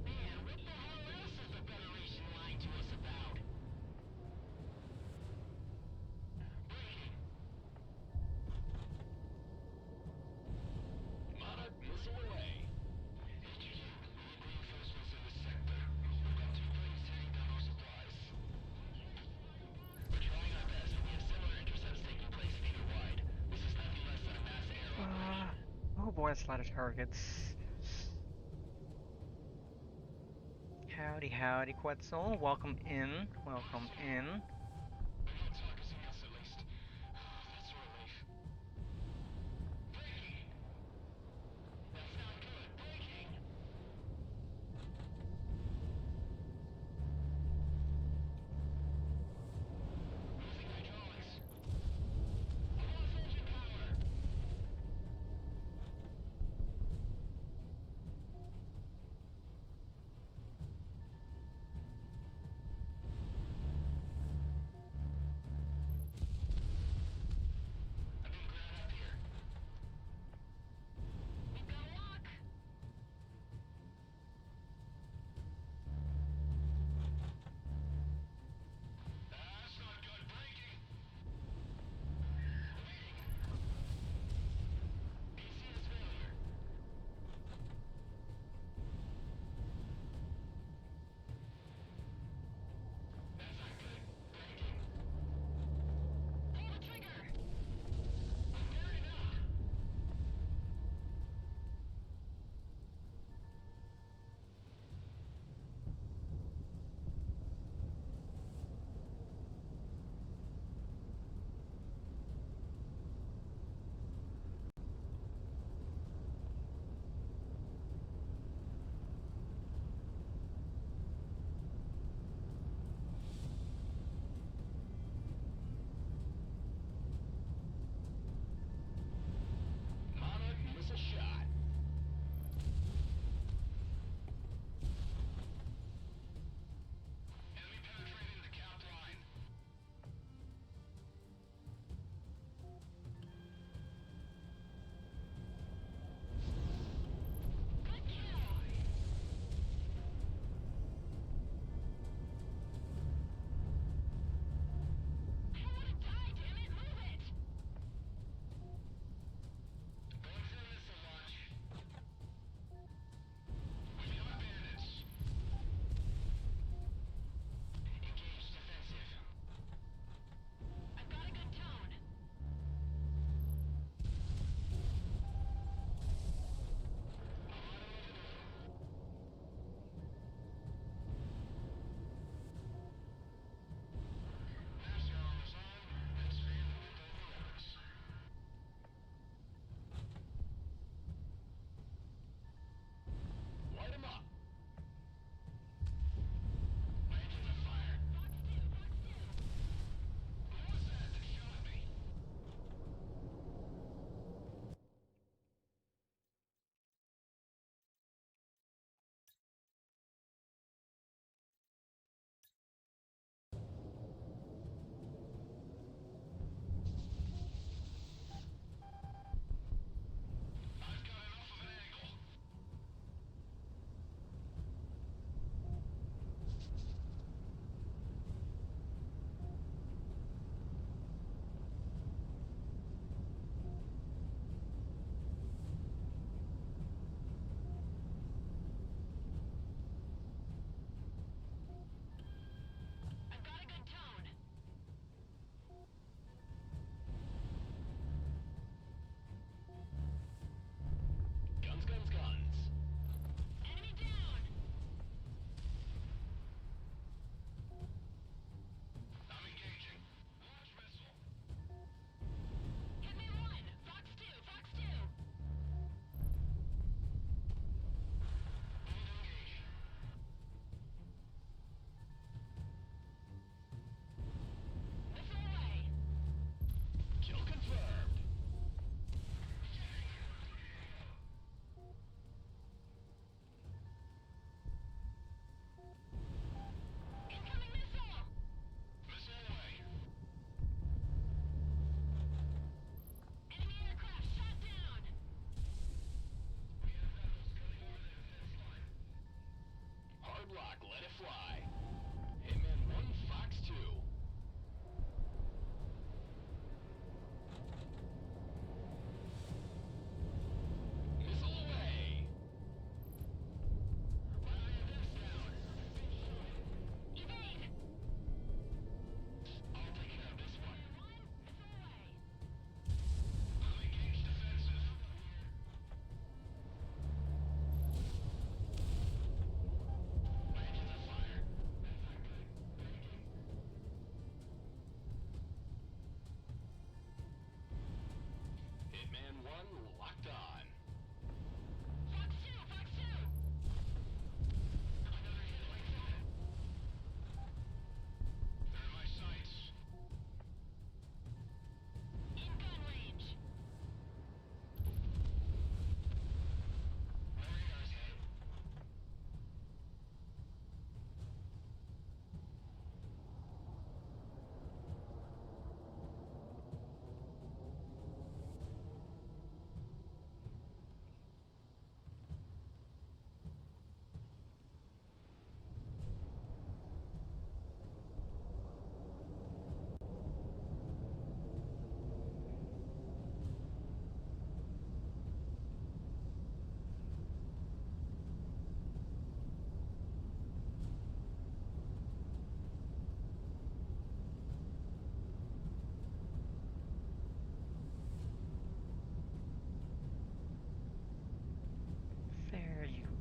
Man, what the hell else is the Federation lying to us about? Breaking. Monarch, missile away. HQ, we need reinforcements in this sector. We've got 2 planes heading down our supplies. We're trying our best. We have similar intercepts taking place theater-wide. This is nothing less than a mass air operation. Oh boy, that's a lot of targets. Howdy, howdy, Quetzal. Welcome in. Welcome in. We're not targeting us at least. That's a relief. Breaking! That's not good. Breaking. Losing hydraulics. I lost engine power.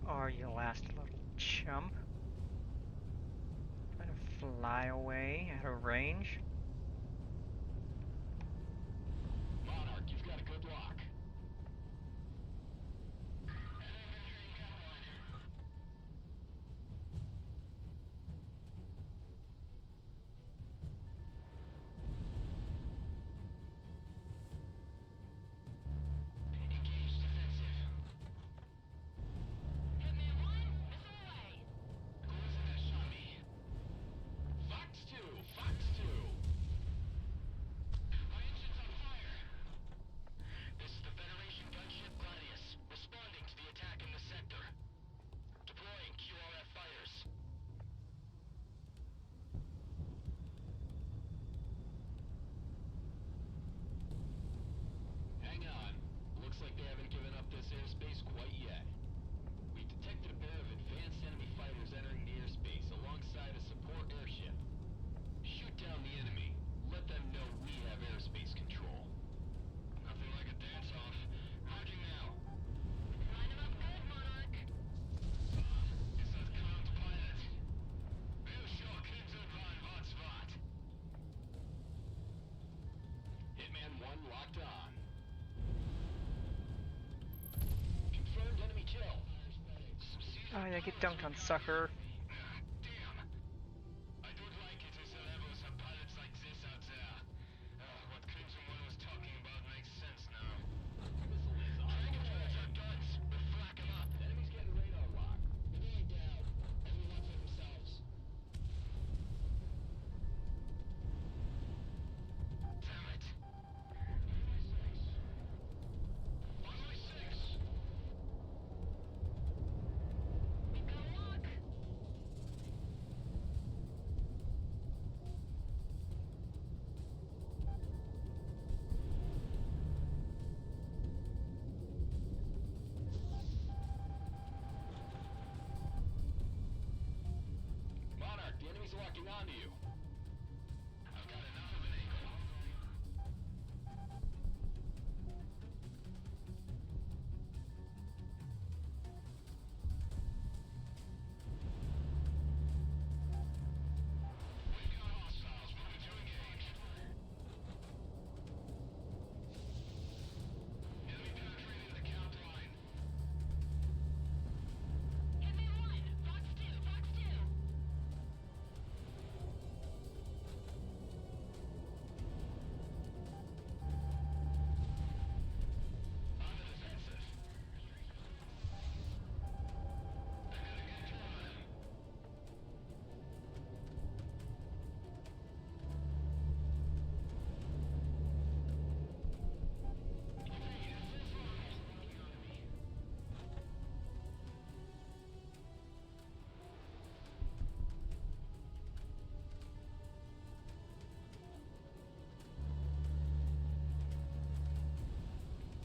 are you, last little chump? Trying to fly away out of range? Monarch, you've got a good lock. Engage defensive. Hitman 1, missile away. Who was it that shot me? Fox 2! Fox 2! My engine's on fire! This is the Federation gunship Gladius, responding to the attack in the sector. Deploying QRF fighters. Hang on. Looks like they haven't given up this airspace quite yet. We've detected a pair of advanced enemy fighters entering the airspace alongside a support airship. Shoot down the enemy. Let them know we have airspace control. Nothing like a dance-off. Roger now. Line them up good, Monarch. Ist das Command Pilot? Wir können waren was wat. Hitman 1 locked on. Confirmed enemy kill. Oh yeah, get dunked on, sucker. Damn. I don't like it as there ever some pilots like this out there. What Crimson One was talking about makes sense now. Missile is on. Try to control our guns. We'll flak them up. Enemy's getting radar lock. They're going down. Everyone for themselves. Damn it. On my six. We've got a lock. Monarch, the enemy's locking onto you. I've got enough of an angle. We've got hostiles moving to engage. Enemy penetrating the count line. Hitman 1, Fox 2, Fox 2. On the defensive. I gotta get to them.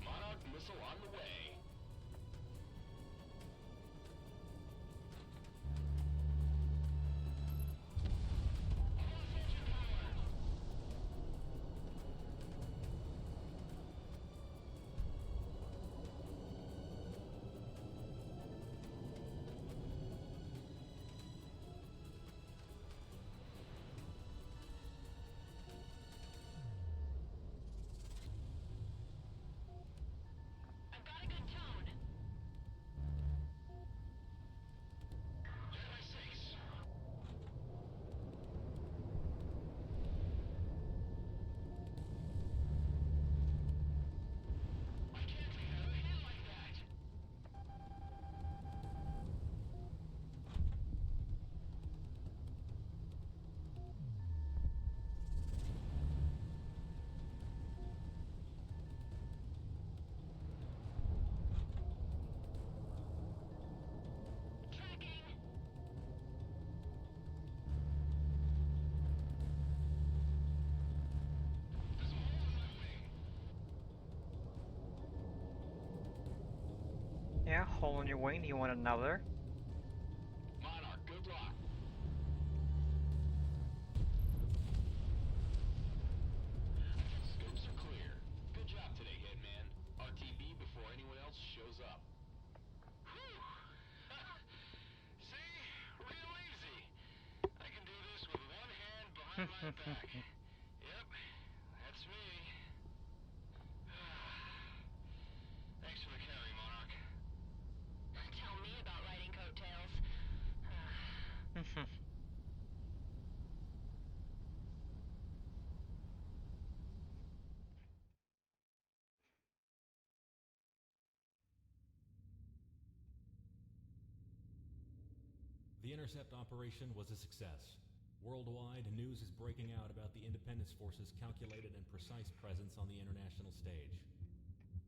Monarch missile on the way. I've got a good tone. Hit my six. I can't have a hit like that. Tracking. There's a hole in my wing. Yeah, hole in your wing. Do you want another? Monarch, good luck. Scopes are clear. Good job today, Hitman. RTB before anyone else shows up. Whew. right back. Yep, that's me. Thanks for the carry, Monarch. Tell me about riding coattails. The intercept operation was a success. Worldwide, news is breaking out about the Independence Force's calculated and precise presence on the international stage.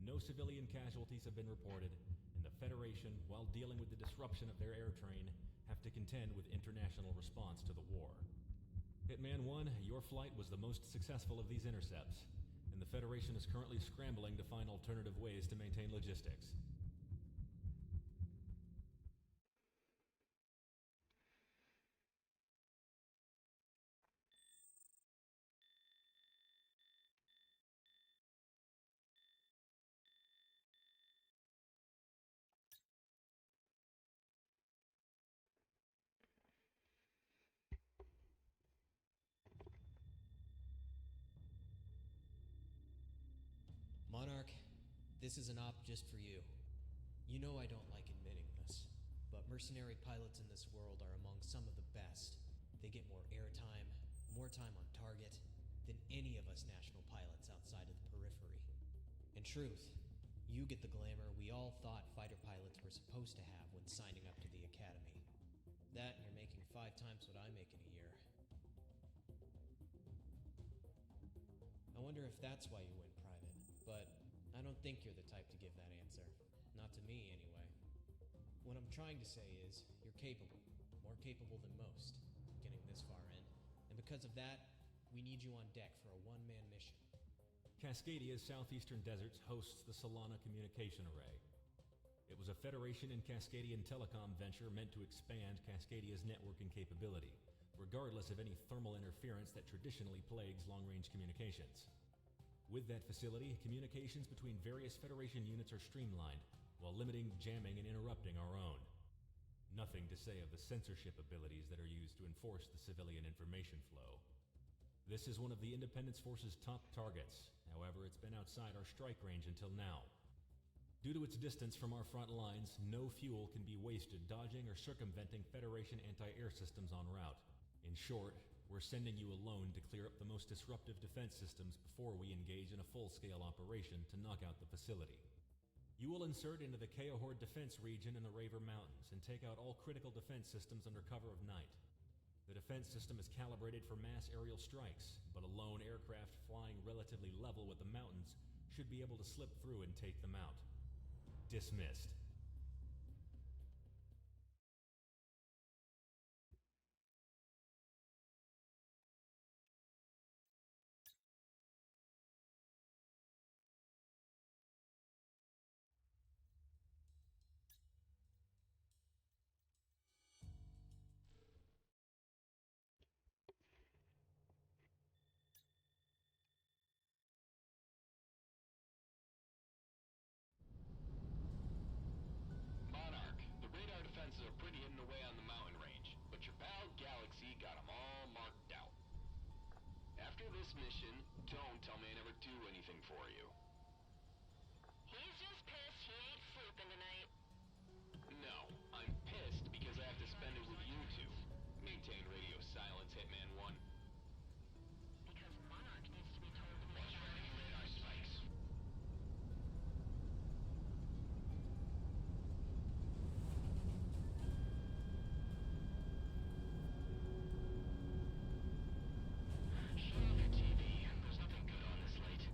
No civilian casualties have been reported, and the Federation, while dealing with the disruption of their air train, have to contend with international response to the war. Hitman 1, your flight was the most successful of these intercepts, and the Federation is currently scrambling to find alternative ways to maintain logistics. Monarch, this is an op just for you. You know I don't like admitting this, but mercenary pilots in this world are among some of the best. They get more airtime, more time on target, than any of us national pilots outside of the periphery. In truth, you get the glamour we all thought fighter pilots were supposed to have when signing up to the academy. That and you're making 5 times what I make in a year. I wonder if that's why you went private, but I don't think you're the type to give that answer. Not to me, anyway. What I'm trying to say is, you're capable. More capable than most, getting this far in. And because of that, we need you on deck for a one-man mission. Cascadia's southeastern deserts hosts the Solana Communication Array. It was a Federation and Cascadian telecom venture meant to expand Cascadia's networking capability, regardless of any thermal interference that traditionally plagues long-range communications. With that facility, communications between various Federation units are streamlined, while limiting jamming and interrupting our own. Nothing to say of the censorship abilities that are used to enforce the civilian information flow. This is one of the Independence Force's top targets. However, it's been outside our strike range until now. Due to its distance from our front lines, no fuel can be wasted dodging or circumventing Federation anti-air systems en route. In short, we're sending you alone to clear up the most disruptive defense systems before we engage in a full-scale operation to knock out the facility. You will insert into the Keohord defense region in the Raver Mountains and take out all critical defense systems under cover of night. The defense system is calibrated for mass aerial strikes, but a lone aircraft flying relatively level with the mountains should be able to slip through and take them out. Dismissed. Monarch, the radar defenses are pretty hidden away on the mountain range, but your pal Galaxy got them all marked out. After this mission, don't tell me I never do anything for you. He's just pissed he ain't sleeping tonight. No, I'm pissed because I have to spend it with you two. Maintain radio silence, Hitman 1. Because Monarch needs to be told to Watch for enemy radar spikes. Shut off your TV. There's nothing good on this late.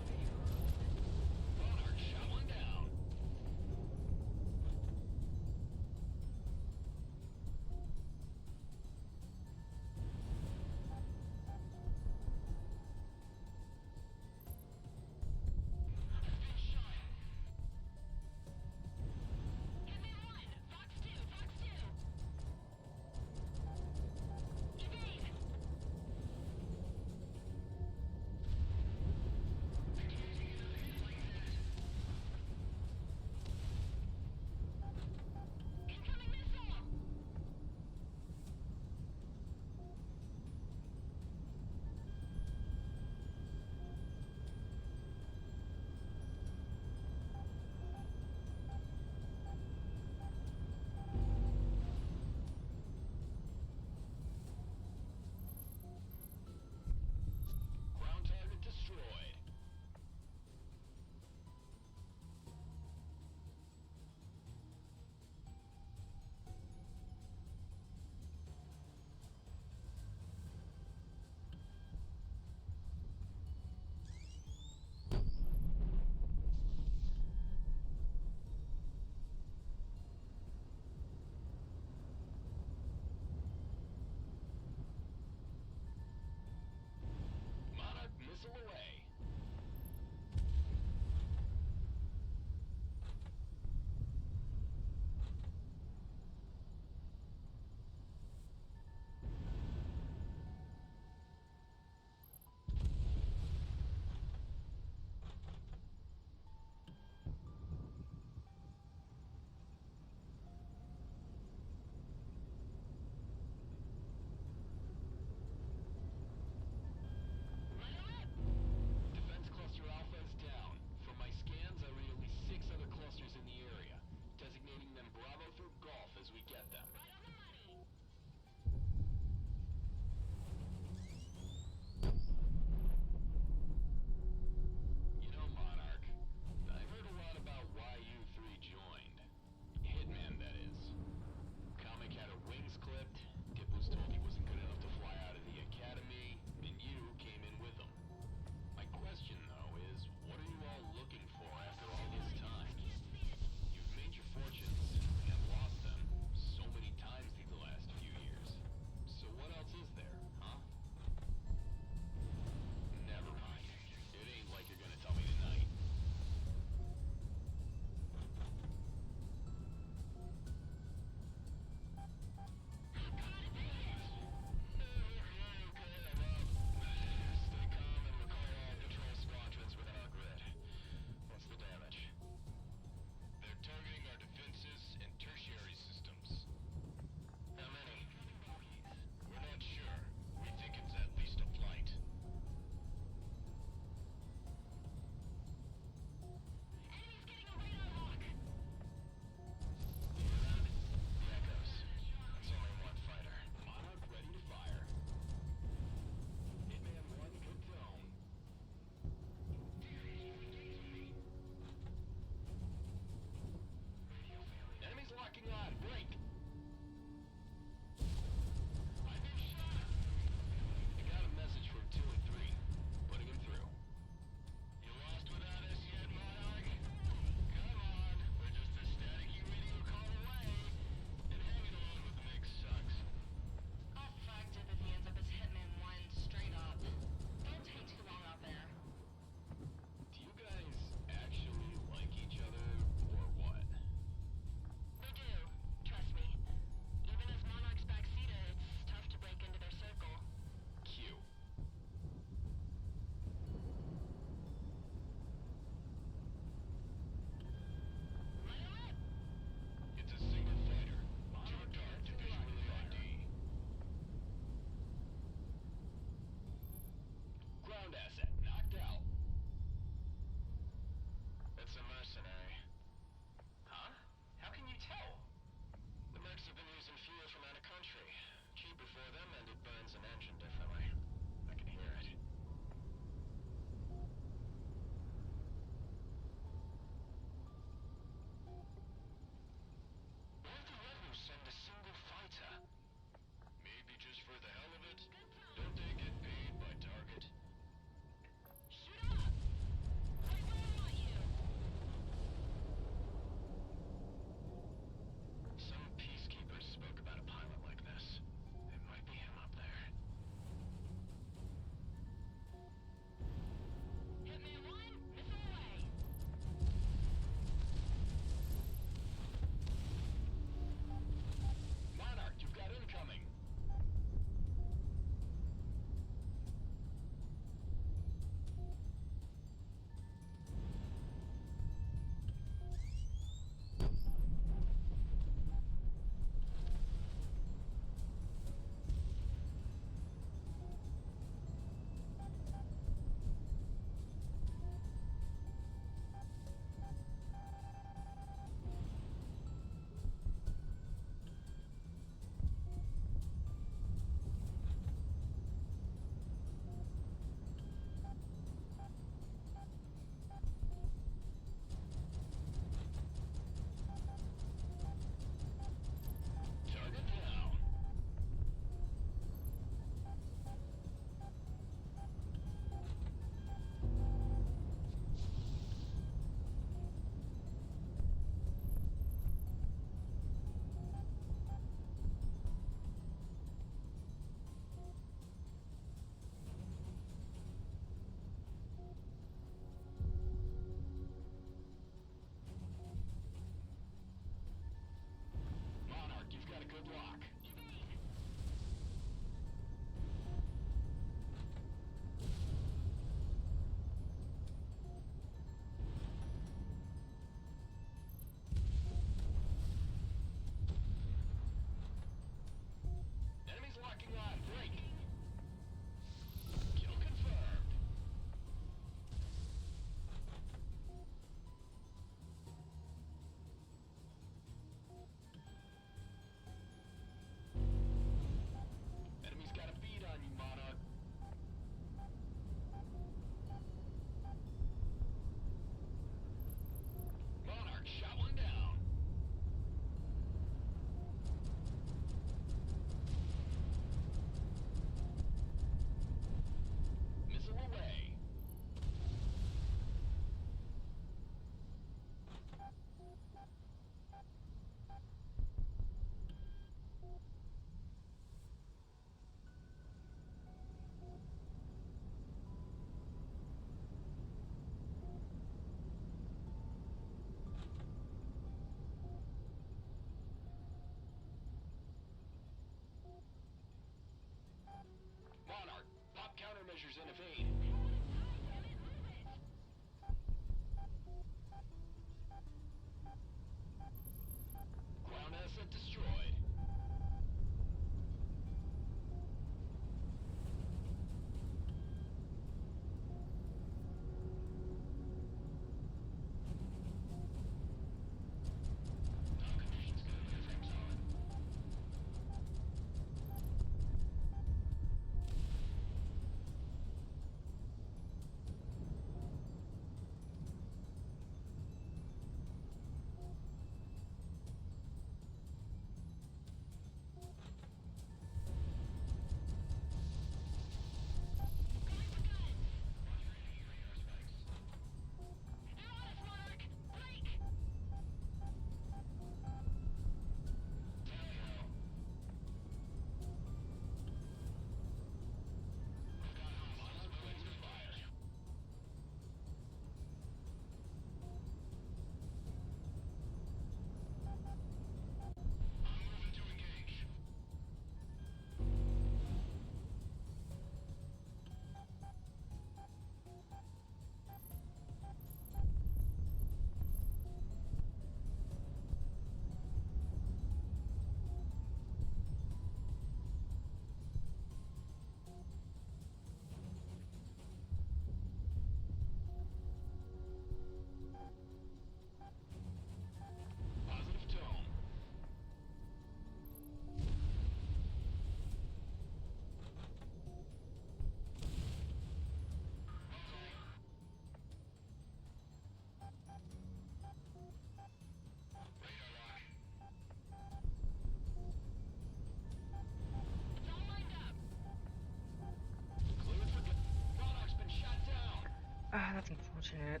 That's unfortunate.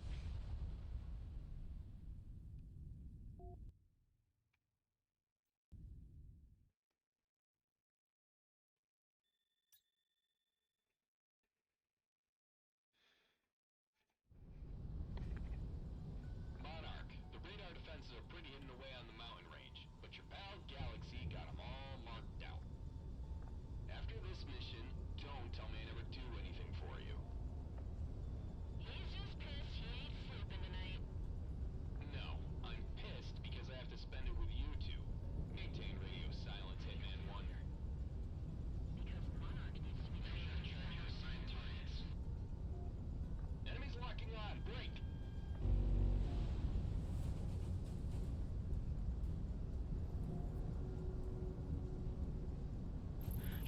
Monarch, the radar defenses are pretty hidden away on the mountain range, but your pal Galaxy got them all marked out. After this mission, don't tell me I never do anything for you. He's just pissed he ain't sleeping tonight. No, I'm pissed because I have to spend it with you two. Maintain radio silence, Hitman 1. Because Monarch needs to be trained to track your assigned targets. Enemies locking on. Break!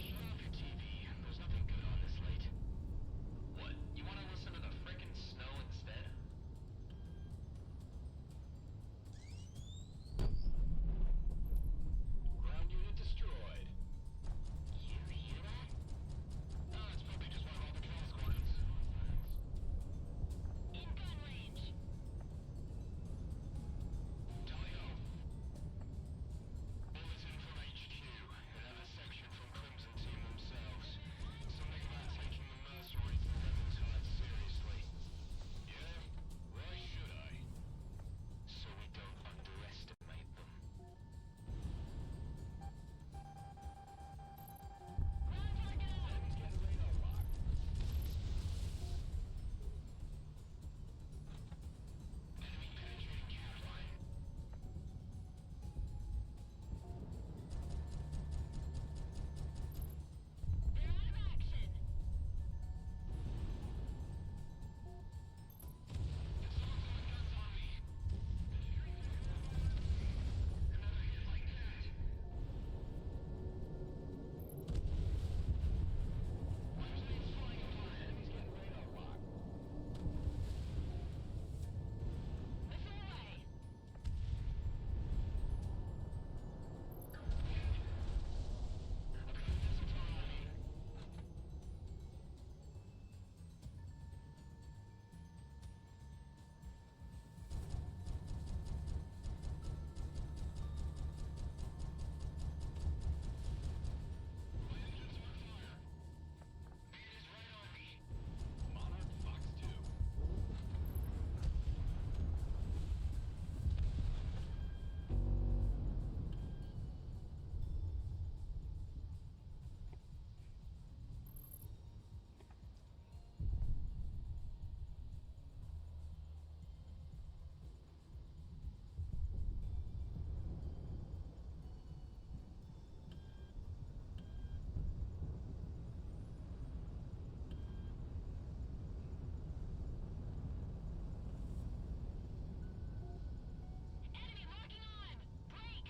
Shut off your TV. There's nothing good on this late. What? You want to listen to the frickin' snow instead? Ground unit destroyed. You hear that? Oh, it's probably just one of all the transporters. In gun range. Tally-ho. Bulletin from HQ. Another section from Crimson Team themselves. Something about taking the mercenaries and Leventide seriously. Yeah? Why should I? So we don't underestimate them. Enemies get radar lock. Enemy penetrating cap line. They're out of action. Someone's got guns on me. Another hit like that. Plane's flying apart. Enemies get radar lock. Missile away. I've got a missile thrown on me. My engine's on fire. Man is right on me. Monarch Fox 2. Enemy locking on. Break.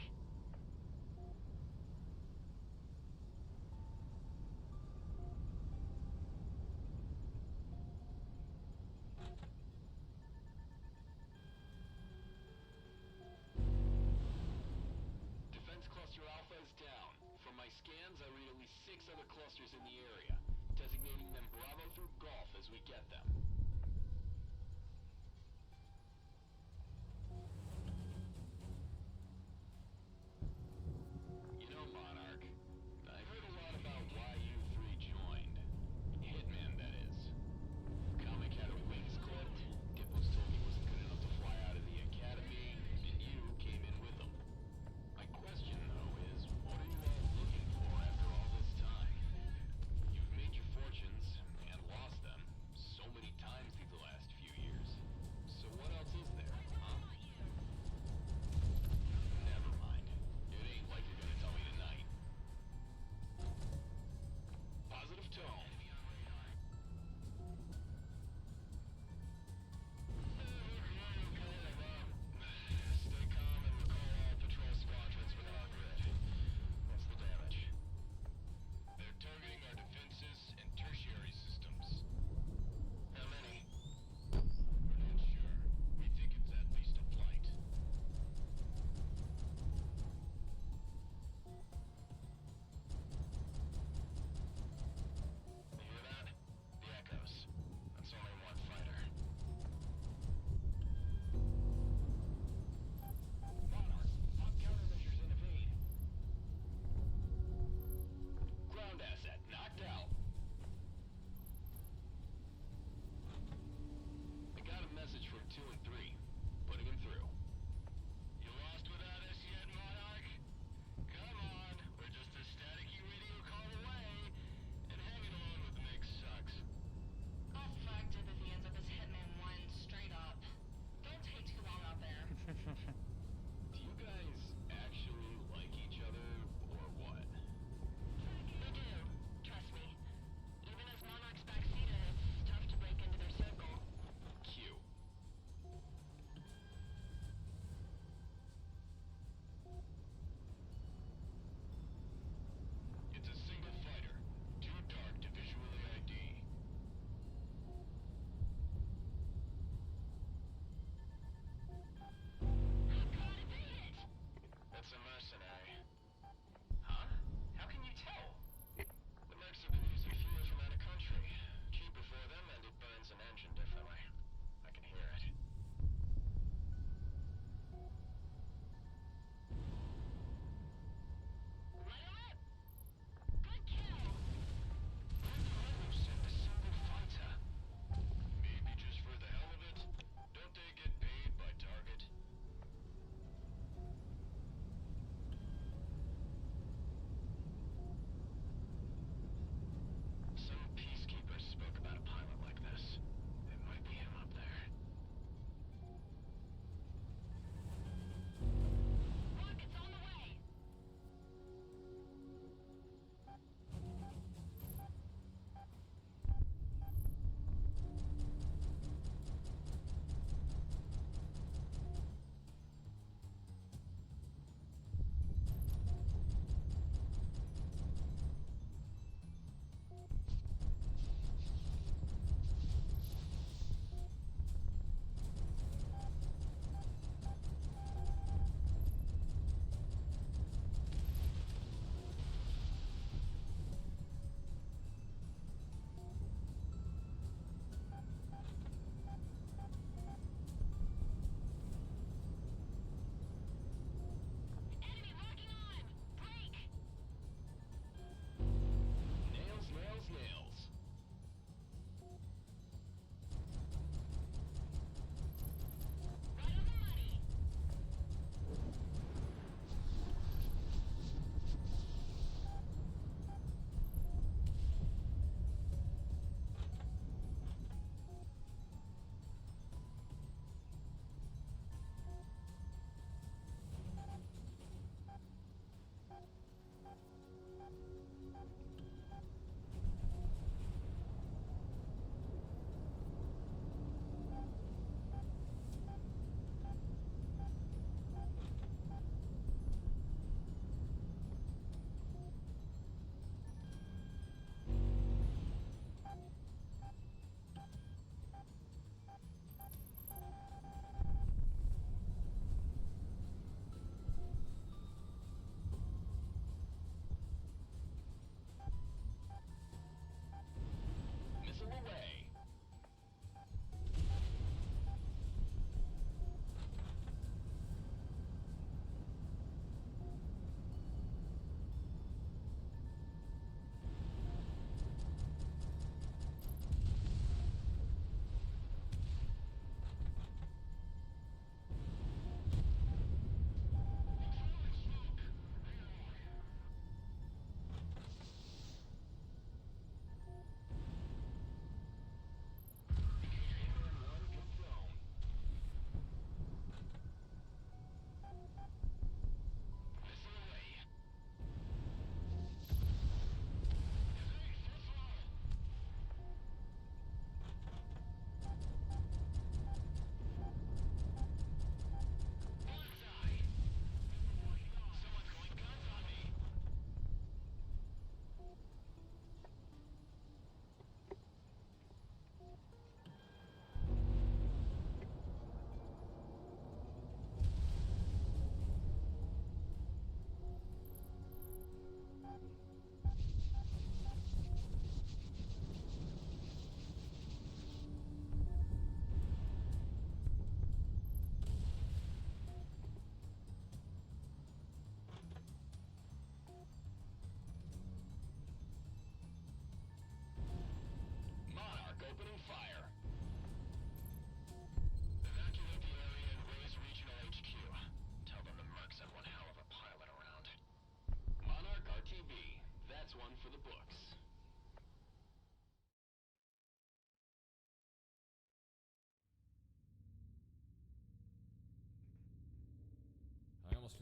Defense cluster Alpha is down. From my scans, I read at least 6 other clusters in the area, designating them Bravo through Golf as we get them. You know, Monarch, I heard a lot about why you three joined. Hitman, that is. Comic had her wings clipped, Dippos told he wasn't good enough to fly out of the academy, and you came in with him. My question, though, is what are you all looking for after all this time? You've made your fortunes, and lost them, so many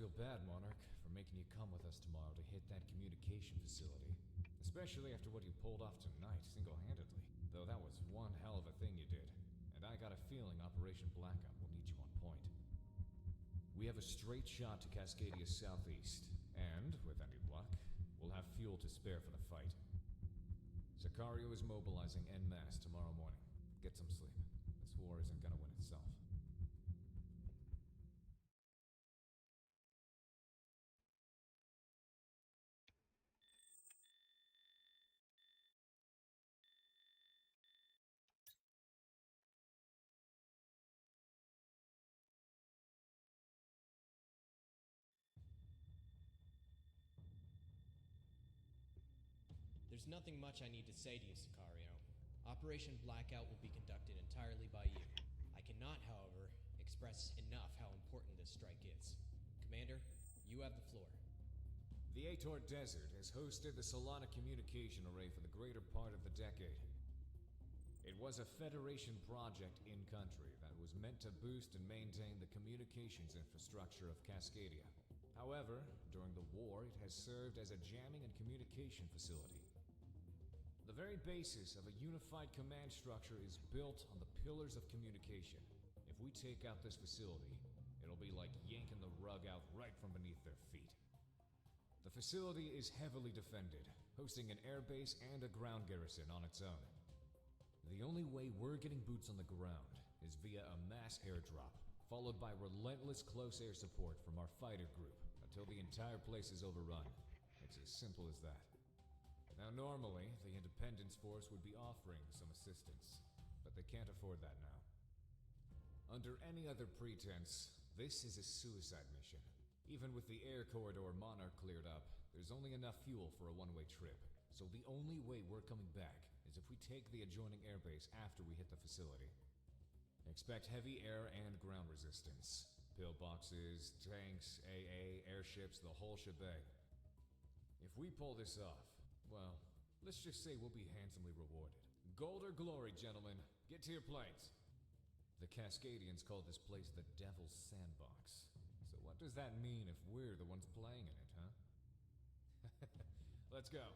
feel bad, Monarch, for making you come with us tomorrow to hit that communication facility. Especially after what you pulled off tonight, single-handedly. Though that was one hell of a thing you did. And I got a feeling Operation Blackout will need you on point. We have a straight shot to Cascadia's southeast, and, with any luck, we'll have fuel to spare for the fight. Sicario is mobilizing en masse tomorrow morning. Get some sleep. This war isn't gonna win itself. There's nothing much I need to say to you, Sicario. Operation Blackout will be conducted entirely by you. I cannot, however, express enough how important this strike is. Commander, you have the floor. The Ator Desert has hosted the Solana communication array for the greater part of the decade. It was a Federation project in-country that was meant to boost and maintain the communications infrastructure of Cascadia. However, during the war, it has served as a jamming and communication facility. The very basis of a unified command structure is built on the pillars of communication. If we take out this facility, it'll be like yanking the rug out right from beneath their feet. The facility is heavily defended, hosting an airbase and a ground garrison on its own. The only way we're getting boots on the ground is via a mass airdrop, followed by relentless close air support from our fighter group until the entire place is overrun. It's as simple as that. Now normally, the Independence Force would be offering some assistance, but they can't afford that now. Under any other pretense, this is a suicide mission. Even with the air corridor Monarch cleared up, there's only enough fuel for a one-way trip. So the only way we're coming back is if we take the adjoining airbase after we hit the facility. Expect heavy air and ground resistance. Pillboxes, tanks, AA, airships, the whole shebang. If we pull this off, well, let's just say we'll be handsomely rewarded. Gold or glory, gentlemen. Get to your planes. The Cascadians called this place the Devil's Sandbox. So what does that mean if we're the ones playing in it, huh? Let's go.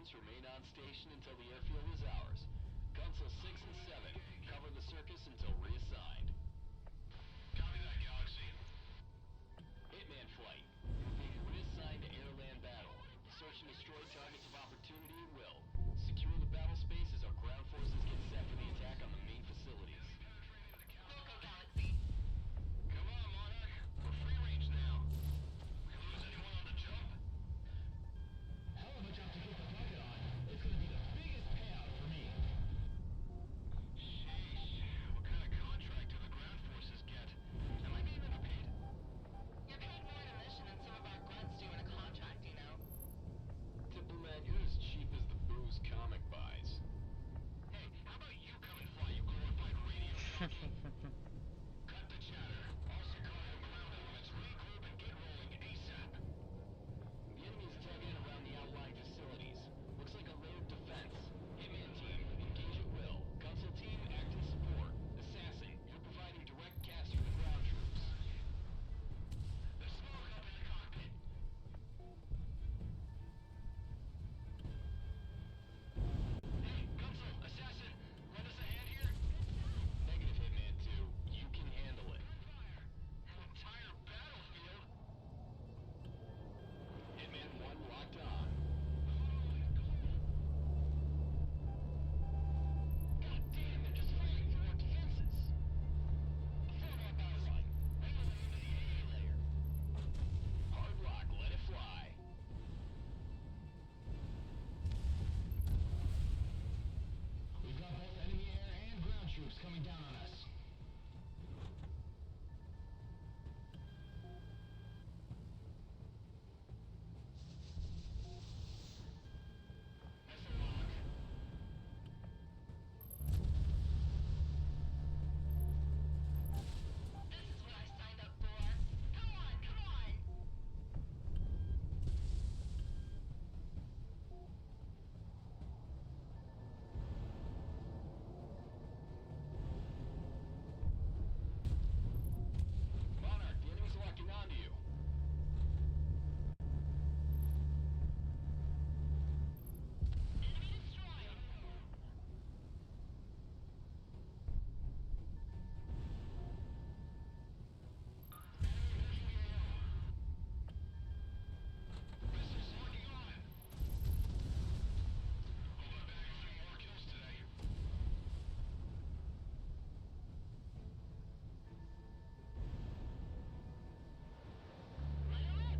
points remain on station until the airfield is ours. Gunsel 6 and 7, cover the circus until reassigned. Copy that, Galaxy. Hitman Flight, you're being reassigned to air-land battle. Search and destroy targets of opportunity at will. Secure the battle space as our ground forces get set for the attack on the main facilities. Loco Galaxy. Come on, Monarch. We're free range now. We lose anyone on the jump? Hell of a job to get the bucket on. It's gonna be the biggest payout for me. Sheesh. What kind of contract do the ground forces get? Am I being underpaid? You're paid more in a mission than some of our grunts do in a contract, you know. Diplomat, you're as cheap as the booze comic buys. Hey, how about you come and fly, you glorified radio jockey? Cut the chatter. All Sicario ground elements regroup and get rolling ASAP. The enemy is dug in around the outlying facilities. Looks like a layered defense. Hitman team, engage at will. Gunsel team, act in support. Assassin, you're providing direct gas for the ground troops. There's smoke up in the cockpit. Hey, Gunsel, Assassin, lend us a hand here? Negative, Hitman 2. You can handle it. An entire battlefield? Hitman 1 locked on. God damn, they're just fighting through our defenses. Form our battle line. Bring them into the AA layer. Hard lock, let it fly. We've got both enemy air and ground troops coming down on us. Missile lock. This is what I signed up for. Come on, come on. Monarch, the enemy's locking onto you. Enemy destroyed. Missiles locking on. Hope I bag a few more kills today. Radar lock. Missile on the way.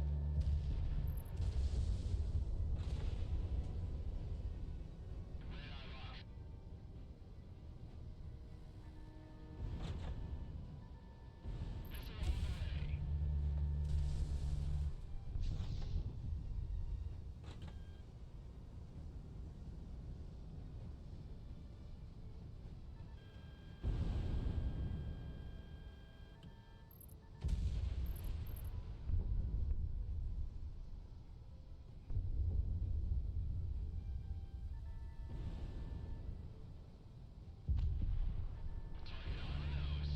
Target on the nose.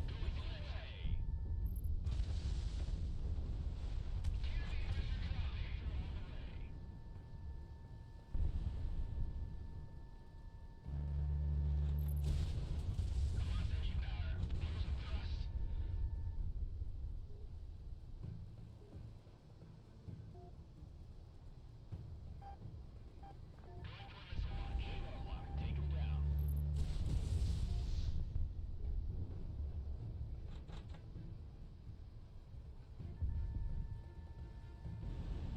Going the way. Enemy pressure dropping. On the way. Come on, engine power. Losing thrust. Going for a missile launch. Radar lock, take him down.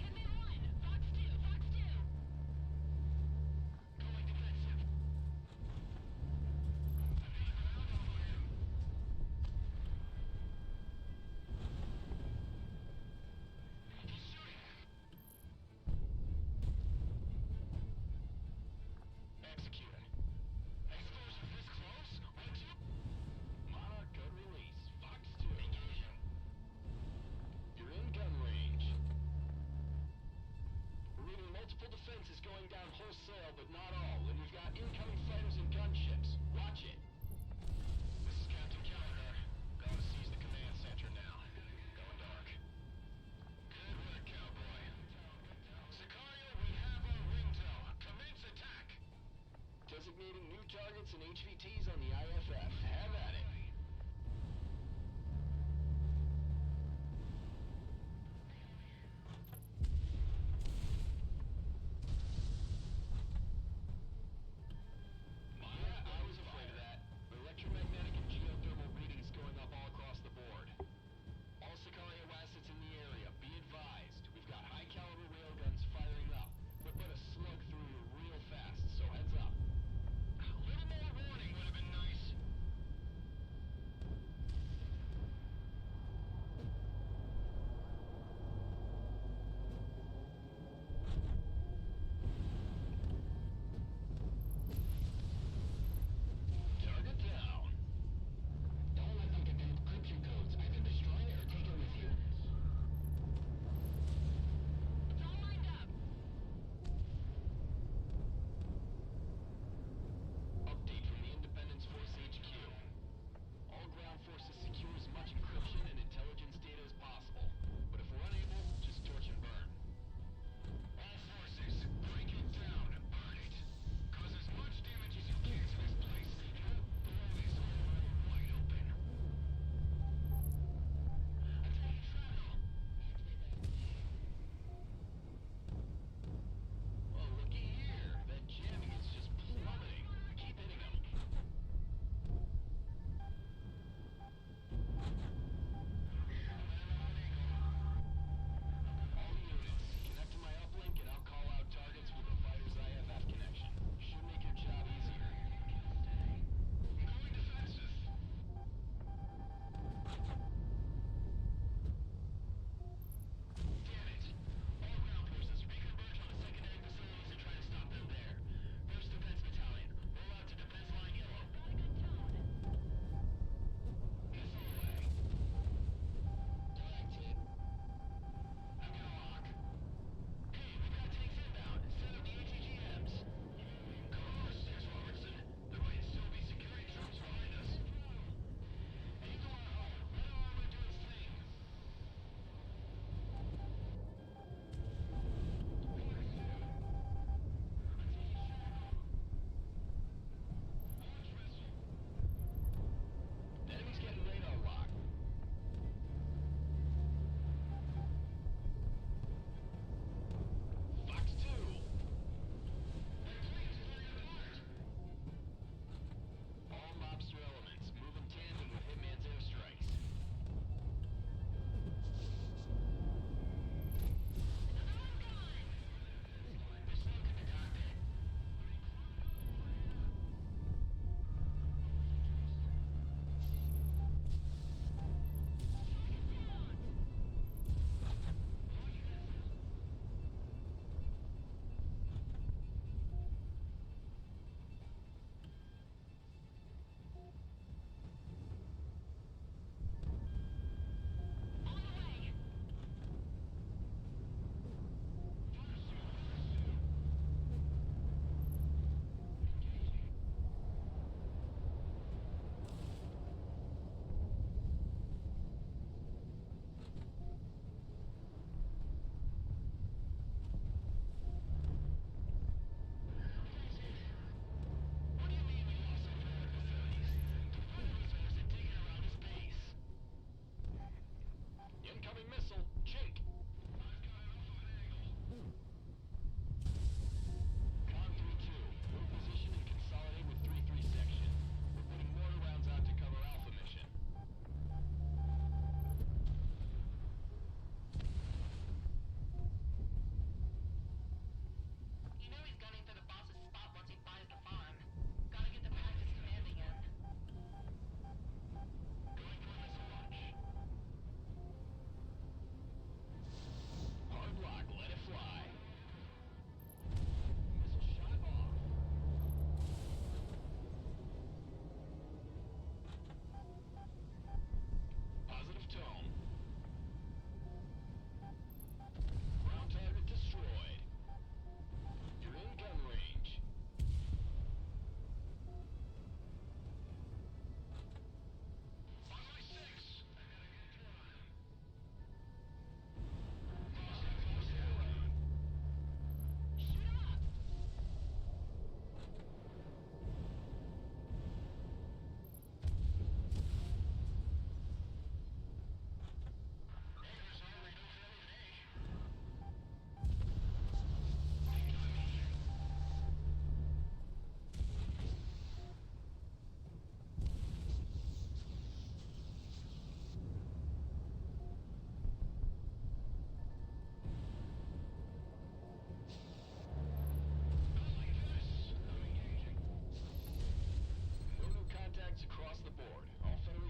Hitman 1. Fox 2. Fox 2. Going defensive. I'm being ground over him. He's shooting. Executing. Explosion this close? 1, 2. Monarch, good release. Fox 2. Engaging. You're in gun range. We're reading multiple defenses going down wholesale, but not all. And we've got incoming fighters and gunships. Watch it. This is Captain Gallagher. Going to seize the command center now. Going dark. Good work, cowboy. and HVTs on the IFF. Have at it. Yeah, I was afraid of that. Electromagnetic and geothermal readings going up all across the board. All Sicario assets in the area, be advised. We've got high-caliber railguns firing up. We'll put a slug through you real fast, so heads up. A little more warning would have been nice.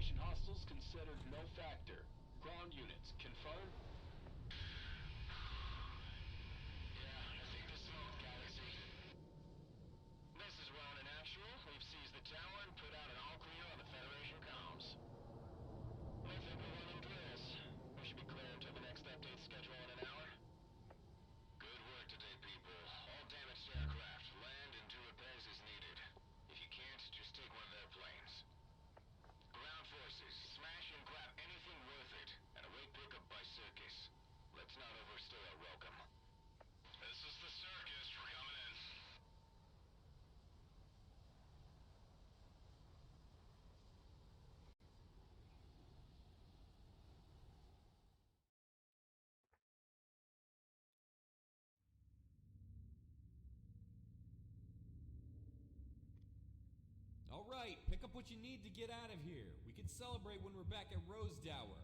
Federation hostiles considered no factor. Ground units, confirm? Yeah, I think the smoke, Galaxy. This is Ronan Actual. We've seized the tower and put out an all clear on the Federation comms. I think we're running drills. We should be clear until the next update schedule in an hour. Good work today, people. All damaged aircraft, land and do repairs as needed. If you can't, just take one of their planes. Ground forces, smash and grab anything worth it, and await pickup by Circus. Let's not overstay our welcome. This is the Circus. We're coming in. All right, pick up what you need to get out of here. We can celebrate when we're back at Rosedower.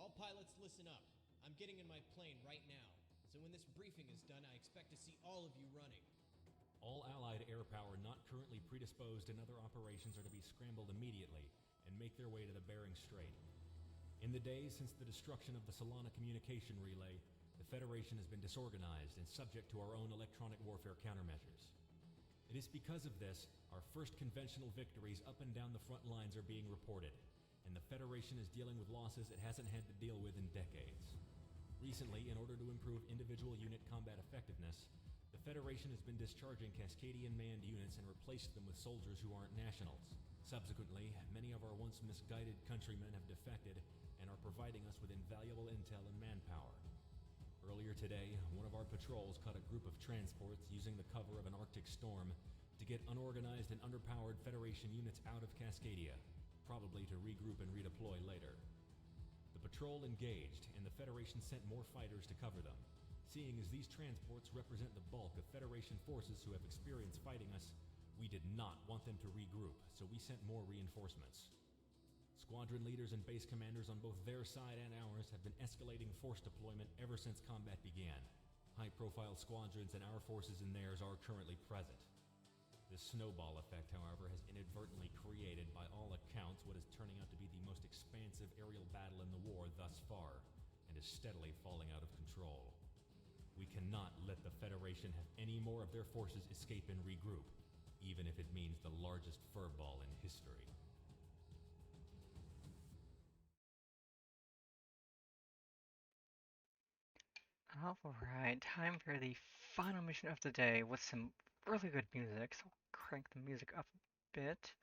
All pilots, listen up. I'm getting in my plane right now. So when this briefing is done, I expect to see all of you running. All Allied air power not currently predisposed in other operations are to be scrambled immediately and make their way to the Bering Strait. In the days since the destruction of the Solana communication relay, the Federation has been disorganized and subject to our own electronic warfare countermeasures. It is because of this, our first conventional victories up and down the front lines are being reported, and the Federation is dealing with losses it hasn't had to deal with in decades. Recently, in order to improve individual unit combat effectiveness, the Federation has been discharging Cascadian manned units and replaced them with soldiers who aren't nationals. Subsequently, many of our once misguided countrymen have defected and are providing us with invaluable intel and manpower. Earlier today, one of our patrols caught a group of transports using the cover of an Arctic storm to get unorganized and underpowered Federation units out of Cascadia, probably to regroup and redeploy later. The patrol engaged, and the Federation sent more fighters to cover them. Seeing as these transports represent the bulk of Federation forces who have experience fighting us, we did not want them to regroup, so we sent more reinforcements. Squadron leaders and base commanders on both their side and ours have been escalating force deployment ever since combat began. High-profile squadrons and our forces in theirs are currently present. This snowball effect, however, has inadvertently created, by all accounts, what is turning out to be the most expansive aerial battle in the war thus far, and is steadily falling out of control. We cannot let the Federation have any more of their forces escape and regroup, even if it means the largest furball in history. Alright, time for the final mission of the day with some really good music, so crank the music up a bit.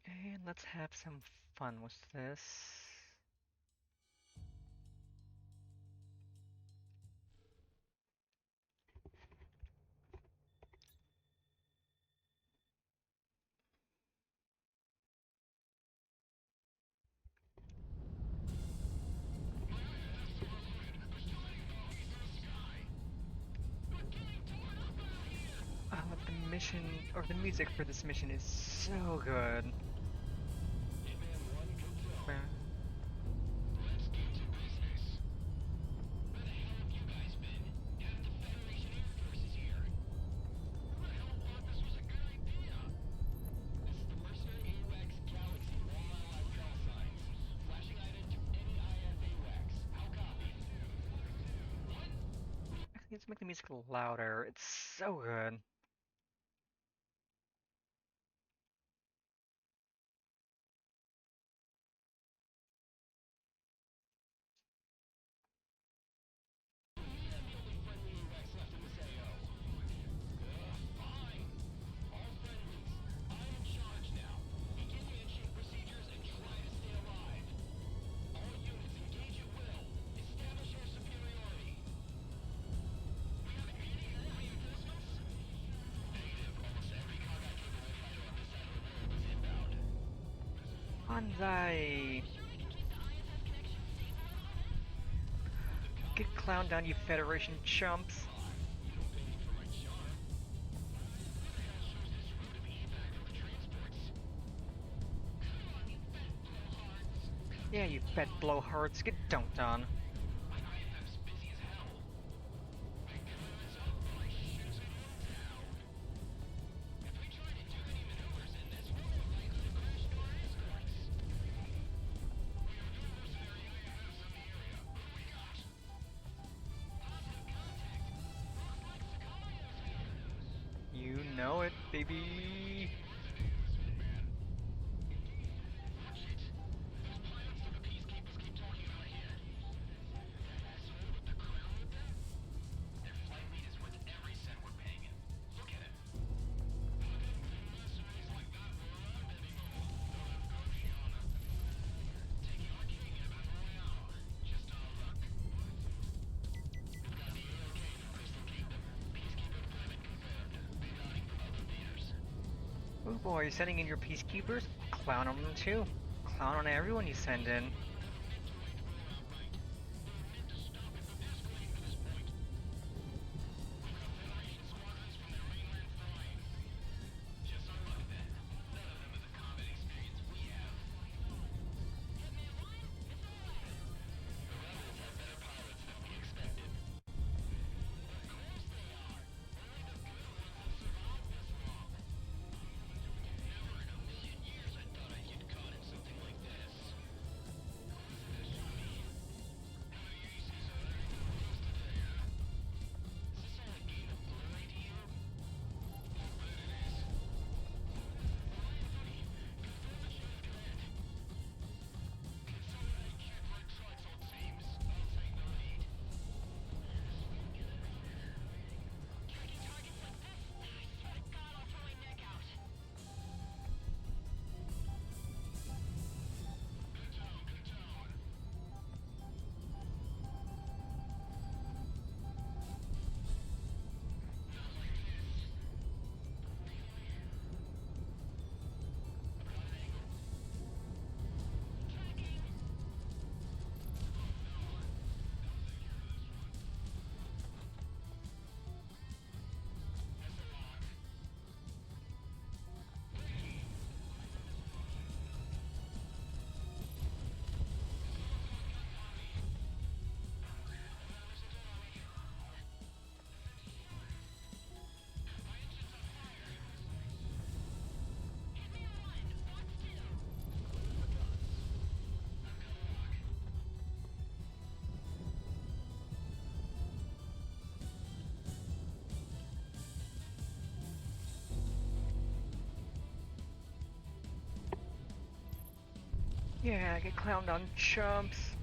And let's have some fun with this. The mission, or the music for this mission is so good. Let's get to business. Where the hell have you guys been? Half the Federation Air Force is here. Who the hell thought this was a good idea? This is the mercenary AWACS Galaxy, all allied call signs. Flashing item to any IF AWACS. How copy? What? Actually, let's make the music louder. It's so good. Fine. All friendlies, I'm in charge now. Begin handshake procedures and try to stay alive. All units engage at will. Banzai! Get clowned down, you Federation chumps! Yeah, you fat blowhards, get dunked on. You know it, baby! Oh boy, sending in your peacekeepers? Clown on them too. Clown on everyone you send in. Yeah, get clowned on, chumps.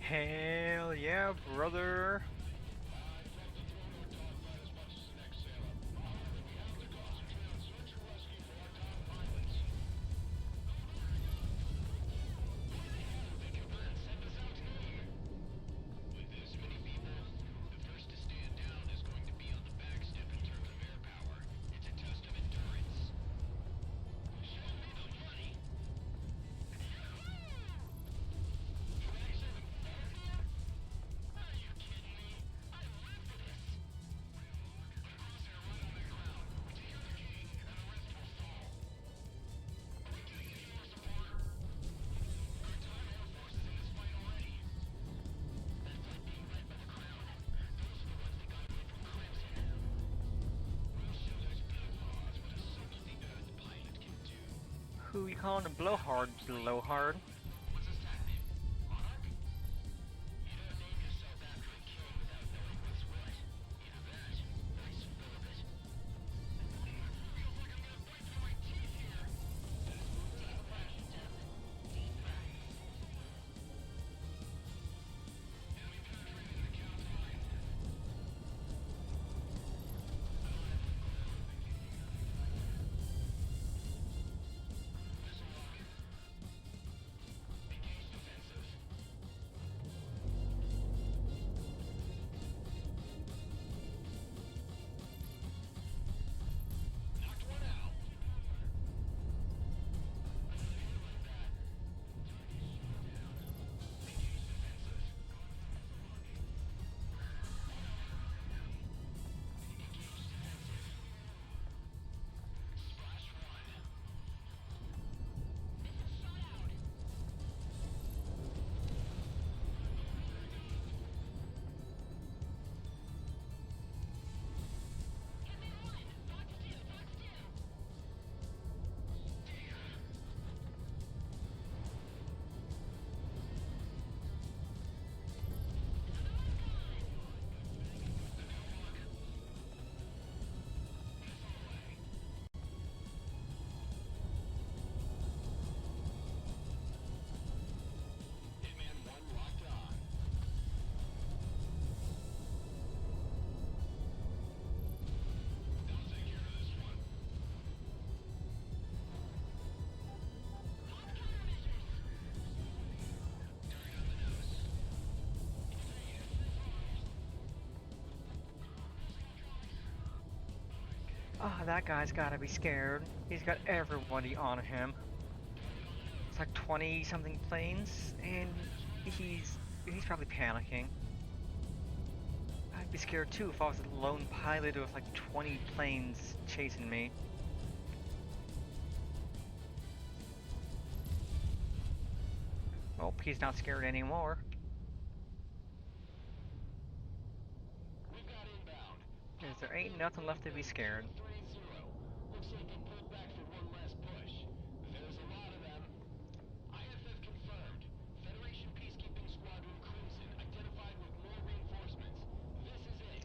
Hell yeah, brother. With this many people, the first to stand down is going to be on the back step in terms of air power. It's a test of endurance. Show me the money. Jackson, Airfield? Are you kidding me? I live for this. Put a crosshair right on that crowd. Take out the king, and the rest will fall. Are we getting any more support? Our entire air force is in this fight already. That's like being led by the crowd. Those are the ones that got away from Crimson. We'll show those blowhards what a salt of the earth pilot can do. Who you calling a blowhard, blowhard? What's his tactic? Monarch? You don't name yourself after a king without knowing what's what. Either that, or he's full of it. Feels like I'm gonna bite through my teeth here. Deep breath, gentlemen. Deep breath. Enemy penetrating the count's line. Missile lock. Engage defensive. Knocked one out. Another hit like that. Engage defensive. Engage defensive. Splash one. Missile shot out. Hit me one. Fox 2, Fox 2. Hitman 1 locked on. They'll take care of this one. Launch countermeasures. Target on the nose. Ah, that guy's gotta be scared. He's got everybody on him. It's like 20 something planes, and he's probably panicking. I'd be scared too if I was a lone pilot with like 20 planes chasing me. Oh, he's not scared anymore. We've got inbound. 'Cause there ain't nothing left to be scared. 3-0. Looks like they pulled back for one last push. There's a lot of them. IFF confirmed. Federation Peacekeeping Squadron Crimson identified with more reinforcements. This is it.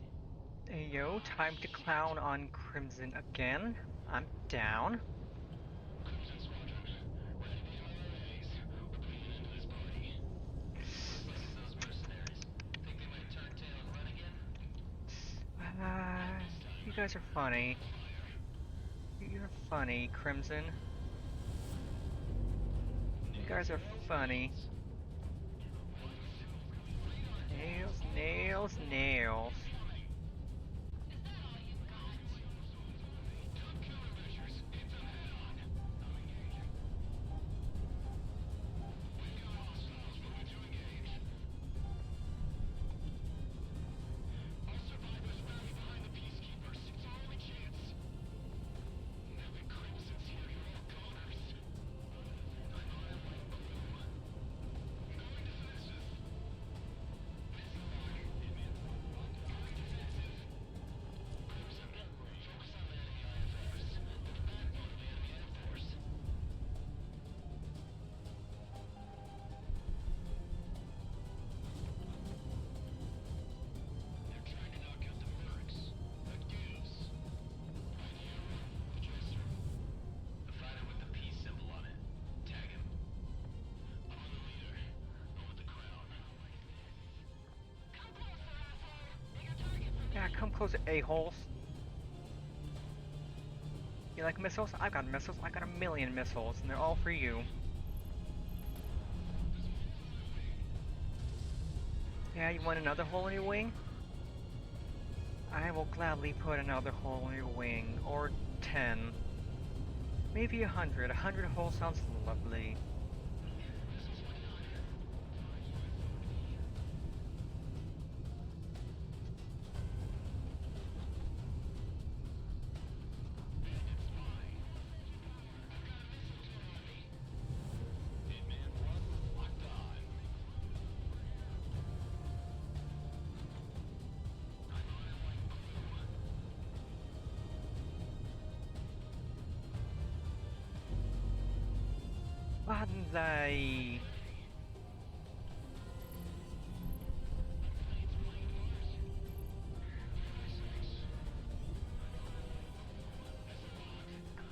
Hey yo, time to clown on Crimson again. I'm down. Crimson Squadron, ready the MLAs. We're putting an end to this party. Listen to those mercenaries. Think they might turn tail and run again? You guys are funny. You're funny, Crimson. You guys are funny. Nails, nails, nails. Is that all you've got? Top countermeasures. Hit them head on. We've got hostiles moving to engage. Our survivors rally behind the peacekeepers. It's our only chance. Now that Crimson's here, you're all goners. I'm on my blue. Going defensive. Missile lock. Hitman 1 locked on. close, a-holes. You like missiles? I've got missiles. I got a million missiles, and they're all for you. Yeah, you want another hole in your wing? I will gladly put another hole in your wing, or 10. Maybe 100. 100 holes sounds lovely. Banzai!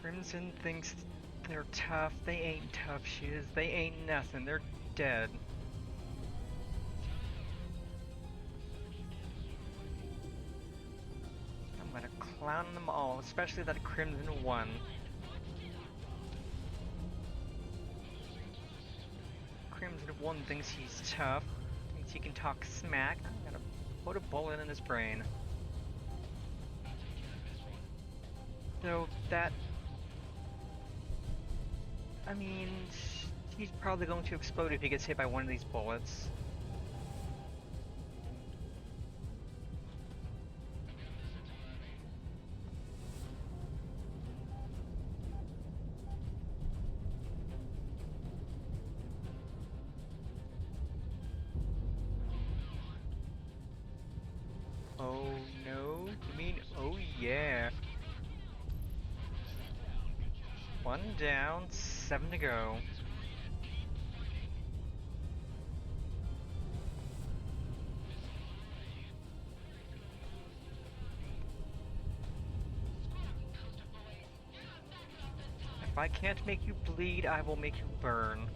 Crimson thinks they're tough. They ain't tough shiz. They ain't nothing. They're dead. I'm gonna clown them all, especially that Crimson one. Crimson one thinks he's tough, thinks he can talk smack. I'm gonna put a bullet in his brain. So that... I mean, he's probably going to explode if he gets hit by one of these bullets. Oh no, you mean oh yeah. One down, 7 to go. If I can't make you bleed, I will make you burn.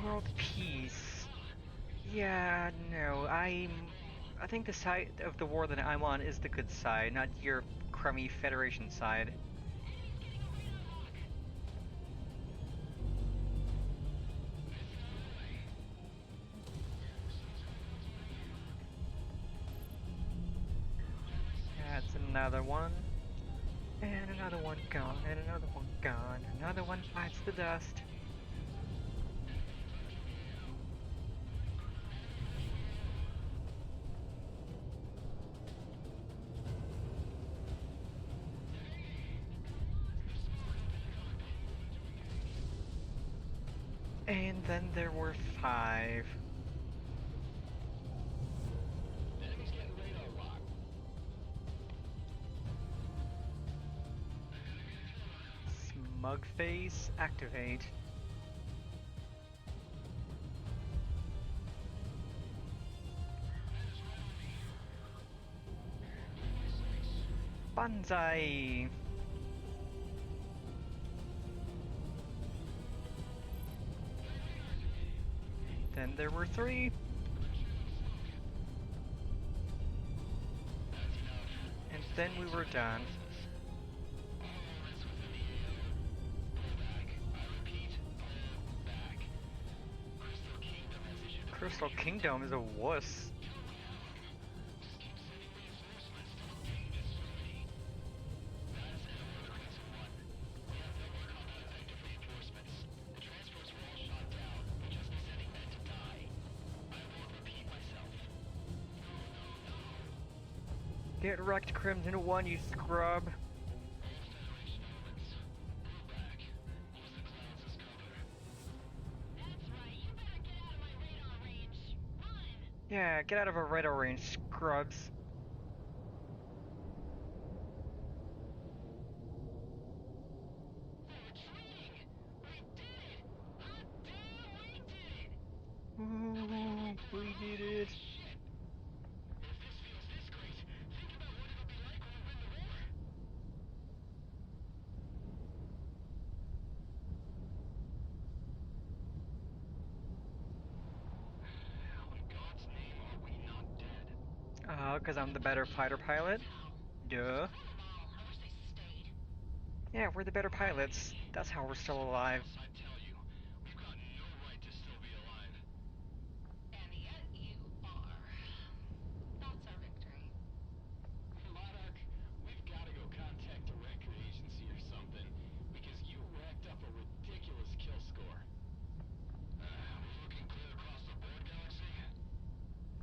World peace. Yeah, no, I think the side of the war that I'm on is the good side, not your crummy Federation side. That's another one. And another one gone, and another one gone. Another one bites the dust. And then there were 5. Smug face, activate. Banzai! Then there were 3. And then we were done. Crystal Kingdom is a wuss. Get wrecked, Crimson One, you scrub. Yeah, get out of a radar range, scrubs. excited. Shit! If this feels this great, think about what it'll be like when we win the war. How in God's name are we not dead? Because I'm the better fighter pilot? Duh. I wish they stayed. Yeah, we're the better pilots. That's how we're still alive. I tell you, we've got no right to still be alive. And yet you are. That's our victory. Monarch, we've got to go contact the record agency or something, because you racked up a ridiculous kill score. We're looking clear across the board, Galaxy?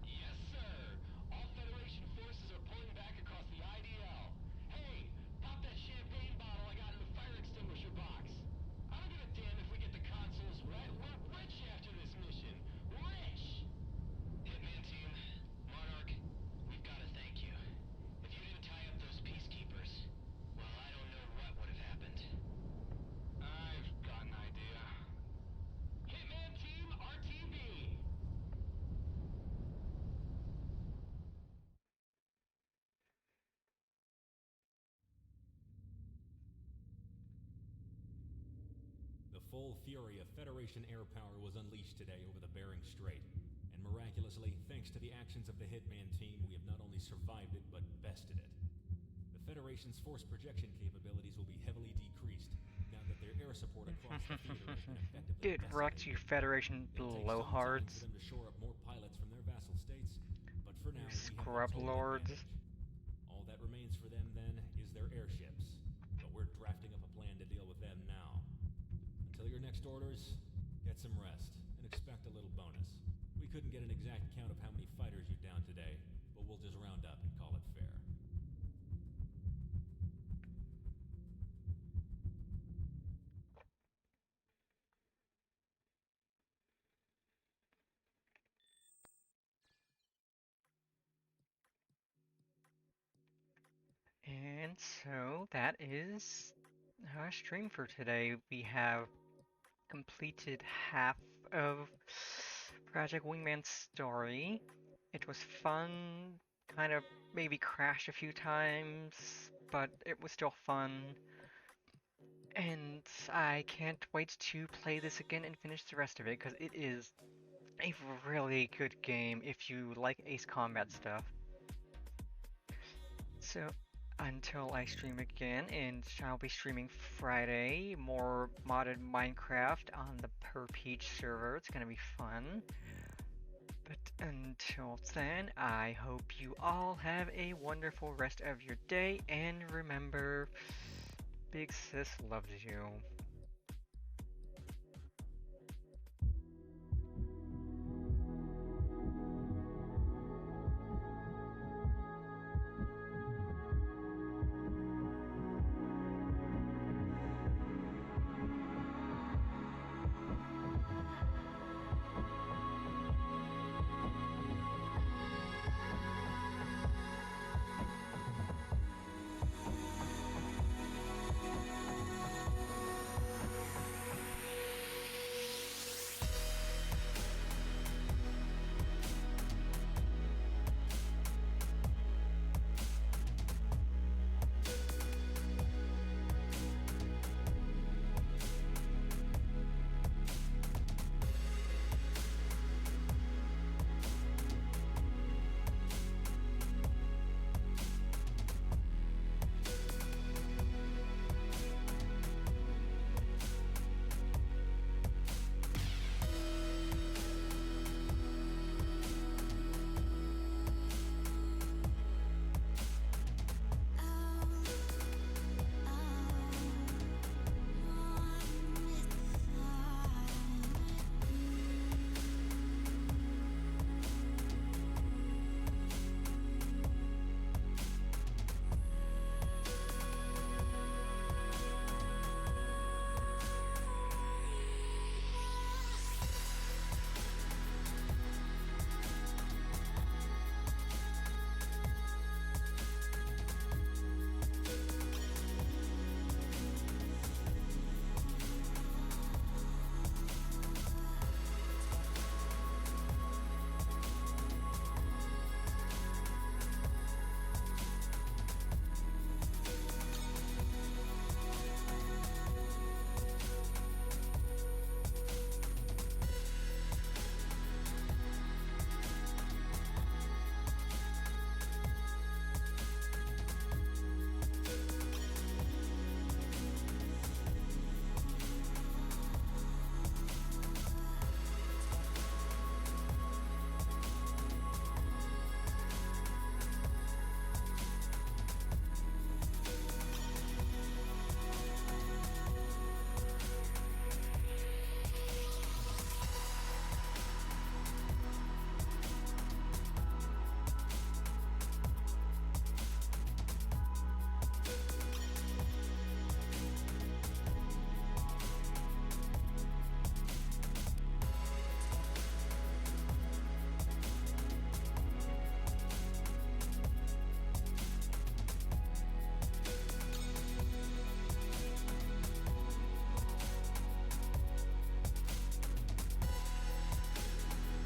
Yes, sir. All Federation forces are pulling back across the IDL. Hey, pop that champagne bottle I got in the fire extinguisher box. I don't give a damn if we get the consoles right. We're rich after this mission. Rich! Hitman team, Monarch, we've got to thank you. If you didn't tie up those peacekeepers, well, I don't know what would have happened. I've got an idea. Hitman team, RTB! The full fury of Federation air power was unleashed today over the Bering Strait. And miraculously, thanks to the actions of the Hitman team, we have not only survived it, but bested it. The Federation's force projection capabilities will be heavily decreased now that their air support across the theater has been effectively Get wrecked, decimated. you Federation It'll take some time blowhards. for them to shore up more pilots from their vassal states, but for now, we have the Scrub total lords. advantage. All that remains for them, then, is their airships. But we're drafting up a plan to deal with them now. Until your next orders, get some rest, and expect a little bonus. We couldn't get an exact count of how many fighters you downed today, but we'll just round up and call it fair. And so that is our stream for today. We have completed half of Project Wingman's story. It was fun, kind of maybe crashed a few times, but it was still fun. And I can't wait to play this again and finish the rest of it, because it is a really good game if you like Ace Combat stuff. So, until I stream again, and I'll be streaming Friday, more modded Minecraft on the Per Peach server. It's gonna be fun. But until then, I hope you all have a wonderful rest of your day, and remember, Big Sis loves you.